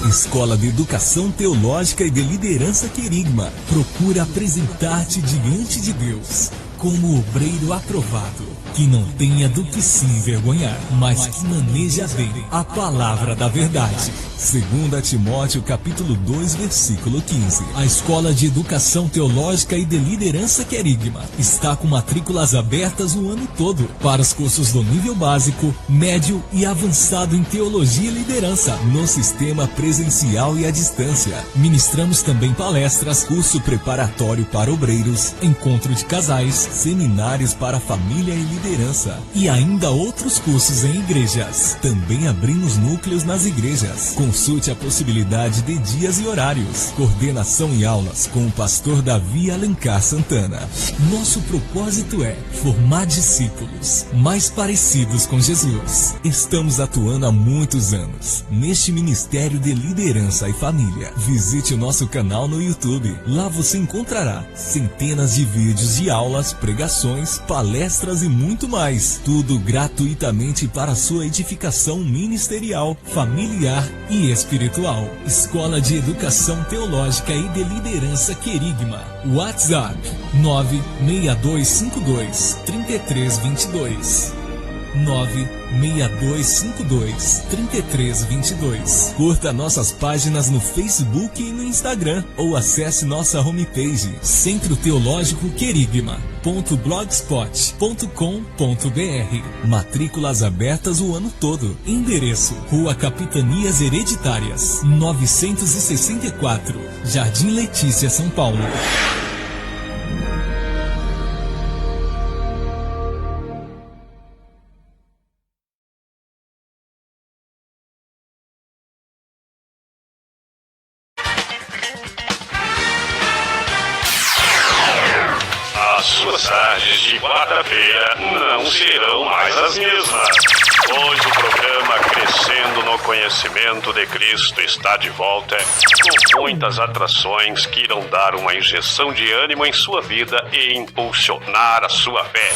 Escola de Educação Teológica e de Liderança Querigma procura apresentar-te diante de Deus como obreiro aprovado, que não tenha do que se envergonhar, mas que maneja bem a palavra da verdade. 2 Timóteo capítulo 2, versículo 15. A Escola de Educação Teológica e de Liderança Querigma está com matrículas abertas o ano todo para os cursos do nível básico, médio e avançado em Teologia e Liderança, no sistema presencial e à distância. Ministramos também palestras, curso preparatório para obreiros, encontro de casais, seminários para família e liderança e ainda outros cursos em igrejas. Também abrimos núcleos nas igrejas. Consulte a possibilidade de dias e horários. Coordenação e aulas com o pastor Davi Alencar Santana. Nosso propósito é formar discípulos mais parecidos com Jesus. Estamos atuando há muitos anos neste Ministério de Liderança e Família. Visite o nosso canal no YouTube. Lá você encontrará centenas de vídeos de aulas, pregações, palestras e muito muito mais. Tudo gratuitamente para sua edificação ministerial, familiar e espiritual. Escola de Educação Teológica e de Liderança Querigma. WhatsApp 96252-3322. 96252-3322. Curta nossas páginas no Facebook e no Instagram ou acesse nossa homepage Centro Teológico Querigma.blogspot.com.br. Matrículas abertas o ano todo. Endereço: Rua Capitanias Hereditárias, 964, Jardim Letícia, São Paulo. Suas tardes de quarta-feira não serão mais as mesmas. Hoje o programa Crescendo no Conhecimento de Cristo está de volta, com muitas atrações que irão dar uma injeção de ânimo em sua vida e impulsionar a sua fé.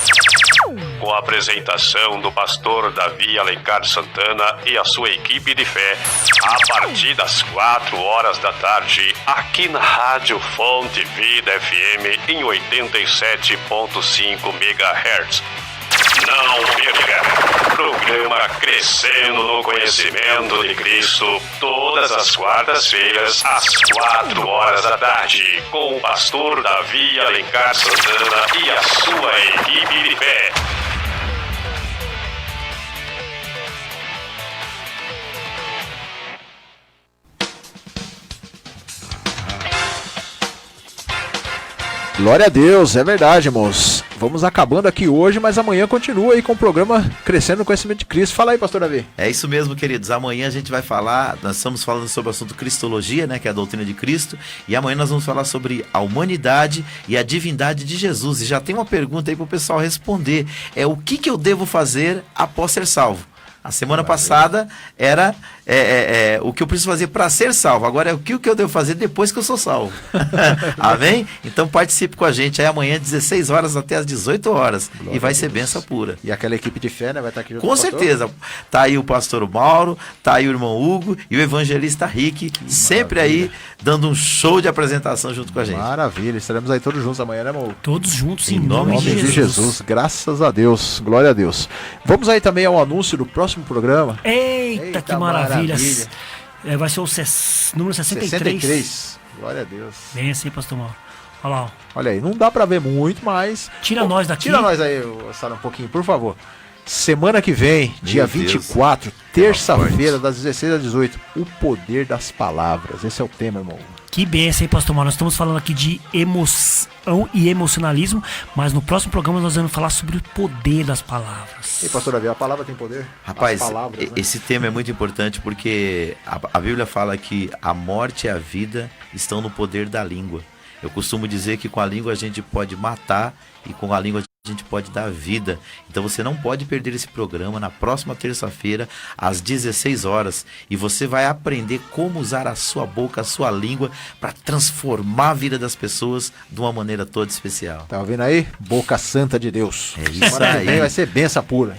Com a apresentação do pastor Davi Alencar Santana e a sua equipe de fé, a partir das 4 horas da tarde, aqui na Rádio Fonte Vida FM em 87.5 MHz. Não perca! Programa Crescendo no Conhecimento de Cristo, todas as quartas-feiras, às 4 horas da tarde, com o pastor Davi Alencar Santana e a sua equipe de fé. Glória a Deus, é verdade, irmãos. Vamos acabando aqui hoje, mas amanhã continua aí com o programa Crescendo no Conhecimento de Cristo. Fala aí, pastor Davi. É isso mesmo, queridos. Amanhã a gente vai falar, nós estamos falando sobre o assunto Cristologia, né, que é a doutrina de Cristo, e amanhã nós vamos falar sobre a humanidade e a divindade de Jesus. E já tem uma pergunta aí para o pessoal responder. O que eu devo fazer após ser salvo? A semana passada era o que eu preciso fazer para ser salvo. Agora é o que eu devo fazer depois que eu sou salvo. Amém? Então participe com a gente aí amanhã, 16 horas até às 18 horas. Glória, e vai ser benção pura. E aquela equipe de fé, né? Vai estar aqui junto com certeza. Tá aí o pastor Mauro, tá aí o irmão Hugo e o evangelista Rick, sempre aí dando um show de apresentação junto com a gente. Maravilha. Estaremos aí todos juntos amanhã, né, amor? Todos juntos, em nome de Jesus. Graças a Deus. Glória a Deus. Vamos aí também ao anúncio do próximo programa. Eita, que maravilha. Vai ser o número 63. Glória a Deus. Bem assim, pastor Mauro. Olha lá. Olha aí, não dá pra ver muito, mas... Tira nós daqui. Tira nós aí, Sara, um pouquinho, por favor. Semana que vem, dia 24, terça-feira, das 16 às 18, o poder das palavras. Esse é o tema, irmão. Que benção, hein, pastor Mauro? Nós estamos falando aqui de emoção e emocionalismo, mas no próximo programa nós vamos falar sobre o poder das palavras. E pastor Davi, a palavra tem poder? Rapaz, palavras, esse tema é muito importante porque a Bíblia fala que a morte e a vida estão no poder da língua. Eu costumo dizer que com a língua a gente pode matar e com a língua a gente pode dar vida. Então você não pode perder esse programa na próxima terça-feira às 16 horas e você vai aprender como usar a sua boca, a sua língua para transformar a vida das pessoas de uma maneira toda especial. Tá ouvindo aí? Boca Santa de Deus. É isso aí. Vai ser benção pura.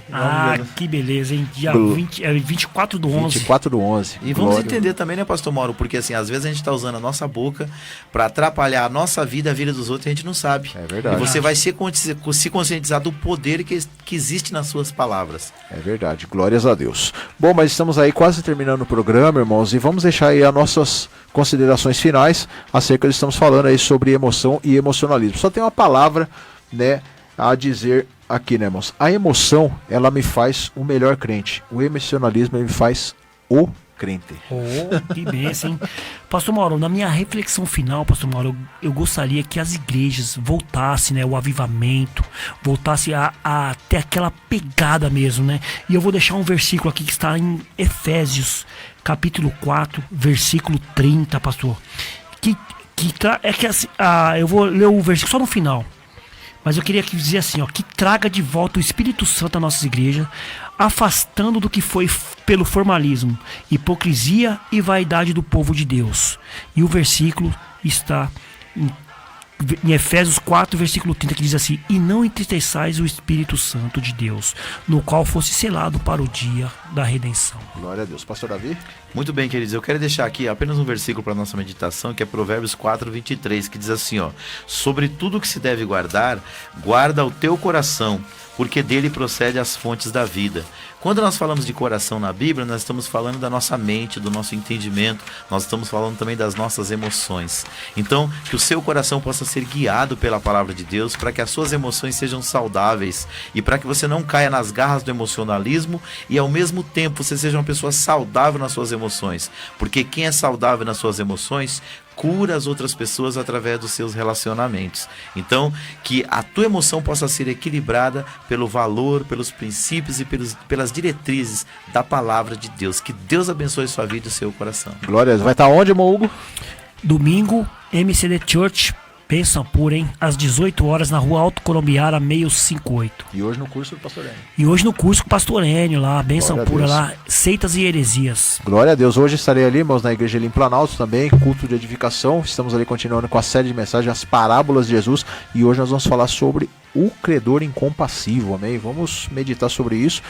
Que beleza, hein? Dia 24 do 11. 24 do 11. E vamos entender também, né, pastor Mauro? Porque assim, às vezes a gente tá usando a nossa boca para atrapalhar a nossa vida, a vida dos outros e a gente não sabe. É verdade. E você vai se conscientizar do poder que existe nas suas palavras. É verdade, glórias a Deus. Bom, mas estamos aí quase terminando o programa, irmãos, e vamos deixar aí as nossas considerações finais acerca do que estamos falando aí sobre emoção e emocionalismo. Só tem uma palavra, né, a dizer aqui, né, irmãos? A emoção, ela me faz o melhor crente. O emocionalismo, ele me faz o crente. Que bênção, hein? Pastor Mauro, na minha reflexão final, pastor Mauro, eu gostaria que as igrejas voltassem, né, o avivamento, voltassem a ter aquela pegada mesmo, né? E eu vou deixar um versículo aqui que está em Efésios, capítulo 4, versículo 30, pastor. Eu vou ler o versículo só no final. Mas eu queria dizer assim, ó, que traga de volta o Espírito Santo à nossa igreja, afastando do que foi pelo formalismo, hipocrisia e vaidade do povo de Deus. E o versículo está em em Efésios 4, versículo 30, que diz assim: e não entristeçais o Espírito Santo de Deus, no qual fosse selado para o dia da redenção. Glória a Deus. Pastor Davi? Muito bem, queridos, eu quero deixar aqui apenas um versículo para nossa meditação, que é Provérbios 4, 23, que diz assim, ó: sobre tudo que se deve guardar, guarda o teu coração, porque dele procede as fontes da vida. Quando nós falamos de coração na Bíblia, nós estamos falando da nossa mente, do nosso entendimento, nós estamos falando também das nossas emoções. Então, que o seu coração possa ser guiado pela palavra de Deus, para que as suas emoções sejam saudáveis e para que você não caia nas garras do emocionalismo e, ao mesmo tempo, você seja uma pessoa saudável nas suas emoções. Porque quem é saudável nas suas emoções cura as outras pessoas através dos seus relacionamentos. Então, que a tua emoção possa ser equilibrada pelo valor, pelos princípios e pelas diretrizes da palavra de Deus. Que Deus abençoe sua vida e o seu coração. Glória a Deus. Vai estar onde, irmão Hugo? Domingo, MCD Church, Bênção pura, hein? Às 18 horas na rua Alto Colombiara, 658. E hoje no curso do Pastor Enio. E hoje no curso com o Pastor Enio lá, Bênção Glória a pura Deus. lá, Seitas e Heresias. Glória a Deus. Hoje estarei ali, irmãos, na Igreja ali em Planalto também, culto de edificação. Estamos ali continuando com a série de mensagens, as parábolas de Jesus. E hoje nós vamos falar sobre o credor incompassível, amém? Vamos meditar sobre isso.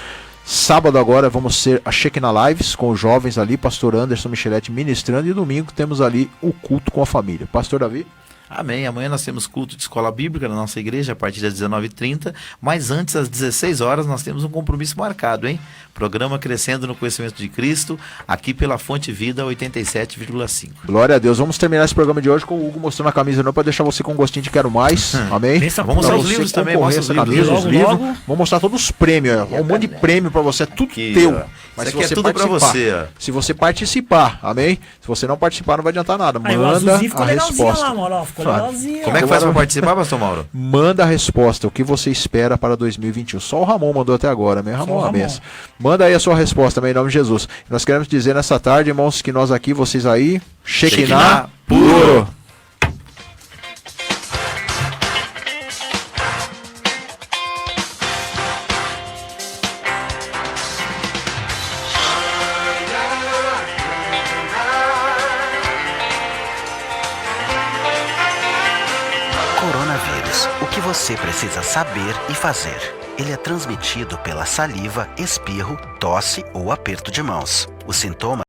Sábado agora vamos ser a Shekinah Lives com os jovens ali, Pastor Anderson Micheletti ministrando. E domingo temos ali o culto com a família. Pastor Davi? Amém. Amanhã nós temos culto de escola bíblica na nossa igreja a partir das 19h30, mas antes, às 16 horas, nós temos um compromisso marcado, hein? Programa Crescendo no Conhecimento de Cristo, aqui pela Fonte Vida 87,5. Glória a Deus. Vamos terminar esse programa de hoje com o Hugo mostrando a camisa não para deixar você com um gostinho de quero mais. Amém? Vamos mostrar os livros também, mostra os livros. Os livros. Vamos mostrar todos os prêmios. Um monte de prêmio para você, é tudo Aqui, teu. ó. Mas Isso se aqui você é tudo pra participar, você, ó. se você participar, amém? Se você não participar, não vai adiantar nada. Aí, o Manda azulzinho ficou a legalzinho resposta. lá, mano. Ó, ficou legalzinho. Como é que faz para participar, Pastor Mauro? Manda a resposta, o que você espera para 2021. Só o Ramon mandou até agora, meu Ramon, uma benção. Manda aí a sua resposta, também, em nome de Jesus. Nós queremos dizer nessa tarde, irmãos, que nós aqui, vocês aí, Shekinah puro. Coronavírus. O que você precisa saber e fazer? Ele é transmitido pela saliva, espirro, tosse ou aperto de mãos. Os sintomas